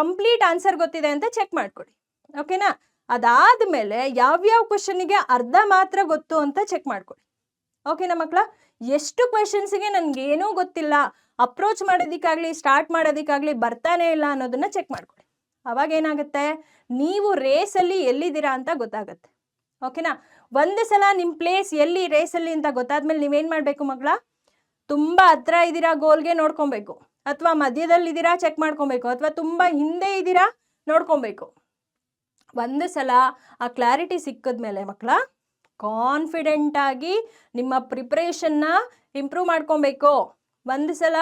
ಕಂಪ್ಲೀಟ್ ಆನ್ಸರ್ ಗೊತ್ತಿದೆ ಅಂತ ಚೆಕ್ ಮಾಡ್ಕೊಳ್ಳಿ. ಓಕೆನಾ? ಅದಾದಮೇಲೆ ಯಾವ್ಯಾವ ಕ್ವೆಶನ್ನಿಗೆ ಅರ್ಧ ಮಾತ್ರ ಗೊತ್ತು ಅಂತ ಚೆಕ್ ಮಾಡ್ಕೊಳ್ಳಿ. ಓಕೆನಾ ಮಕ್ಕಳ? ಎಷ್ಟು ಕ್ವೆಶನ್ಸಿಗೆ ನನಗೇನೂ ಗೊತ್ತಿಲ್ಲ, ಅಪ್ರೋಚ್ ಮಾಡೋದಕ್ಕಾಗಲಿ ಸ್ಟಾರ್ಟ್ ಮಾಡೋದಕ್ಕಾಗಲಿ ಬರ್ತಾನೆ ಇಲ್ಲ ಅನ್ನೋದನ್ನು ಚೆಕ್ ಮಾಡ್ಕೊಳ್ಳಿ. ಅವಾಗ ಏನಾಗುತ್ತೆ, ನೀವು ರೇಸಲ್ಲಿ ಎಲ್ಲಿದ್ದೀರಾ ಅಂತ ಗೊತ್ತಾಗುತ್ತೆ. ಓಕೆನಾ? ಒಂದು ಸಲ ನಿಮ್ಮ ಪ್ಲೇಸ್ ಎಲ್ಲಿ ರೇಸಲ್ಲಿ ಅಂತ ಗೊತ್ತಾದ್ಮೇಲೆ ನೀವೇನು ಮಾಡಬೇಕು ಮಕ್ಕಳ, ತುಂಬ ಹತ್ರ ಇದ್ದೀರಾ ಗೋಲ್ಗೆ ನೋಡ್ಕೊಬೇಕು, ಅಥವಾ ಮಧ್ಯದಲ್ಲಿದ್ದೀರಾ ಚೆಕ್ ಮಾಡ್ಕೊಬೇಕು, ಅಥವಾ ತುಂಬ ಹಿಂದೆ ಇದ್ದೀರಾ ನೋಡ್ಕೊಬೇಕು. ಒಂದು ಸಲ ಆ ಕ್ಲಾರಿಟಿ ಸಿಕ್ಕಿದ್ಮೇಲೆ ಮಕ್ಕಳ ಕಾನ್ಫಿಡೆಂಟಾಗಿ ನಿಮ್ಮ ಪ್ರಿಪ್ರೇಷನ್ನ ಇಂಪ್ರೂವ್ ಮಾಡ್ಕೊಬೇಕು. ಒಂದು ಸಲ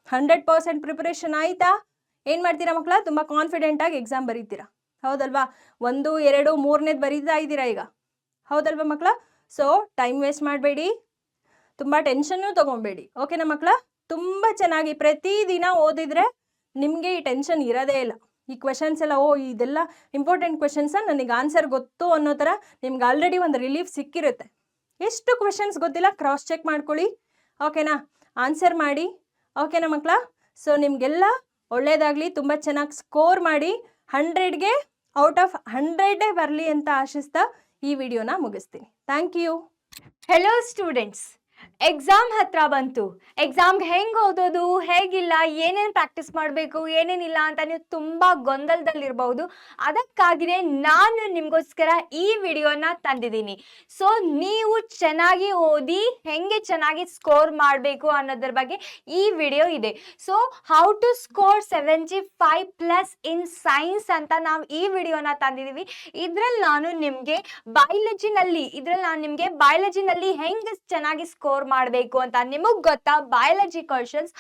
100% ಪ್ರಿಪ್ರೇಷನ್ ಆಯಿತಾ, ಏನು ಮಾಡ್ತೀರಾ ಮಕ್ಕಳ, ತುಂಬ ಕಾನ್ಫಿಡೆಂಟಾಗಿ ಎಕ್ಸಾಮ್ ಬರೀತೀರಾ. ಹೌದಲ್ವಾ? 1, 2, 3ನೇದು ಬರೀತಾ ಇದ್ದೀರಾ ಈಗ. ಹೌದಲ್ವಾ ಮಕ್ಕಳ? ಸೊ ಟೈಮ್ ವೇಸ್ಟ್ ಮಾಡಬೇಡಿ, ತುಂಬ ಟೆನ್ಷನ್ನೂ ತೊಗೊಬೇಡಿ. ಓಕೆನಾ ಮಕ್ಕಳ? ತುಂಬ ಚೆನ್ನಾಗಿ ಪ್ರತಿದಿನ ಓದಿದರೆ ನಿಮಗೆ ಈ ಟೆನ್ಷನ್ ಇರೋದೇ ಇಲ್ಲ. ಈ ಕ್ವೆಶನ್ಸ್ ಎಲ್ಲ ಇದೆಲ್ಲ ಇಂಪಾರ್ಟೆಂಟ್ ಕ್ವೆಶನ್ಸ, ನನಗೆ ಆನ್ಸರ್ ಗೊತ್ತು ಅನ್ನೋ ಥರ ನಿಮ್ಗೆ ಆಲ್ರೆಡಿ ಒಂದು ರಿಲೀಫ್ ಸಿಕ್ಕಿರುತ್ತೆ. ಎಷ್ಟು ಕ್ವೆಶನ್ಸ್ ಗೊತ್ತಿಲ್ಲ ಕ್ರಾಸ್ ಚೆಕ್ ಮಾಡ್ಕೊಳ್ಳಿ. ಓಕೆನಾ? ಆನ್ಸರ್ ಮಾಡಿ. ಓಕೆನಾ ಮಕ್ಕಳ? ಸೊ ನಿಮಗೆಲ್ಲ ಒಳ್ಳೆಯದಾಗಲಿ, ತುಂಬ ಚೆನ್ನಾಗಿ ಸ್ಕೋರ್ ಮಾಡಿ 100ಗೆ ಔಟ್ ಆಫ್ 100 ಬರಲಿ ಅಂತ ಆಶಿಸ್ತಾ ಈ ವಿಡಿಯೋನ ಮುಗಿಸ್ತೀನಿ. Thank you. Hello students, exam ಹತ್ರ ಬಂತು. ಎಕ್ಸಾಮ್ಗೆ ಹೆಂಗೆ ಓದೋದು, ಹೇಗಿಲ್ಲ, ಏನೇನು ಪ್ರಾಕ್ಟೀಸ್ ಮಾಡಬೇಕು, ಏನೇನಿಲ್ಲ ಅಂತ ನೀವು ತುಂಬ ಗೊಂದಲದಲ್ಲಿರ್ಬೋದು. ಅದಕ್ಕಾಗಿಯೇ ನಾನು ನಿಮಗೋಸ್ಕರ ಈ ವಿಡಿಯೋನ ತಂದಿದ್ದೀನಿ. ಸೊ ನೀವು ಚೆನ್ನಾಗಿ ಓದಿ ಹೆಂಗೆ ಚೆನ್ನಾಗಿ ಸ್ಕೋರ್ ಮಾಡಬೇಕು ಅನ್ನೋದ್ರ ಬಗ್ಗೆ ಈ ವಿಡಿಯೋ ಇದೆ. So how to score 75+ in science ಅಂತ ನಾವು ಈ ವಿಡಿಯೋನ ತಂದಿದ್ದೀವಿ. ಇದರಲ್ಲಿ ನಾನು ನಿಮಗೆ ಬಯಾಲಜಿನಲ್ಲಿ ಹೆಂಗೆ ಚೆನ್ನಾಗಿ ಸ್ಕೋರ್ ಮಾಡಬೇಕು ಅಂತ ನಿಮಗೆ ಗೊತ್ತಾ? ಬಯಾಲಜಿ ಕ್ವಶನ್ಸ್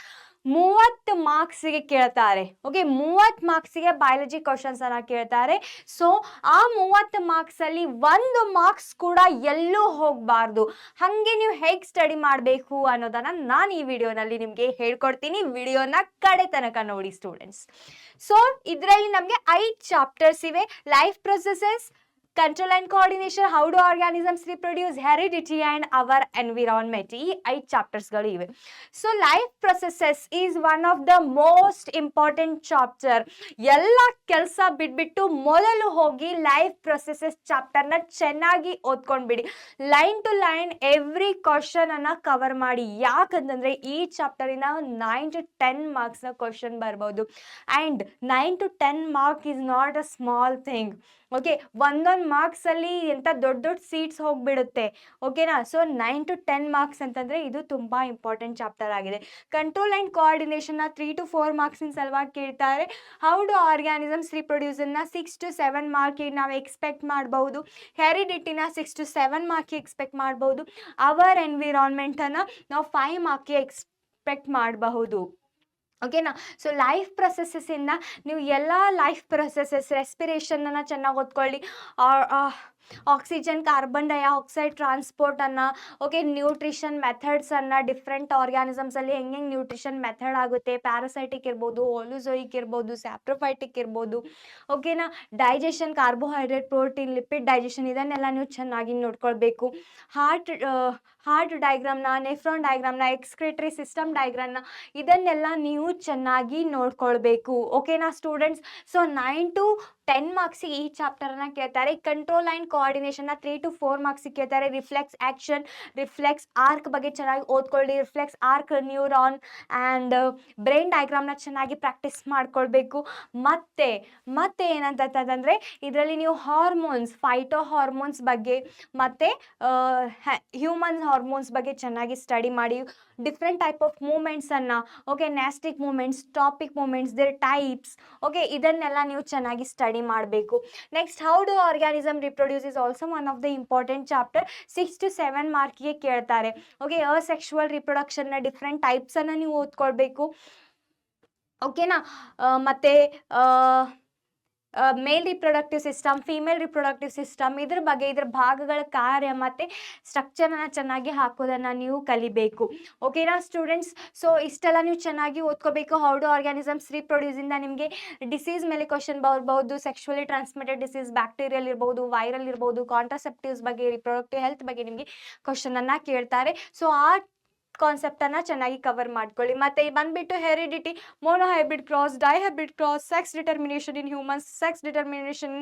30 ಮಾರ್ಕ್ಸಿಗೆ ಕೇಳ್ತಾರೆ. ಓಕೆ, 30 ಮಾರ್ಕ್ಸಿಗೆ ಬಯಾಲಜಿ ಕ್ವಶನ್ಸ್ ಅನ್ನ ಕೇಳ್ತಾರೆ. ಸೊ ಆ 30 ಮಾರ್ಕ್ಸಲ್ಲಿ 1 ಮಾರ್ಕ್ಸ್ ಕೂಡ ಎಲ್ಲೂ ಹೋಗಬಾರ್ದು. ಹಾಗೆ ನೀವು ಹೇಗೆ ಸ್ಟಡಿ ಮಾಡಬೇಕು ಅನ್ನೋದನ್ನ ನಾನು ಈ ವಿಡಿಯೋನಲ್ಲಿ ನಿಮಗೆ ಹೇಳ್ಕೊಡ್ತೀನಿ. ವಿಡಿಯೋನ ಕಡೆ ತನಕ ನೋಡಿ ಸ್ಟೂಡೆಂಟ್ಸ್. ಸೊ ಇದರಲ್ಲಿ ನಮಗೆ 5 ಚಾಪ್ಟರ್ಸ್ ಇವೆ. Life processes, control and coordination, how do organisms reproduce, heredity and our environment. ಈ 5 ಚಾಪ್ಟರ್ಸ್ಗಳು ಇವೆ. So life processes is one of the most important chapter. ಎಲ್ಲ ಕೆಲಸ ಬಿಟ್ಬಿಟ್ಟು ಮೊದಲು ಹೋಗಿ ಲೈಫ್ ಪ್ರೊಸೆಸಸ್ ಚಾಪ್ಟರ್ನ ಚೆನ್ನಾಗಿ ಓದ್ಕೊಂಡ್ಬಿಡಿ. Line to line every question ಅನ್ನ ಕವರ್ ಮಾಡಿ. ಯಾಕಂತಂದ್ರೆ ಈ ಚಾಪ್ಟರಿನ 9 to 10 ಮಾರ್ಕ್ಸ್ನ ಕ್ವಶನ್ ಬರ್ಬೋದು. And 9 to 10 mark is not a small thing. Okay, ಒಂದೊಂದು ಮಾರ್ಕ್ಸಲ್ಲಿ ಎಂಥ ದೊಡ್ಡ ದೊಡ್ಡ ಸೀಟ್ಸ್ ಹೋಗಿಬಿಡುತ್ತೆ. ಓಕೆನಾ? ಸೊ 9 to 10 ಮಾರ್ಕ್ಸ್ ಅಂತಂದರೆ ಇದು ತುಂಬ ಇಂಪಾರ್ಟೆಂಟ್ ಚಾಪ್ಟರ್ ಆಗಿದೆ. ಕಂಟ್ರೋಲ್ ಆ್ಯಂಡ್ ಕೋಆರ್ಡಿನೇಷನ್ನ 3 to 4 ಮಾರ್ಕ್ಸಿನ ಸಲುವಾಗಿ ಕೇಳ್ತಾರೆ. ಹೌ ಡು ಆರ್ಗ್ಯಾನಿಸಮ್ಸ್ ರಿಪ್ರೊಡ್ಯೂಸನ್ನ 6 to 7 ಮಾರ್ಕಿಗೆ ನಾವು ಎಕ್ಸ್ಪೆಕ್ಟ್ ಮಾಡ್ಬೋದು. ಹೆರಿಡಿಟಿನ 6 to 7 ಮಾರ್ಕಿಗೆ ಎಕ್ಸ್ಪೆಕ್ಟ್ ಮಾಡ್ಬೋದು. ಅವರ್ ಎನ್ವಿರಾನ್ಮೆಂಟನ್ನು ನಾವು 5 ಮಾರ್ಕಿಗೆ ಎಕ್ಸ್ಪೆಕ್ಟ್ ಮಾಡಬಹುದು. ಓಕೆನಾ? ಸೊ ಲೈಫ್ ಪ್ರೊಸೆಸಸ್ಸಿಂದ ನೀವು ಎಲ್ಲ ಲೈಫ್ ಪ್ರೊಸೆಸಸ್, ರೆಸ್ಪಿರೇಷನನ್ನು ಚೆನ್ನಾಗಿ ಓದ್ಕೊಳ್ಳಿ. ಆಕ್ಸಿಜನ್, ಕಾರ್ಬನ್ ಡೈಆಕ್ಸೈಡ್ ಟ್ರಾನ್ಸ್ಪೋರ್ಟನ್ನು, ಓಕೆ, ನ್ಯೂಟ್ರಿಷನ್ ಮೆಥಡ್ಸನ್ನು, ಡಿಫ್ರೆಂಟ್ ಆರ್ಗ್ಯಾನಿಸಮ್ಸಲ್ಲಿ ಹೆಂಗೆ ನ್ಯೂಟ್ರಿಷನ್ ಮೆಥಡ್ ಆಗುತ್ತೆ, ಪ್ಯಾರಾಸೈಟಿಕ್ ಇರ್ಬೋದು, ಹೋಲೋಝೋಯಿಕ್ ಇರ್ಬೋದು, ಸ್ಯಾಪ್ರೋಫೈಟಿಕ್ ಇರ್ಬೋದು. ಓಕೆನಾ? Digestion, carbohydrate, protein, lipid digestion, ಇದನ್ನೆಲ್ಲ ನೀವು ಚೆನ್ನಾಗಿ ನೋಡ್ಕೊಳ್ಬೇಕು. ಹಾರ್ಟ್ ಡಯಾಗ್ರಾಮ್ನ, ನೆಫ್ರಾನ್ ಡಯಾಗ್ರಾಮ್ನ, ಎಕ್ಸ್ಕ್ರಿಟರಿ ಸಿಸ್ಟಮ್ ಡಯಾಗ್ರಾಮ್ನ, ಇದನ್ನೆಲ್ಲ ನೀವು ಚೆನ್ನಾಗಿ ನೋಡ್ಕೊಳ್ಬೇಕು. ಓಕೆನಾ ಸ್ಟೂಡೆಂಟ್ಸ್? ಸೊ 9 to 10 ಮಾರ್ಕ್ಸಿಗೆ ಈ ಚಾಪ್ಟರ್ನ ಕೇಳ್ತಾರೆ. ಕಂಟ್ರೋಲ್ ಆ್ಯಂಡ್ ಕೋಆರ್ಡಿನೇಷನ್ನ 3 to 4 ಮಾರ್ಕ್ಸಿಗೆ ಕೇಳ್ತಾರೆ. ರಿಫ್ಲೆಕ್ಸ್ ಆ್ಯಕ್ಷನ್, ರಿಫ್ಲೆಕ್ಸ್ ಆರ್ಕ್ ಬಗ್ಗೆ ಚೆನ್ನಾಗಿ ಓದ್ಕೊಳ್ಳಿ. Reflex arc, neuron and brain ಡಯಾಗ್ರಾಮ್ನ ಚೆನ್ನಾಗಿ ಪ್ರಾಕ್ಟೀಸ್ ಮಾಡ್ಕೊಳ್ಬೇಕು. ಮತ್ತೆ ಏನಂತಂದರೆ ಇದರಲ್ಲಿ ನೀವು ಹಾರ್ಮೋನ್ಸ್, ಫೈಟೋ ಹಾರ್ಮೋನ್ಸ್ ಬಗ್ಗೆ ಮತ್ತು ಹ್ಯೂಮನ್ ಹಾರ್ಮೋನ್ಸ್ ಬಗ್ಗೆ ಚೆನ್ನಾಗಿ ಸ್ಟಡಿ ಮಾಡಿ. ಡಿಫ್ರೆಂಟ್ ಟೈಪ್ ಆಫ್ ಮೂಮೆಂಟ್ಸನ್ನು, okay, nastic movements, tropic movements, their types, okay, ಇದನ್ನೆಲ್ಲ ನೀವು ಚೆನ್ನಾಗಿ ಸ್ಟಡಿ ಮಾಡಬೇಕು. Next, how do organism reproduce is also one of the important chapter. 6 to 7 ಮಾರ್ಕಿಗೆ ಕೇಳ್ತಾರೆ. ಓಕೆ, ಅಸೆಕ್ಷುವಲ್ ರಿಪ್ರೊಡಕ್ಷನ್ನ ಡಿಫ್ರೆಂಟ್ ಟೈಪ್ಸನ್ನು ನೀವು ಓದ್ಕೊಳ್ಬೇಕು. ಓಕೆನಾ. ಮತ್ತು male reproductive system, female reproductive system, ಇದ್ರ ಬಗ್ಗೆ, ಇದ್ರ ಭಾಗಗಳ ಕಾರ್ಯ ಮತ್ತು ಸ್ಟ್ರಕ್ಚರನ್ನು ಚೆನ್ನಾಗಿ ಹಾಕೋದನ್ನು ನೀವು ಕಲಿಬೇಕು. ಓಕೆನಾ ಸ್ಟೂಡೆಂಟ್ಸ್. ಸೊ ಇಷ್ಟೆಲ್ಲ ನೀವು ಚೆನ್ನಾಗಿ ಓದ್ಕೋಬೇಕು. ಹೌ ಡು ಆರ್ಗ್ಯಾನಿಸಮ್ಸ್ ರಿಪ್ರೊಡ್ಯೂಸಿಂದ ನಿಮಗೆ ಡಿಸೀಸ್ ಮೇಲೆ ಕ್ವಶನ್ ಬರ್ಬೋದು. ಸೆಕ್ಷುವಲಿ ಟ್ರಾನ್ಸ್ಮಿಟೆಡ್ ಡಿಸೀಸ್, ಬ್ಯಾಕ್ಟೀರಿಯಲ್ ಇರ್ಬೋದು, ವೈರಲ್ ಇರ್ಬೋದು, ಕಾಂಟ್ರಾಸೆಪ್ಟಿವ್ಸ್ ಬಗ್ಗೆ, ರಿಪ್ರೊಡಕ್ಟಿವ್ ಹೆಲ್ತ್ ಬಗ್ಗೆ ನಿಮಗೆ ಕ್ವಶನನ್ನು ಕೇಳ್ತಾರೆ. ಸೊ ಆ ಕಾನ್ಸೆಪ್ಟನ್ನು ಚೆನ್ನಾಗಿ ಕವರ್ ಮಾಡ್ಕೊಳ್ಳಿ. ಮತ್ತು ಬಂದುಬಿಟ್ಟು heredity, monohybrid cross, dihybrid cross, sex determination in humans, sex determination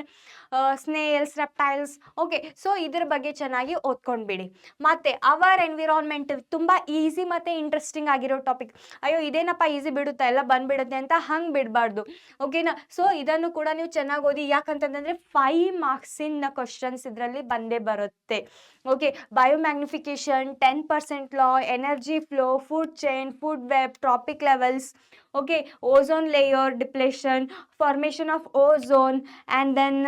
snails, reptiles. Okay, so ಇದ್ರ ಬಗ್ಗೆ ಚೆನ್ನಾಗಿ ಓದ್ಕೊಂಡ್ಬಿಡಿ. ಮತ್ತು ಅವರ್ ಎನ್ವಿರಾನ್ಮೆಂಟ್ ತುಂಬ ಈಸಿ ಮತ್ತು ಇಂಟ್ರೆಸ್ಟಿಂಗ್ ಆಗಿರೋ ಟಾಪಿಕ್. ಅಯ್ಯೋ ಇದೇನಪ್ಪ ಈಸಿ ಬಿಡುತ್ತಾ, ಎಲ್ಲ ಬಂದುಬಿಡುತ್ತೆ ಅಂತ ಹಂಗೆ ಬಿಡಬಾರ್ದು. ಓಕೆನಾ. ಸೊ ಇದನ್ನು ಕೂಡ ನೀವು ಚೆನ್ನಾಗಿ ಓದಿ. ಯಾಕಂತಂದರೆ 5 ಮಾರ್ಕ್ಸಿನ ಕ್ವಶನ್ಸ್ ಇದರಲ್ಲಿ ಬಂದೇ ಬರುತ್ತೆ. Okay, biomagnification, 10% law, energy flow, food chain, food web, trophic levels, okay, ozone layer depletion, formation of ozone, and then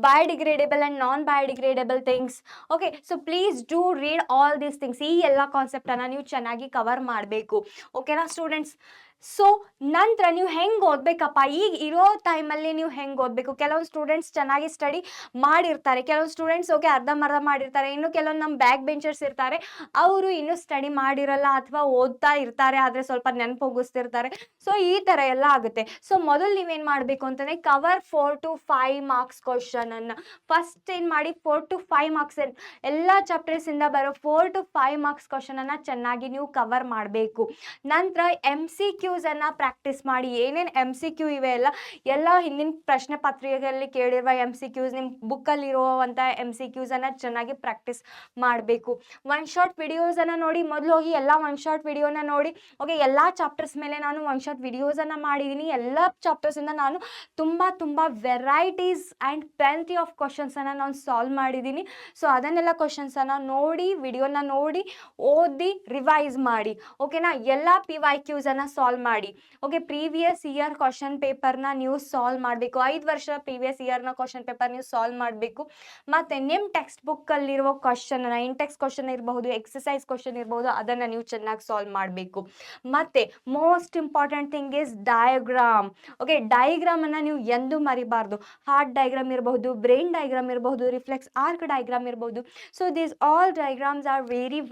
biodegradable and non-biodegradable things. Okay, so please do read all these things. ಈ ಎಲ್ಲ ಕಾನ್ಸೆಪ್ಟನ್ನು ನೀವು ಚೆನ್ನಾಗಿ cover ಮಾಡಬೇಕು. ಓಕೆನಾ students. So ನಂತರ ನೀವು ಹೆಂಗೆ ಓದಬೇಕಪ್ಪ, ಈಗ ಇರೋ ಟೈಮಲ್ಲಿ ನೀವು ಹೆಂಗೆ ಓದಬೇಕು. ಕೆಲವೊಂದು ಸ್ಟೂಡೆಂಟ್ಸ್ ಚೆನ್ನಾಗಿ ಸ್ಟಡಿ ಮಾಡಿರ್ತಾರೆ, ಕೆಲವೊಂದು ಸ್ಟೂಡೆಂಟ್ಸ್ ಓಕೆ ಅರ್ಧಂಬರ್ಧ ಮಾಡಿರ್ತಾರೆ, ಇನ್ನು ಕೆಲವೊಂದು ನಮ್ಮ ಬ್ಯಾಕ್ ಬೆಂಚರ್ಸ್ ಇರ್ತಾರೆ, ಅವರು ಇನ್ನೂ ಸ್ಟಡಿ ಮಾಡಿರಲ್ಲ ಅಥವಾ ಓದ್ತಾ ಇರ್ತಾರೆ ಆದರೆ ಸ್ವಲ್ಪ ನೆನಪು ಹೋಗಿಸ್ತಿರ್ತಾರೆ. ಸೊ ಈ ಥರ ಎಲ್ಲ ಆಗುತ್ತೆ. ಸೊ ಮೊದಲು ನೀವೇನು ಮಾಡಬೇಕು ಅಂತಂದರೆ ಕವರ್ 4 to 5 ಮಾರ್ಕ್ಸ್ ಕ್ವಶನನ್ನು ಫಸ್ಟ್ ಏನು ಮಾಡಿ 4 to 5 ಮಾರ್ಕ್ಸ್ ಎಲ್ಲ ಚಾಪ್ಟರ್ಸಿಂದ ಬರೋ 4 to 5 ಮಾರ್ಕ್ಸ್ ಕ್ವಶನನ್ನು ಚೆನ್ನಾಗಿ ನೀವು ಕವರ್ ಮಾಡಬೇಕು. ನಂತರ MCQಸನ್ನು ಪ್ರಾಕ್ಟೀಸ್ ಮಾಡಿ. ಏನೇನು MCQ ಇವೆ ಎಲ್ಲ ಹಿಂದಿನ ಪ್ರಶ್ನೆ ಪತ್ರಿಕೆಯಲ್ಲಿ ಕೇಳಿರುವ MCQs, ನಿಮ್ಮ ಬುಕ್ಕಲ್ಲಿರುವಂಥ MCQಸನ್ನು ಚೆನ್ನಾಗಿ ಪ್ರಾಕ್ಟೀಸ್ ಮಾಡಬೇಕು. ಒನ್ ಶಾರ್ಟ್ ವಿಡಿಯೋಸನ್ನು ನೋಡಿ. ಮೊದಲು ಹೋಗಿ ಎಲ್ಲ ಒನ್ ಶಾರ್ಟ್ ವಿಡಿಯೋನ ನೋಡಿ. ಓಕೆ, ಎಲ್ಲ ಚಾಪ್ಟರ್ಸ್ ಮೇಲೆ ನಾನು ಒನ್ ಶಾರ್ಟ್ ವಿಡಿಯೋಸನ್ನು ಮಾಡಿದ್ದೀನಿ. ಎಲ್ಲ ಚಾಪ್ಟರ್ಸಿಂದ ನಾನು ತುಂಬ ವೆರೈಟೀಸ್ ಆ್ಯಂಡ್ ಪ್ಲೆಂಟಿ ಆಫ್ ಕ್ವಶನ್ಸನ್ನು ನಾನು ಸಾಲ್ವ್ ಮಾಡಿದ್ದೀನಿ. ಸೊ ಅದನ್ನೆಲ್ಲ ಕ್ವಶನ್ಸನ್ನು ನೋಡಿ, ವಿಡಿಯೋನ ನೋಡಿ, ಓದಿ, ರಿವೈಸ್ ಮಾಡಿ. ಓಕೆನಾ. ಎಲ್ಲ PYQಸನ್ನು ಸಾಲ್ವ್ ಮಾಡಿ. ಓಕೆ, ಪ್ರೀವಿಯಸ್ ಇಯರ್ ಕ್ವಶನ್ ಪೇಪರ್ನ ನೀವು ಸಾಲ್ವ್ ಮಾಡಬೇಕು. 5 ವರ್ಷ ಪ್ರೀವಿಯಸ್ ಇಯರ್ನ ಕ್ವಶನ್ ಪೇಪರ್ ನೀವು ಸಾಲ್ವ್ ಮಾಡಬೇಕು. ಮತ್ತು ನಿಮ್ಮ ಟೆಕ್ಸ್ಟ್ ಬುಕ್ಕಲ್ಲಿರುವ ಕ್ವಶನನ್ನು, ಇಂಟೆಕ್ಸ್ ಕ್ವಶನ್ ಇರಬಹುದು, ಎಕ್ಸಸೈಸ್ ಕ್ವಶನ್ ಇರಬಹುದು, ಅದನ್ನು ನೀವು ಚೆನ್ನಾಗಿ ಸಾಲ್ವ್ ಮಾಡಬೇಕು. ಮತ್ತು most important thing is diagram. Okay, ಡಯಾಗ್ರಾಮನ್ನು ನೀವು ಎಂದೂ ಮರಿಬಾರ್ದು. ಹಾರ್ಟ್ ಡಯಾಗ್ರಾಮ್ ಇರಬಹುದು, ಬ್ರೈನ್ ಡಯಾಗ್ರಾಮ್ ಇರಬಹುದು, ರಿಫ್ಲೆಕ್ಸ್ ಆರ್ಕ್ ಡಯಾಗ್ರಾಮ್ ಇರಬಹುದು. So these all diagrams are very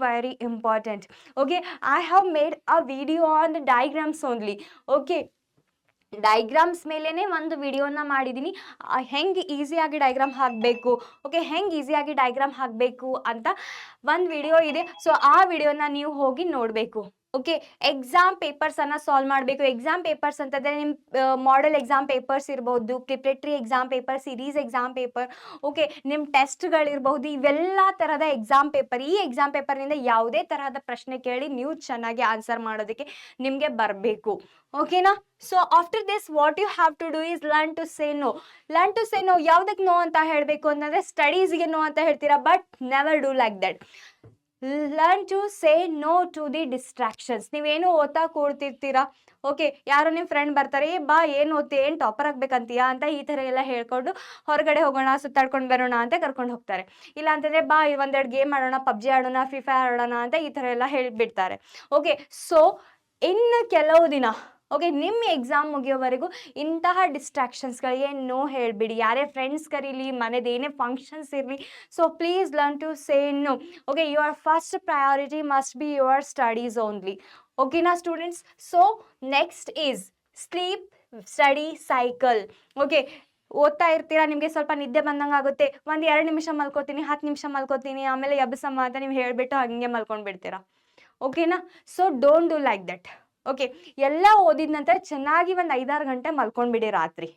important. Okay, I have made a video on the diagrams only. Okay, diagrams ಮೇಲೇ ಒಂದು ವಿಡಿಯೋನ ಮಾಡಿದ್ದೀನಿ. ಹೆಂಗೆ ಈಸಿಯಾಗಿ ಡಯಾಗ್ರಾಮ್ ಹಾಕಬೇಕು, ಓಕೆ, ಹೆಂಗೆ ಈಸಿಯಾಗಿ ಡಯಾಗ್ರಾಮ್ ಹಾಕಬೇಕು ಅಂತ ಒಂದು ವಿಡಿಯೋ ಇದೆ. ಸೊ ಆ ವಿಡಿಯೋನ ನೀವು ಹೋಗಿ ನೋಡಬೇಕು. ಓಕೆ, ಎಕ್ಸಾಮ್ ಪೇಪರ್ಸನ್ನು ಸಾಲ್ವ್ ಮಾಡಬೇಕು. ಎಕ್ಸಾಮ್ ಪೇಪರ್ಸ್ ಅಂತಂದರೆ ನಿಮ್ಮ ಮಾಡೆಲ್ ಎಕ್ಸಾಮ್ ಪೇಪರ್ಸ್ ಇರ್ಬೋದು, preparatory exam paper, series exam paper, okay, ನಿಮ್ಮ ಟೆಸ್ಟ್ಗಳಿರ್ಬೋದು, ಇವೆಲ್ಲ ಥರದ ಎಕ್ಸಾಮ್ ಪೇಪರ್. ಈ ಎಕ್ಸಾಮ್ ಪೇಪರ್ನಿಂದ ಯಾವುದೇ ತರಹದ ಪ್ರಶ್ನೆ ಕೇಳಿ ನೀವು ಚೆನ್ನಾಗಿ ಆನ್ಸರ್ ಮಾಡೋದಕ್ಕೆ ನಿಮಗೆ ಬರಬೇಕು. ಓಕೆನಾ. So after this what you have to do is learn to say no. Learn to say no. ಯಾವುದಕ್ಕೆ ನೋ ಅಂತ ಹೇಳಬೇಕು ಅಂತಂದರೆ ಸ್ಟಡೀಸ್ಗೆ ನೋ ಅಂತ ಹೇಳ್ತೀರಾ, but never do like that. Learn to say no to the distractions. ನೀವೇನು ಓದ್ತಾ ಕೂಡ್ತಿರ್ತೀರಾ, okay, ಯಾರೋ ನಿಮ್ಮ ಫ್ರೆಂಡ್ ಬರ್ತಾರೆ, ಬಾ ಏನು ಓದ್ತಿ, ಏನು ಟಾಪರ್ ಆಗಬೇಕಂತೀಯಾ ಅಂತ ಈ ಥರ ಎಲ್ಲ ಹೇಳ್ಕೊಂಡು ಹೊರಗಡೆ ಹೋಗೋಣ, ಸುತ್ತಾಡ್ಕೊಂಡು ಬರೋಣ ಅಂತ ಕರ್ಕೊಂಡು ಹೋಗ್ತಾರೆ. ಇಲ್ಲ ಅಂತಂದರೆ ಬಾ ಒಂದೆರಡು ಗೇಮ್ ಆಡೋಣ, PUBG ಆಡೋಣ, ಫ್ರೀ ಫೈರ್ ಆಡೋಣ ಅಂತ ಈ ಥರ ಎಲ್ಲ ಹೇಳಿಬಿಡ್ತಾರೆ. ಓಕೆ, ಸೊ ಇನ್ನು ಕೆಲವು ದಿನ, ಓಕೆ, ನಿಮ್ಮ ಎಕ್ಸಾಮ್ ಮುಗಿಯೋವರೆಗೂ ಇಂತಹ ಡಿಸ್ಟ್ರಾಕ್ಷನ್ಸ್ಗಳಿಗೆ ನೋ ಹೇಳಿಬಿಡಿ. ಯಾರೇ ಫ್ರೆಂಡ್ಸ್ ಕರೀಲಿ, ಮನೇದು ಏನೇ ಫಂಕ್ಷನ್ಸ್ ಇರಲಿ, so please learn to say no. Okay, your first priority must be your studies only. ಓಕೆನಾ students. So next is sleep study cycle. Okay, ಓದ್ತಾ ಇರ್ತೀರಾ, ನಿಮಗೆ ಸ್ವಲ್ಪ ನಿದ್ದೆ ಬಂದಂಗೆ ಆಗುತ್ತೆ, ಒಂದು 2 ನಿಮಿಷ ಮಲ್ಕೋತೀನಿ, 10 ನಿಮಿಷ ಮಲ್ಕೋತೀನಿ, ಆಮೇಲೆ ಎಬ್ಬಸಮ್ಮ ಅಂತ ನೀವು ಹೇಳಿಬಿಟ್ಟು ಹಾಗೆ ಮಲ್ಕೊಂಡು ಬಿಡ್ತೀರಾ. ಓಕೆನಾ. So don't do like that. Okay, ಎಲ್ಲ ಓದಿದ ನಂತರ ಚೆನ್ನಾಗಿ ಒಂದು 5-6 ಗಂಟೆ ಮಲ್ಕೊಂಡ್ಬಿಡಿ ರಾತ್ರಿ.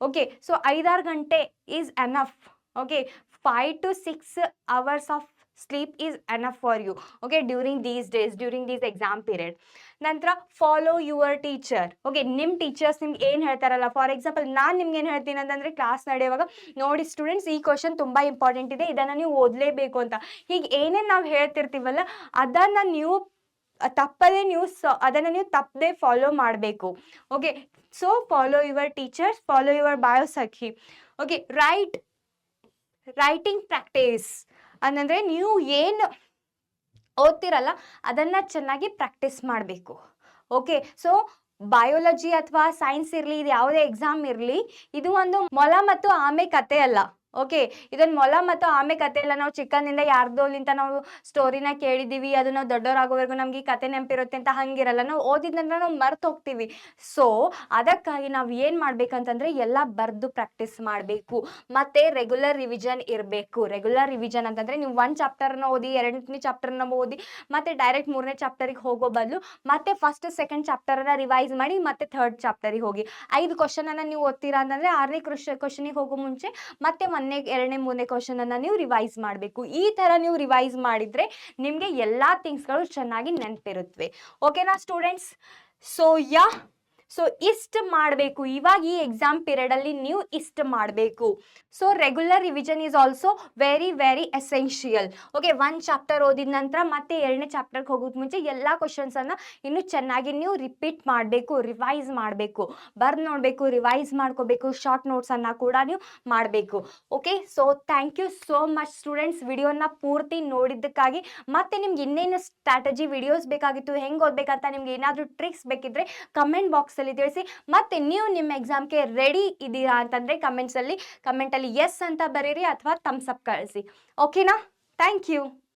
ಓಕೆ, ಸೊ 5-6 ಗಂಟೆ is enough. Okay, 5 to 6 hours of sleep is enough for you. Okay, during these days, during this exam period. ನಂತರ ಫಾಲೋ ಯುವರ್ ಟೀಚರ್. ಓಕೆ, ನಿಮ್ಮ ಟೀಚರ್ಸ್ ನಿಮ್ಗೆ ಏನು ಹೇಳ್ತಾರಲ್ಲ, ಫಾರ್ ಎಕ್ಸಾಂಪಲ್ ನಾನು ನಿಮ್ಗೆ ಏನು ಹೇಳ್ತೀನಿ ಅಂತಂದರೆ, ಕ್ಲಾಸ್ ನಡೆಯುವಾಗ ನೋಡಿ ಸ್ಟೂಡೆಂಟ್ಸ್, ಈ ಕ್ವಶನ್ ತುಂಬ ಇಂಪಾರ್ಟೆಂಟ್ ಇದೆ, ಇದನ್ನು ನೀವು ಓದಲೇಬೇಕು ಅಂತ. ಹೀಗೆ ಏನೇನು ನಾವು ಹೇಳ್ತಿರ್ತೀವಲ್ಲ, ಅದನ್ನು ನೀವು ತಪ್ಪದೇ ನೀವು ಅದನ್ನು ನೀವು ತಪ್ಪದೆ ಫಾಲೋ ಮಾಡಬೇಕು. Okay, so follow your teachers, follow your ಬಯೋಸಖಿ. ಓಕೆ, ರೈಟಿಂಗ್ ಪ್ರಾಕ್ಟೀಸ್ ಅನ್ನಂದರೆ ನೀವು ಏನು ಓದ್ತಿರಲ್ಲ ಅದನ್ನು ಚೆನ್ನಾಗಿ ಪ್ರಾಕ್ಟೀಸ್ ಮಾಡಬೇಕು. ಓಕೆ, ಸೊ ಬಯೋಲಜಿ ಅಥವಾ ಸೈನ್ಸ್ ಇರಲಿ, ಇದು ಯಾವುದೇ ಎಕ್ಸಾಮ್ ಇರಲಿ, ಇದು ಒಂದು ಮೊಲ ಮತ್ತು ಆಮೆ ಕತೆ ಅಲ್ಲ. ಓಕೆ, ಇದೊಂದು ಮೊಲ ಮತ್ತು ಆಮೆ ಕತೆ ಇಲ್ಲ. ನಾವು ಚಿಕ್ಕಂದಿಂದ ಯಾರ್ದೋಲಿಂತ ನಾವು ಸ್ಟೋರಿನ ಕೇಳಿದ್ದೀವಿ, ಅದು ನಾವು ದೊಡ್ಡವರಾಗೋವರೆಗೂ ನಮ್ಗೆ ಈ ಕತೆ ನೆನಪಿರುತ್ತೆ ಅಂತ ಹಂಗಿರಲ್ಲ. ನಾವು ಓದಿದ್ನಂದ್ರೆ ನಾವು ಮರ್ತು ಹೋಗ್ತೀವಿ. ಸೊ ಅದಕ್ಕಾಗಿ ನಾವು ಏನು ಮಾಡ್ಬೇಕಂತಂದರೆ ಎಲ್ಲ ಬರೆದು ಪ್ರಾಕ್ಟೀಸ್ ಮಾಡಬೇಕು, ಮತ್ತು ರೆಗ್ಯುಲರ್ ರಿವಿಷನ್ ಇರಬೇಕು. ರೆಗ್ಯುಲರ್ ರಿವಿಷನ್ ಅಂತಂದರೆ ನೀವು 1 ಚಾಪ್ಟರ್ನ ಓದಿ, 2ನೇ ಚಾಪ್ಟರ್ನ ಓದಿ, ಮತ್ತು ಡೈರೆಕ್ಟ್ 3ನೇ ಚಾಪ್ಟರಿಗೆ ಹೋಗೋ ಬದಲು ಮತ್ತೆ ಫಸ್ಟ್ 2nd ಚಾಪ್ಟರನ್ನು ರಿವೈಸ್ ಮಾಡಿ ಮತ್ತೆ 3rd ಚಾಪ್ಟರಿಗೆ ಹೋಗಿ. 5 ಕ್ವಶನನ್ನು ನೀವು ಓದ್ತೀರಾ ಅಂತಂದರೆ 6ನೇ ಕ್ವಶನಿಗೆ ಹೋಗೋ ಮುಂಚೆ ಮತ್ತೆ 1ನೇ 2ನೇ 3ನೇ ಕ್ವಶನನ್ನು ನೀವು ರಿವೈಸ್ ಮಾಡಬೇಕು. ಈ ಥರ ನೀವು ರಿವೈಸ್ ಮಾಡಿದರೆ ನಿಮಗೆ ಎಲ್ಲ ಥಿಂಗ್ಸ್ಗಳು ಚೆನ್ನಾಗಿ ನೆನಪಿರುತ್ತವೆ. ಓಕೆನಾ ಸ್ಟೂಡೆಂಟ್ಸ್? ಸೊ ಇಷ್ಟು ಮಾಡಬೇಕು. ಇವಾಗ ಈ ಎಕ್ಸಾಮ್ ಪೀರಿಯಡಲ್ಲಿ ನೀವು ಇಷ್ಟು ಮಾಡಬೇಕು. So regular revision is also very very essential. Okay, 1 chapter ಓದಿದ ನಂತರ ಮತ್ತೆ 2ನೇ ಚಾಪ್ಟರ್ಗೆ ಹೋಗೋದು ಮುಂಚೆ ಎಲ್ಲ ಕ್ವಶನ್ಸನ್ನು ಇನ್ನೂ ಚೆನ್ನಾಗಿ ನೀವು ರಿಪೀಟ್ ಮಾಡಬೇಕು, ರಿವೈಸ್ ಮಾಡಬೇಕು, ಬರ್ದು ನೋಡಬೇಕು, ರಿವೈಸ್ ಮಾಡ್ಕೋಬೇಕು, ಶಾರ್ಟ್ ನೋಟ್ಸನ್ನು ಕೂಡ ನೀವು ಮಾಡಬೇಕು. Okay, so thank you so much students, ವಿಡಿಯೋನ ಪೂರ್ತಿ ನೋಡಿದ್ದಕ್ಕಾಗಿ. ಮತ್ತು ನಿಮ್ಗೆ ಇನ್ನೇನು ಸ್ಟ್ರಾಟಜಿ ವಿಡಿಯೋಸ್ ಬೇಕಾಗಿತ್ತು, ಹೆಂಗೆ ಓದಬೇಕಂತ ನಿಮ್ಗೆ ಏನಾದರೂ ಟ್ರಿಕ್ಸ್ ಬೇಕಿದ್ರೆ ಕಮೆಂಟ್ ಬಾಕ್ಸಲ್ಲಿ ತಿಳಿಸಿ. ಮತ್ತು ನೀವು ನಿಮ್ಮ ಎಕ್ಸಾಮ್ಗೆ ರೆಡಿ ಇದ್ದೀರಾ ಅಂತಂದರೆ ಕಮೆಂಟಲ್ಲಿ ಎಸ್ ಅಂತ ಬರೀರಿ ಅಥವಾ ಥಮ್ಸ್ ಅಪ್ ಕಳಿಸಿ. ಓಕೆನಾ? Thank you.